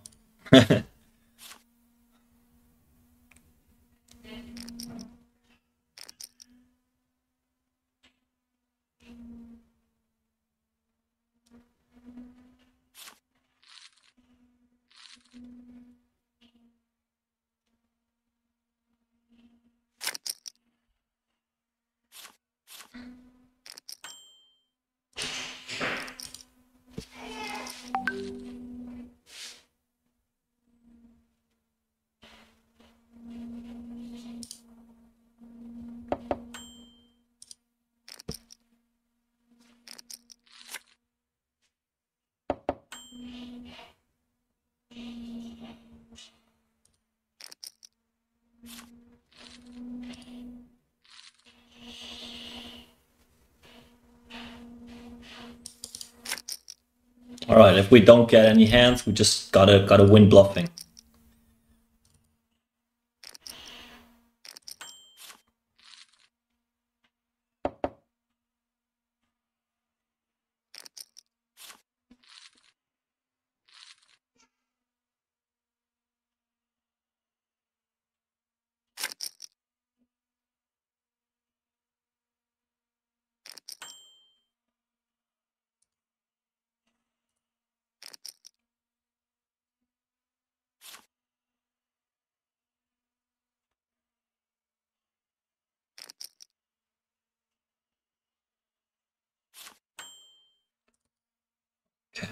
All right, if we don't get any hands, we just gotta win bluffing. Okay.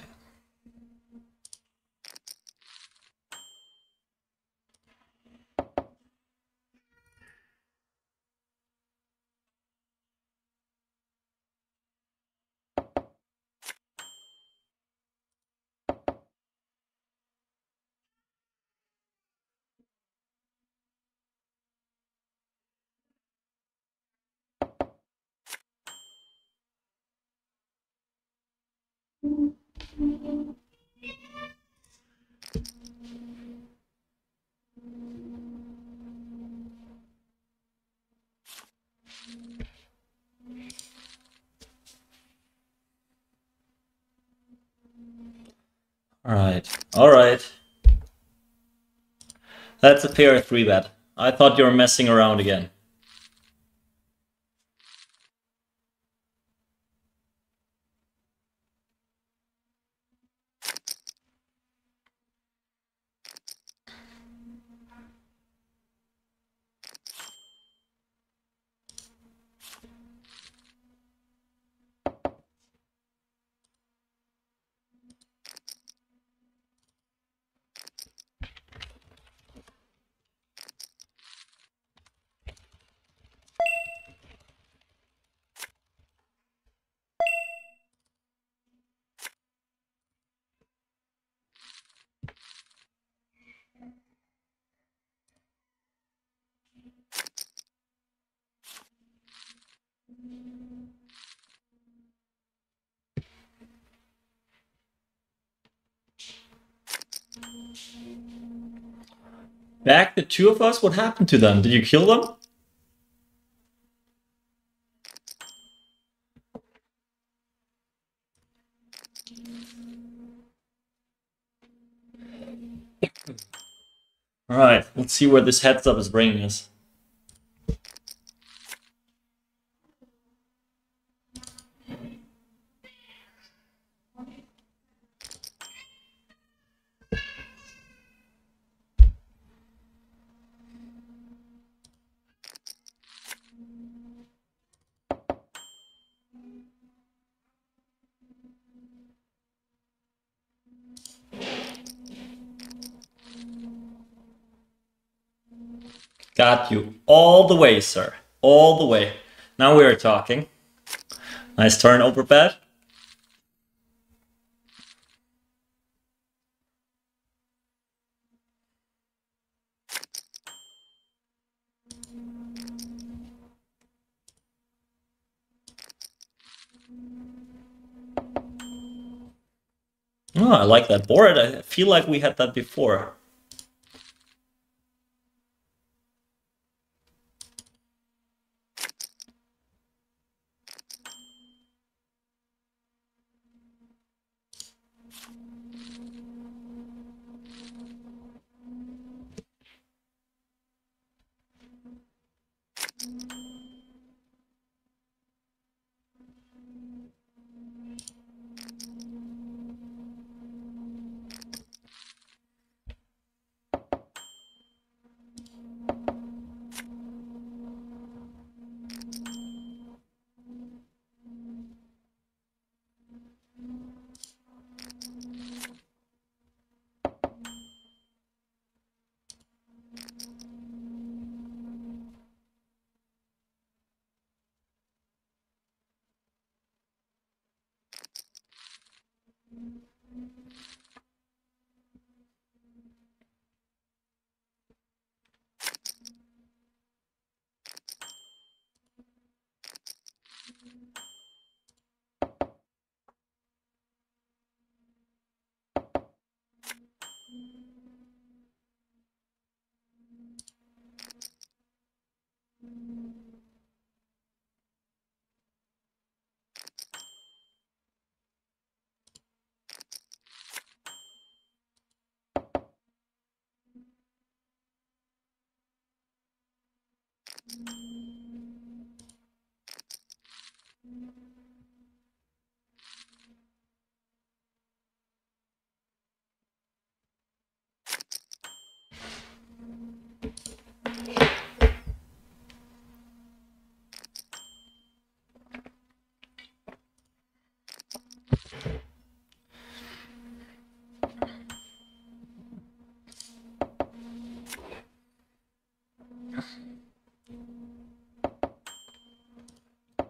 All right. That's a fair 3-bet. I thought you were messing around again. Back the 2 of us? What happened to them? Did you kill them? All right, let's see where this heads up is bringing us. Got you all the way, sir. All the way. Now we are talking. Nice turn over bet. Oh, I like that board. I feel like we had that before.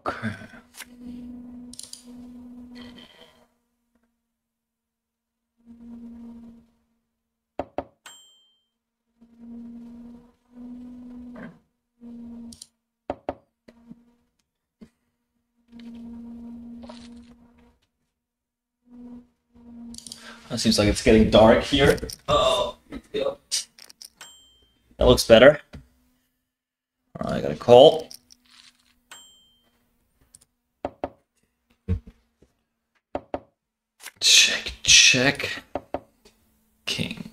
Okay. It seems like it's getting dark here. Oh, yeah. That looks better. All right, I got a call. Check, check. King.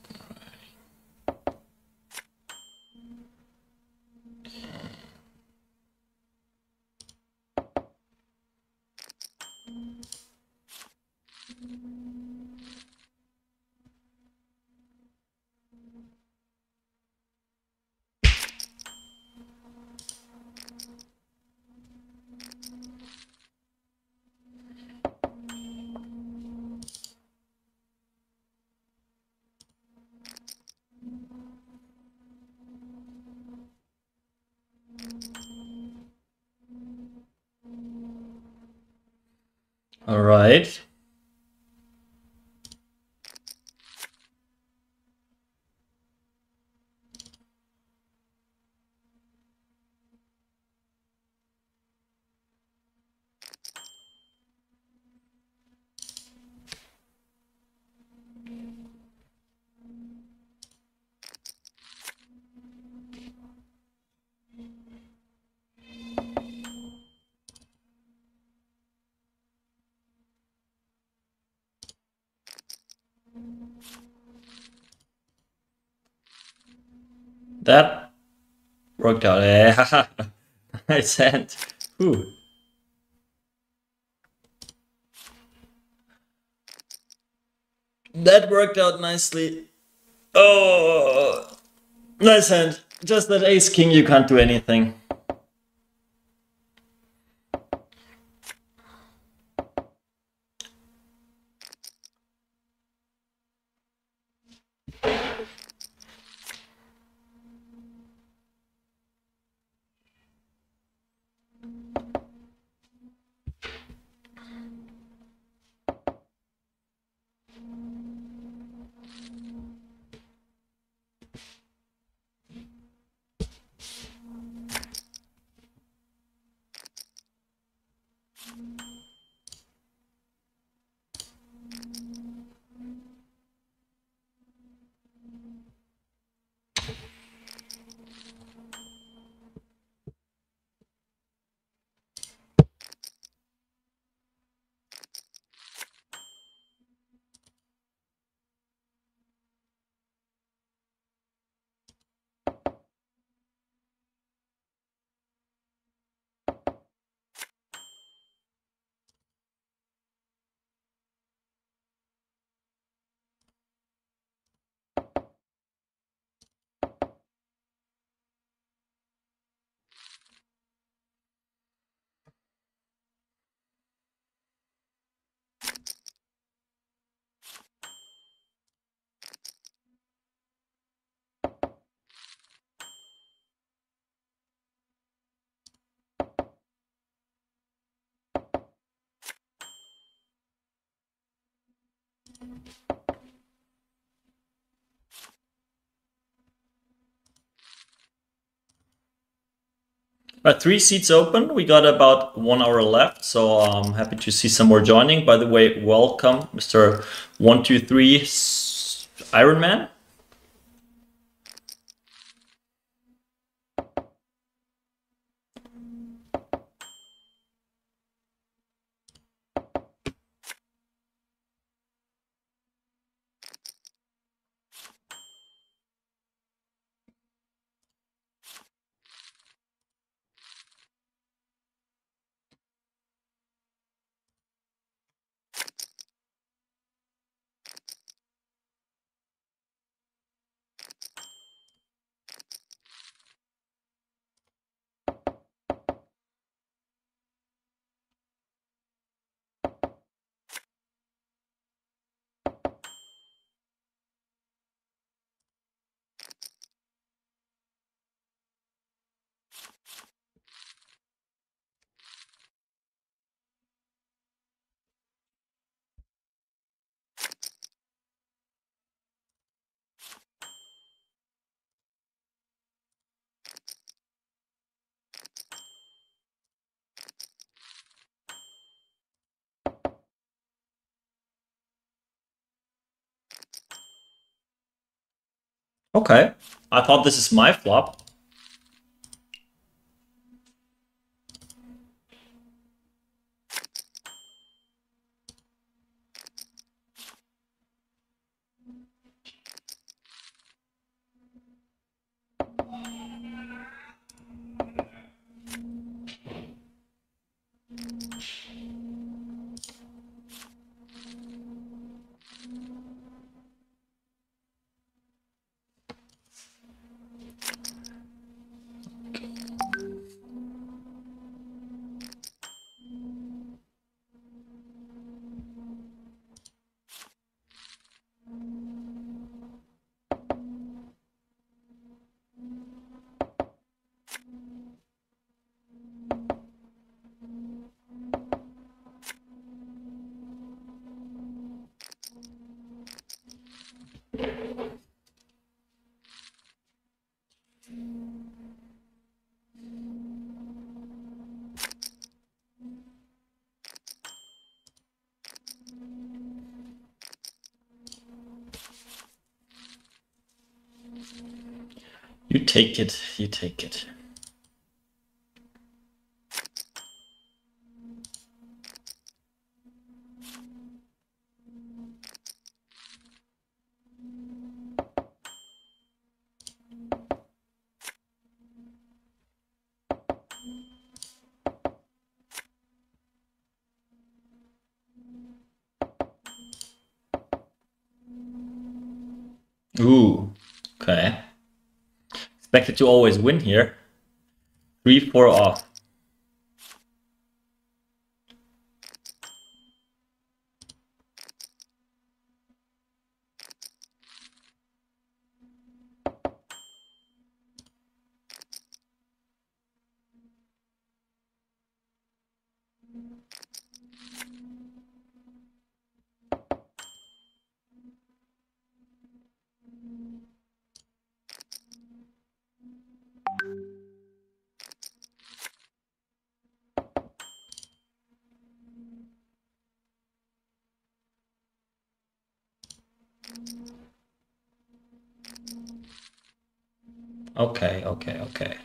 All right. That worked out. Yeah. Nice hand. Ooh. That worked out nicely. Oh, nice hand. Just that ace king, you can't do anything. Right, 3 seats open. We got about 1 hour left, so I'm happy to see some more joining. By the way, welcome, Mr. 123 Iron Man. Okay, I thought this is my flop. You take it, you take it. Ooh, okay. Expected to always win here. 3-4 off. Okay, okay, okay.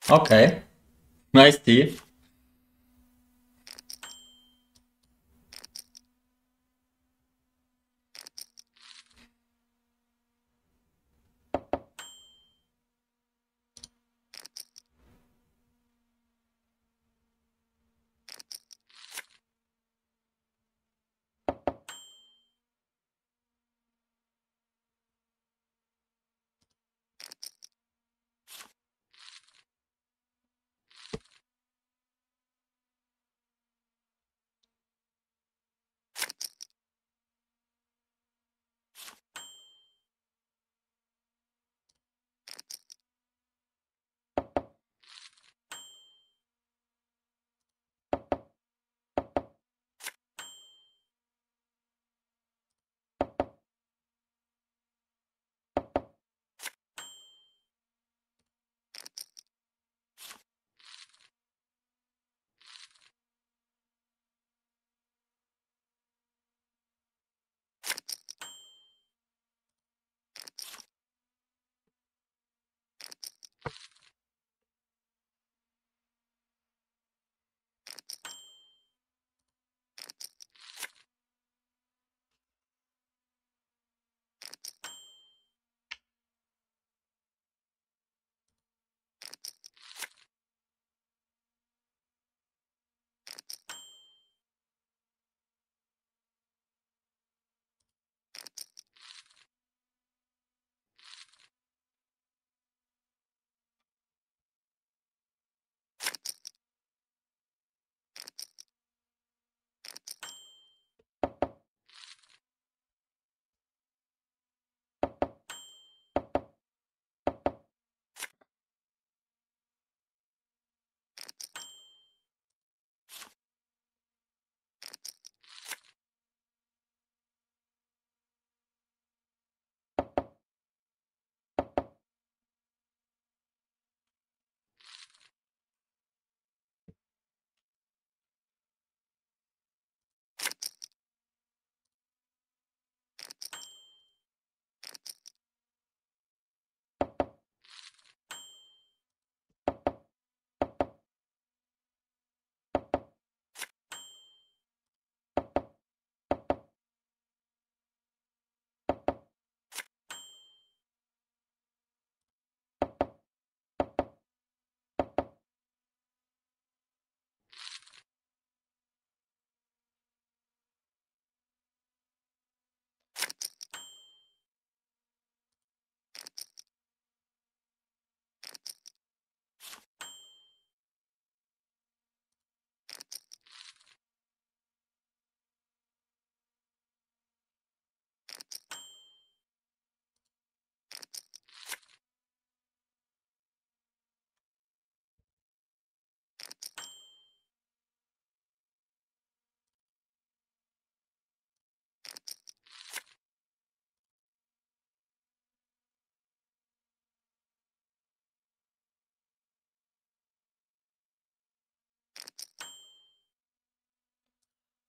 Okay, nice D.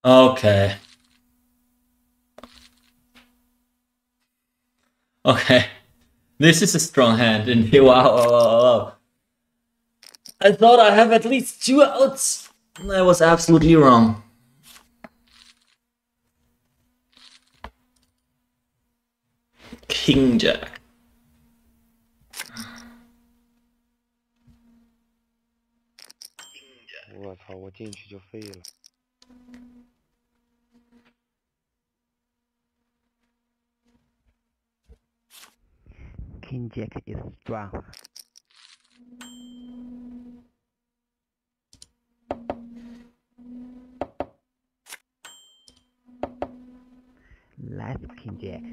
Okay. Okay. This is a strong hand indeed. Wow, wow, wow, wow. I thought I have at least 2 outs. I was absolutely wrong. King Jack.我操！我进去就废了。King Jack is strong. Last King Jack.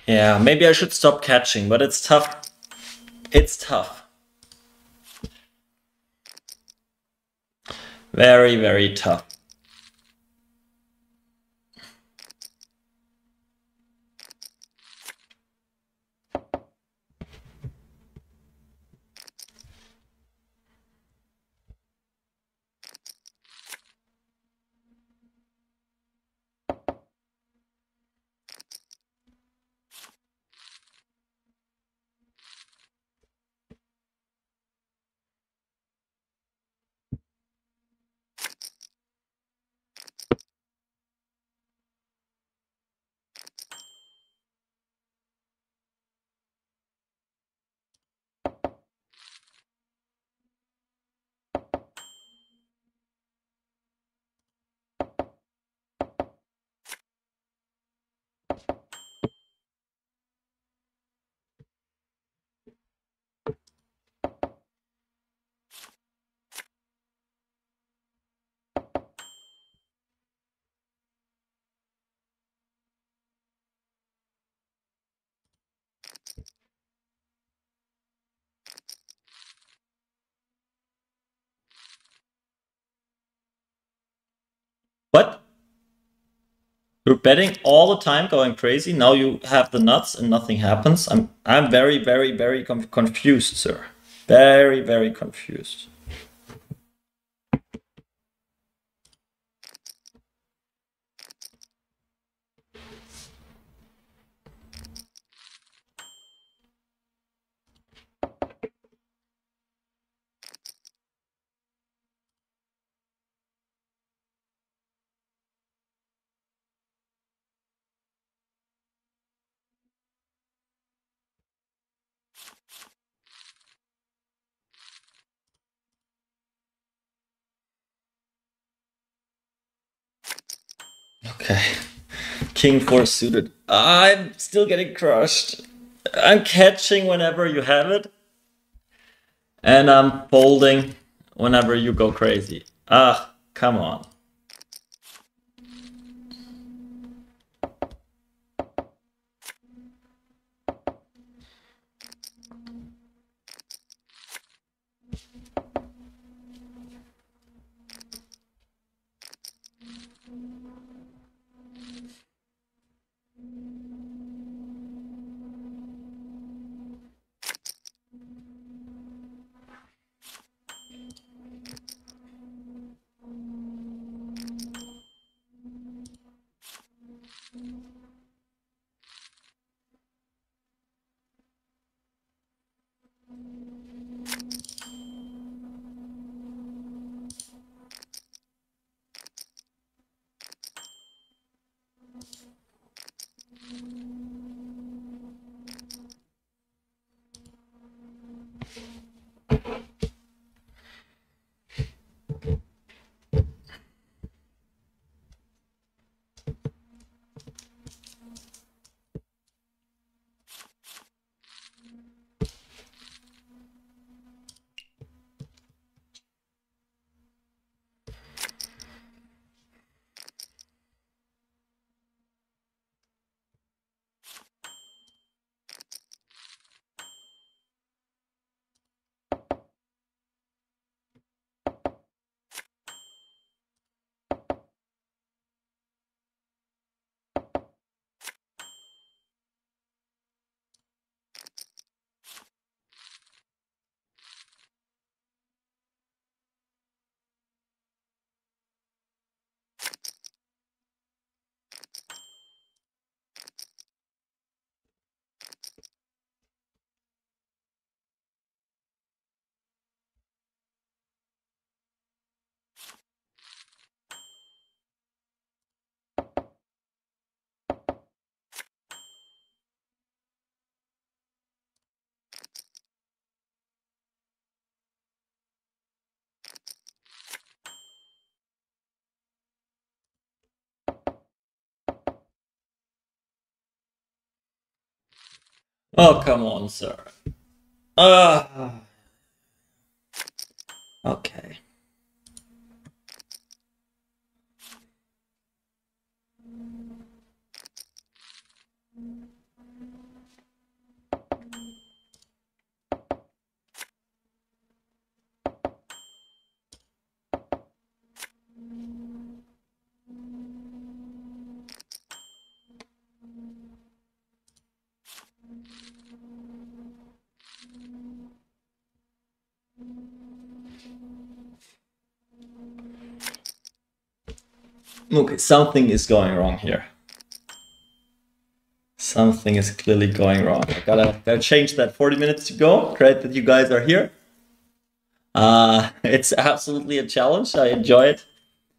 Yeah, maybe I should stop catching, but it's tough. It's tough. Very, very tough. What? You're betting all the time, going crazy. Now you have the nuts and nothing happens. I'm very, very, very confused, sir. Very, very confused. Okay. King 4 suited. I'm still getting crushed. I'm catching whenever you have it. And I'm folding whenever you go crazy. Ah, come on. Oh, come on, sir. Okay. Okay, something is going wrong here. Something is clearly going wrong. I gotta change that. 40 minutes to go. Great that you guys are here. It's absolutely a challenge. I enjoy it.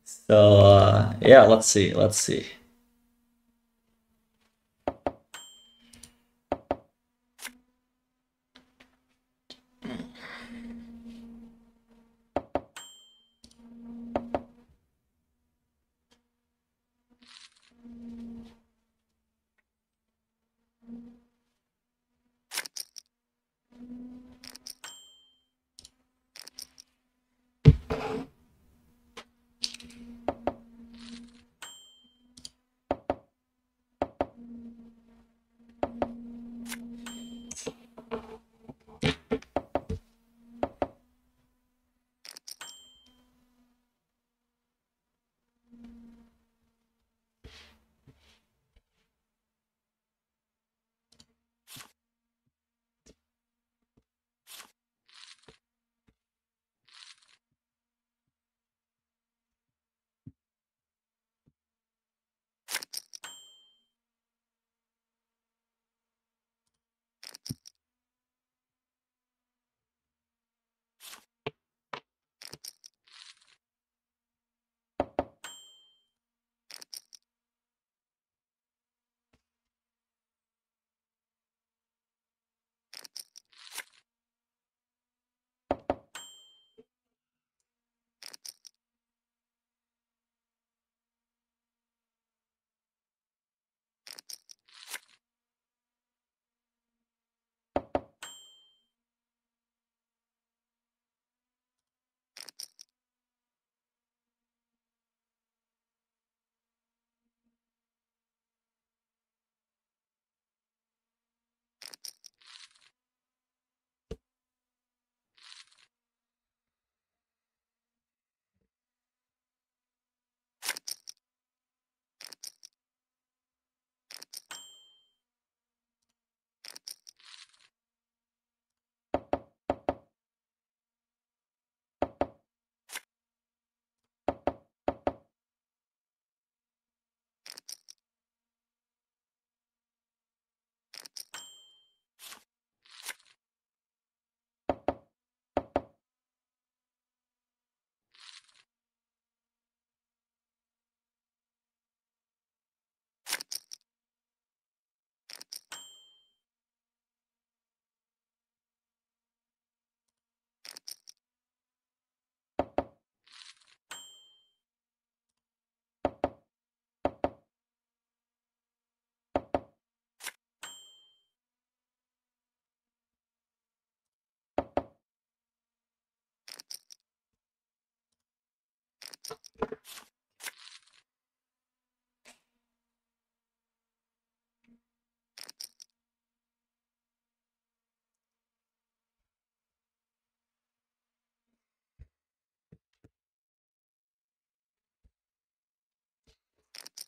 So yeah, let's see.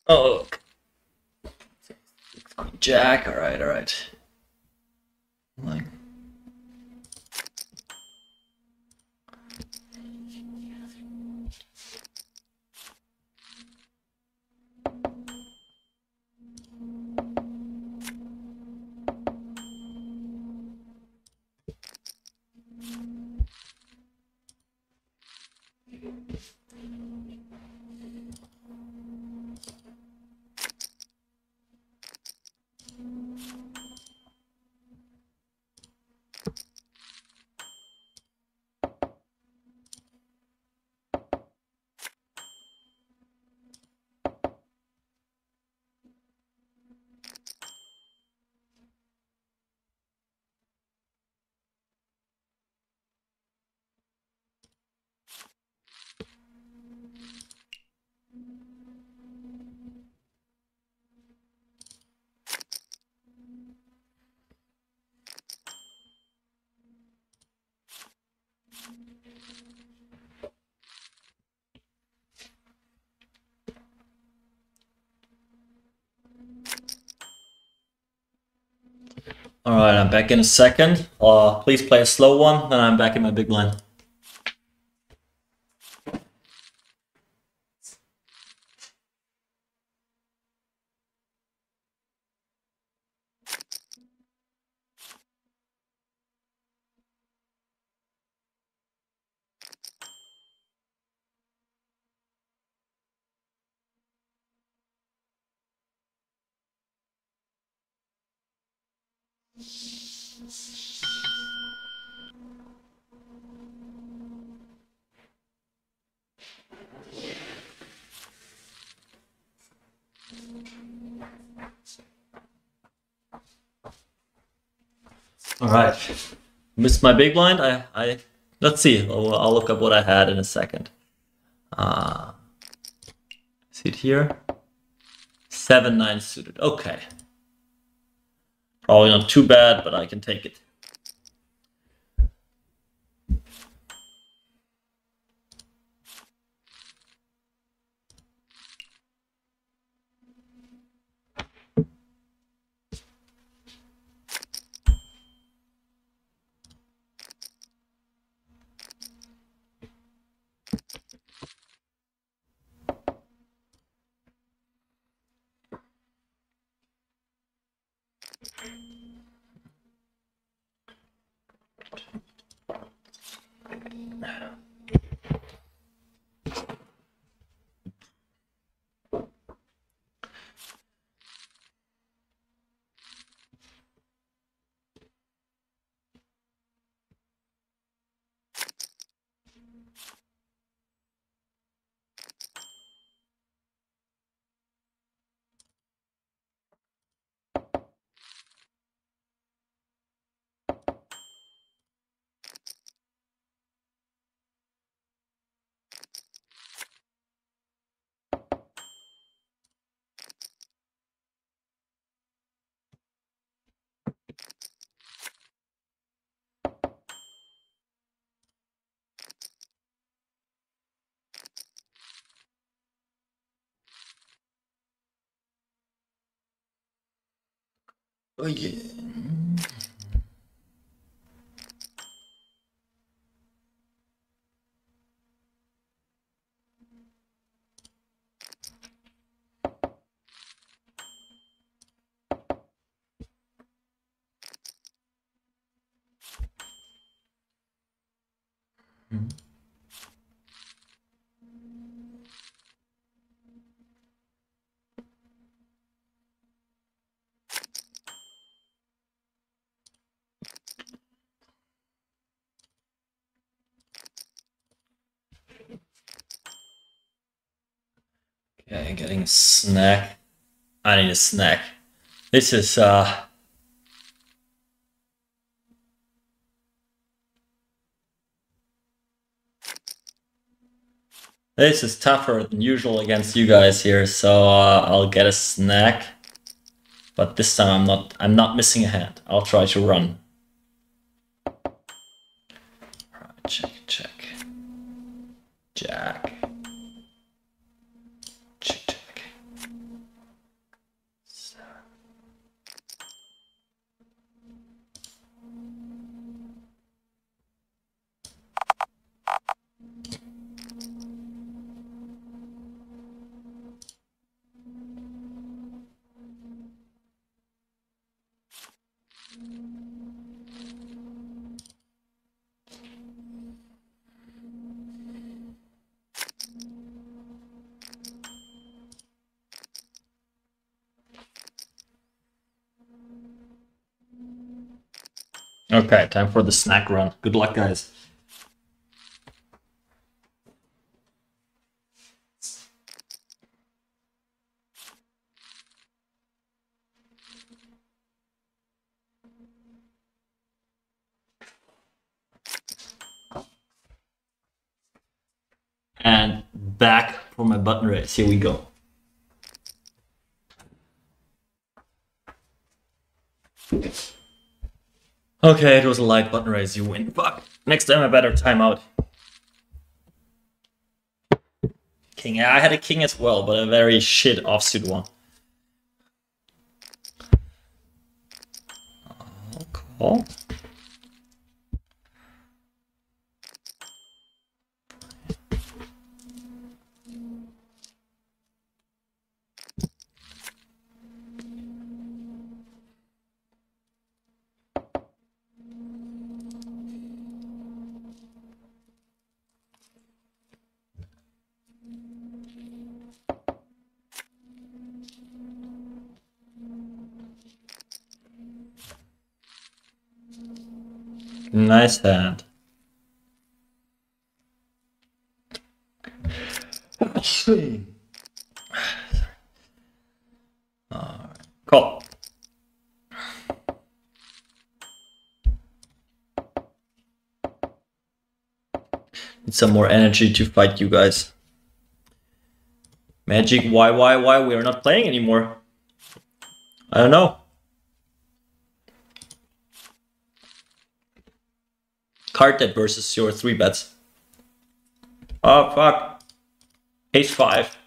Oh, Queen Jack. All right. Like. Alright, I'm back in a second. Please play a slow one, then I'm back in my big blind. Alright, missed my big blind. Let's see. I'll look up what I had in a second. See it here? 7-9 suited. Okay. Probably not too bad, but I can take it. Oh yeah. Okay, getting a snack. I need a snack. This is this is tougher than usual against you guys here, so I'll get a snack. But this time I'm not missing a hand. I'll try to run. Alright, check. Jack. Check. Okay, time for the snack run. Good luck, guys. And back for my button race. Here we go. Okay, it was a light button race. You win. Fuck. Next time I better time out. King. Yeah, I had a king as well, but a very shit offsuit one. Oh. Nice hand. Call. Need some more energy to fight you guys. Magic, why we are not playing anymore? I don't know. Card that versus your 3 bets. Oh fuck. Ace 5.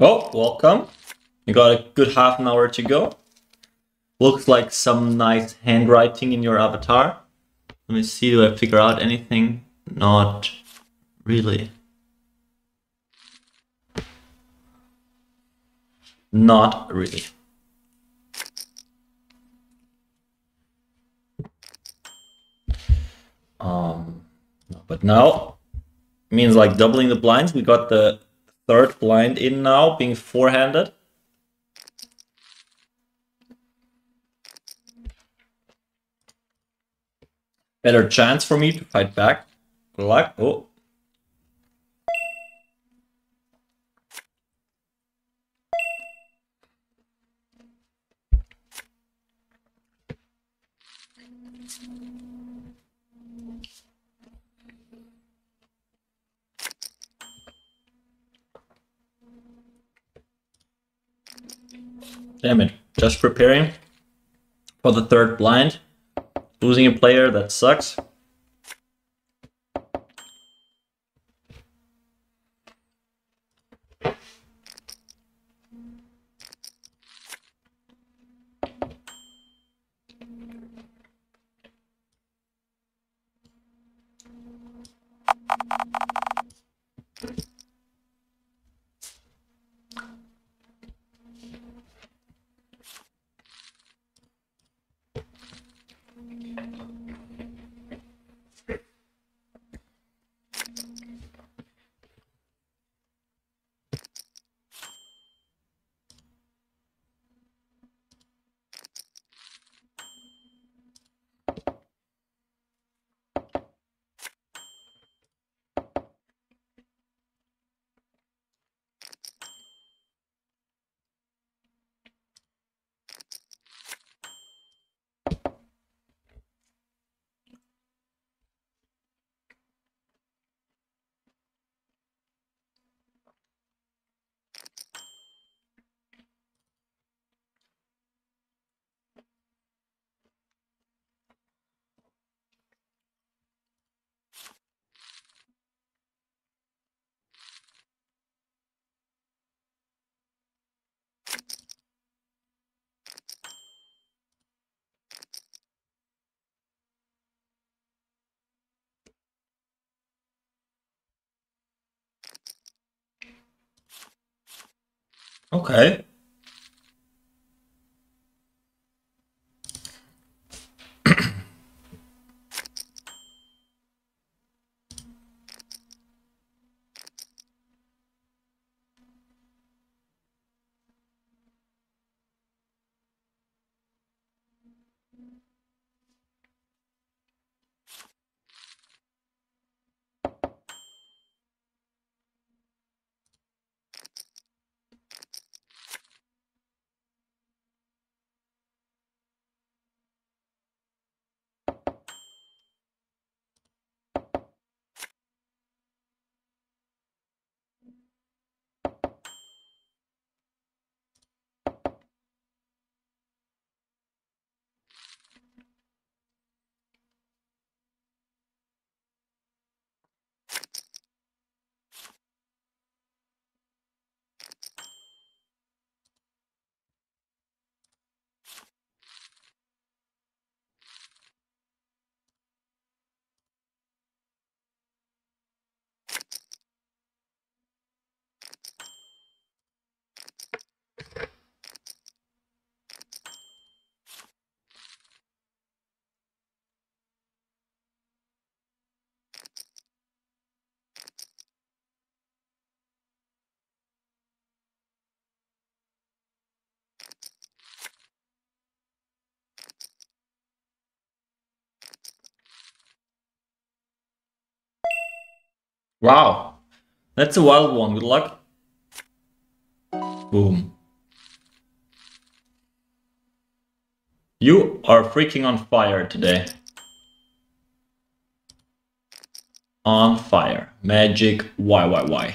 Oh, welcome. You got a good half an hour to go. Looks like some nice handwriting in your avatar. Let me see, do I figure out anything? Not really. Not really. But now means like doubling the blinds. We got the 3rd blind in now, being 4-handed. Better chance for me to fight back. Good luck. Oh. Damn it, just preparing for the 3rd blind. Losing a player, that sucks. Okay. Wow, that's a wild one. Good luck. Boom. You are freaking on fire today. On fire. Magic YYY.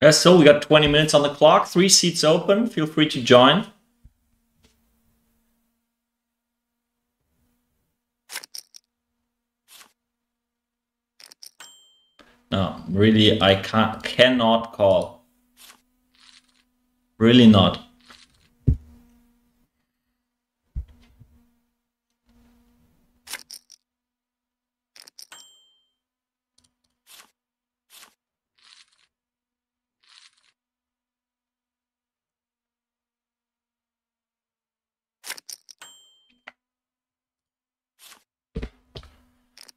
Yeah, so we got 20 minutes on the clock, 3 seats open. Feel free to join. No, really, I cannot call. Really not.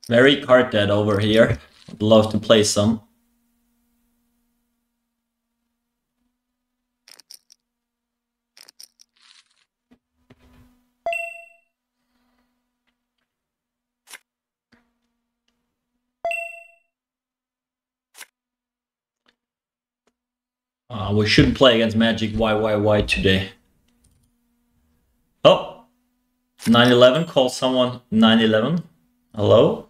Very card dead over here. Would love to play some. We shouldn't play against Magic YYY today. Oh, 911, call someone 911. Hello?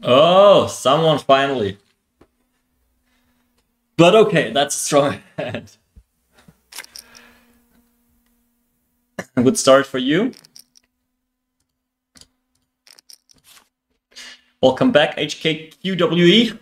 Oh, someone finally. But okay, that's a strong hand. A good start for you. Welcome back, HKQWE.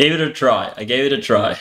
Gave it a try. I gave it a try.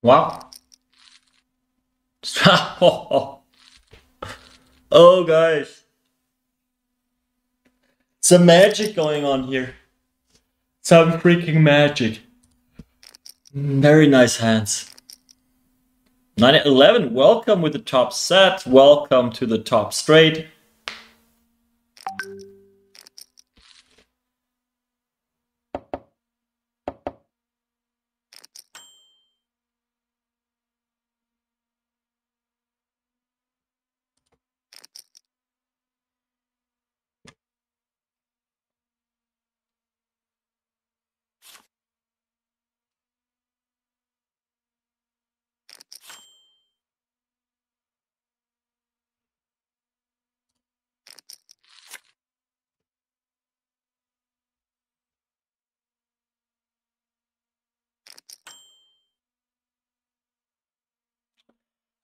Wow. Oh, guys. Some magic going on here. Some freaking magic. Very nice hands. 9-11, welcome with the top set. Welcome to the top straight.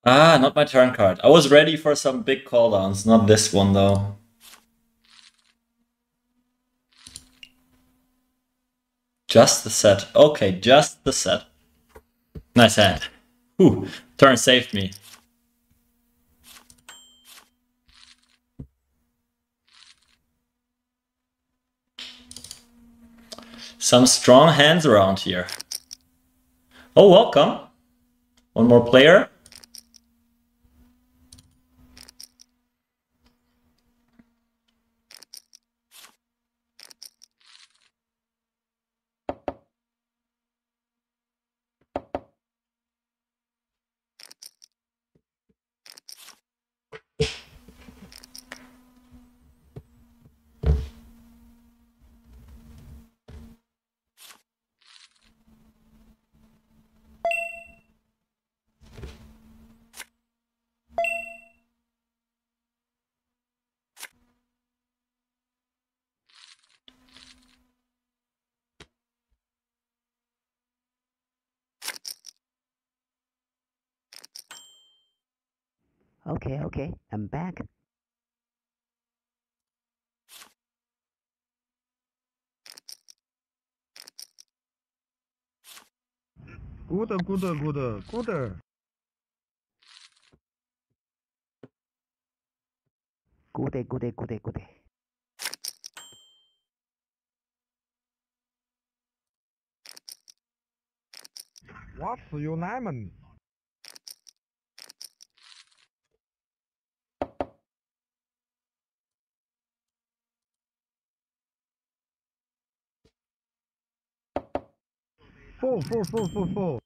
Ah, not my turn card. I was ready for some big call downs, not this one though. Just the set. Okay, just the set. Nice hand. Whew, turn saved me. Some strong hands around here. Oh, welcome. One more player. Okay, I'm back. Good. Good. What's your name? Full.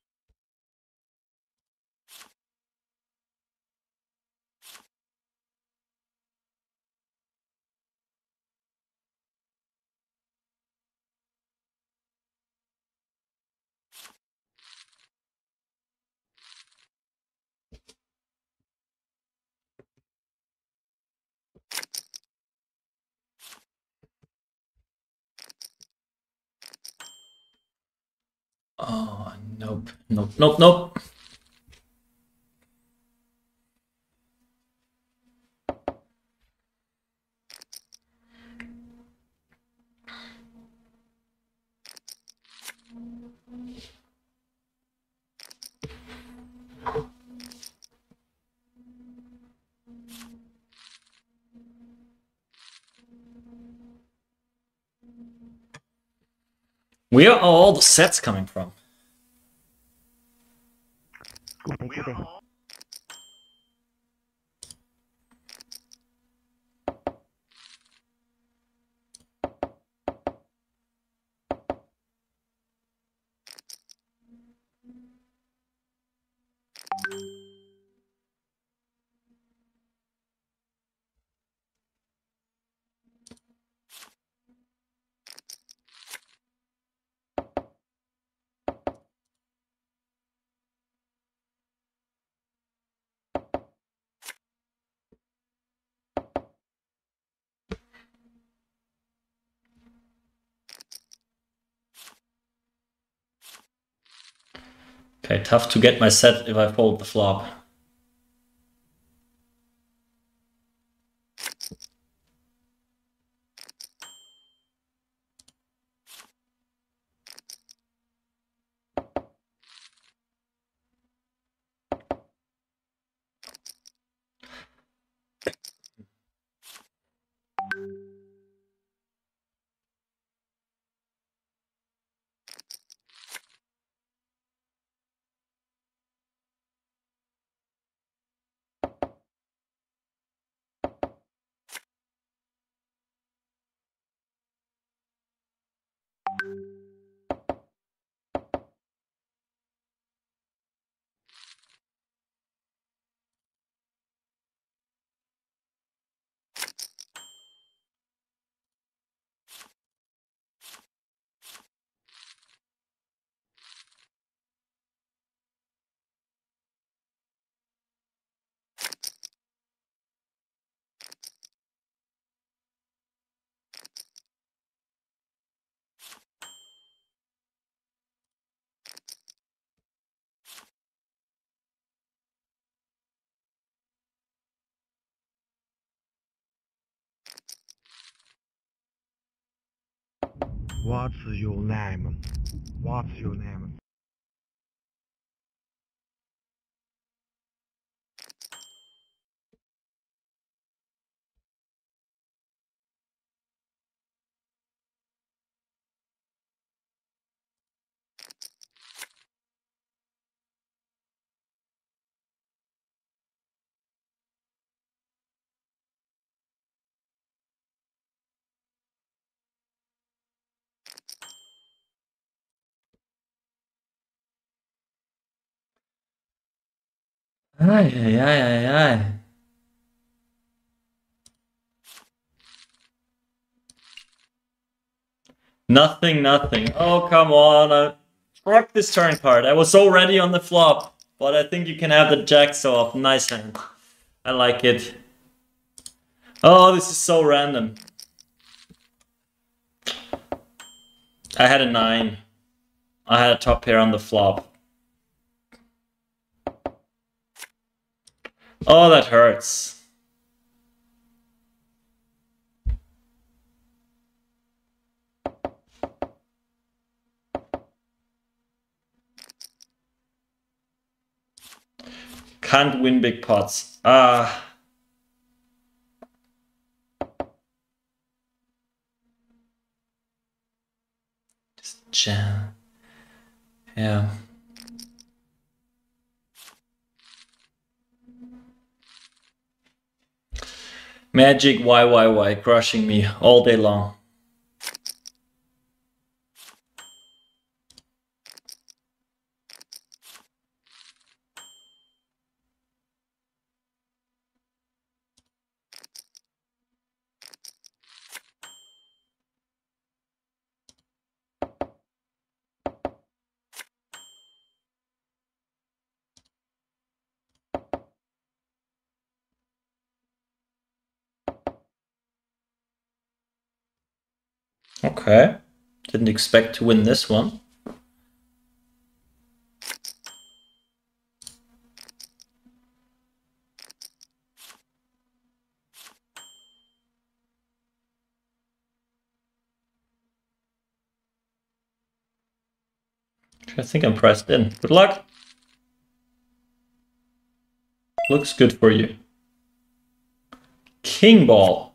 Oh, nope. Where are all the sets coming from? Gute. Okay, tough to get my set if I fold the flop. What's your name? What's your name? Ay. Nothing. Oh, come on. I struck this turn card. I was so ready on the flop. But I think you can have the jacks off. Nice hand. I like it. Oh, this is so random. I had a 9. I had a top pair on the flop. Oh, that hurts. Can't win big pots. Just jam. Yeah. Magic why crushing me all day long. Okay, didn't expect to win this one. I think I'm pressed in. Good luck. Looks good for you. King ball.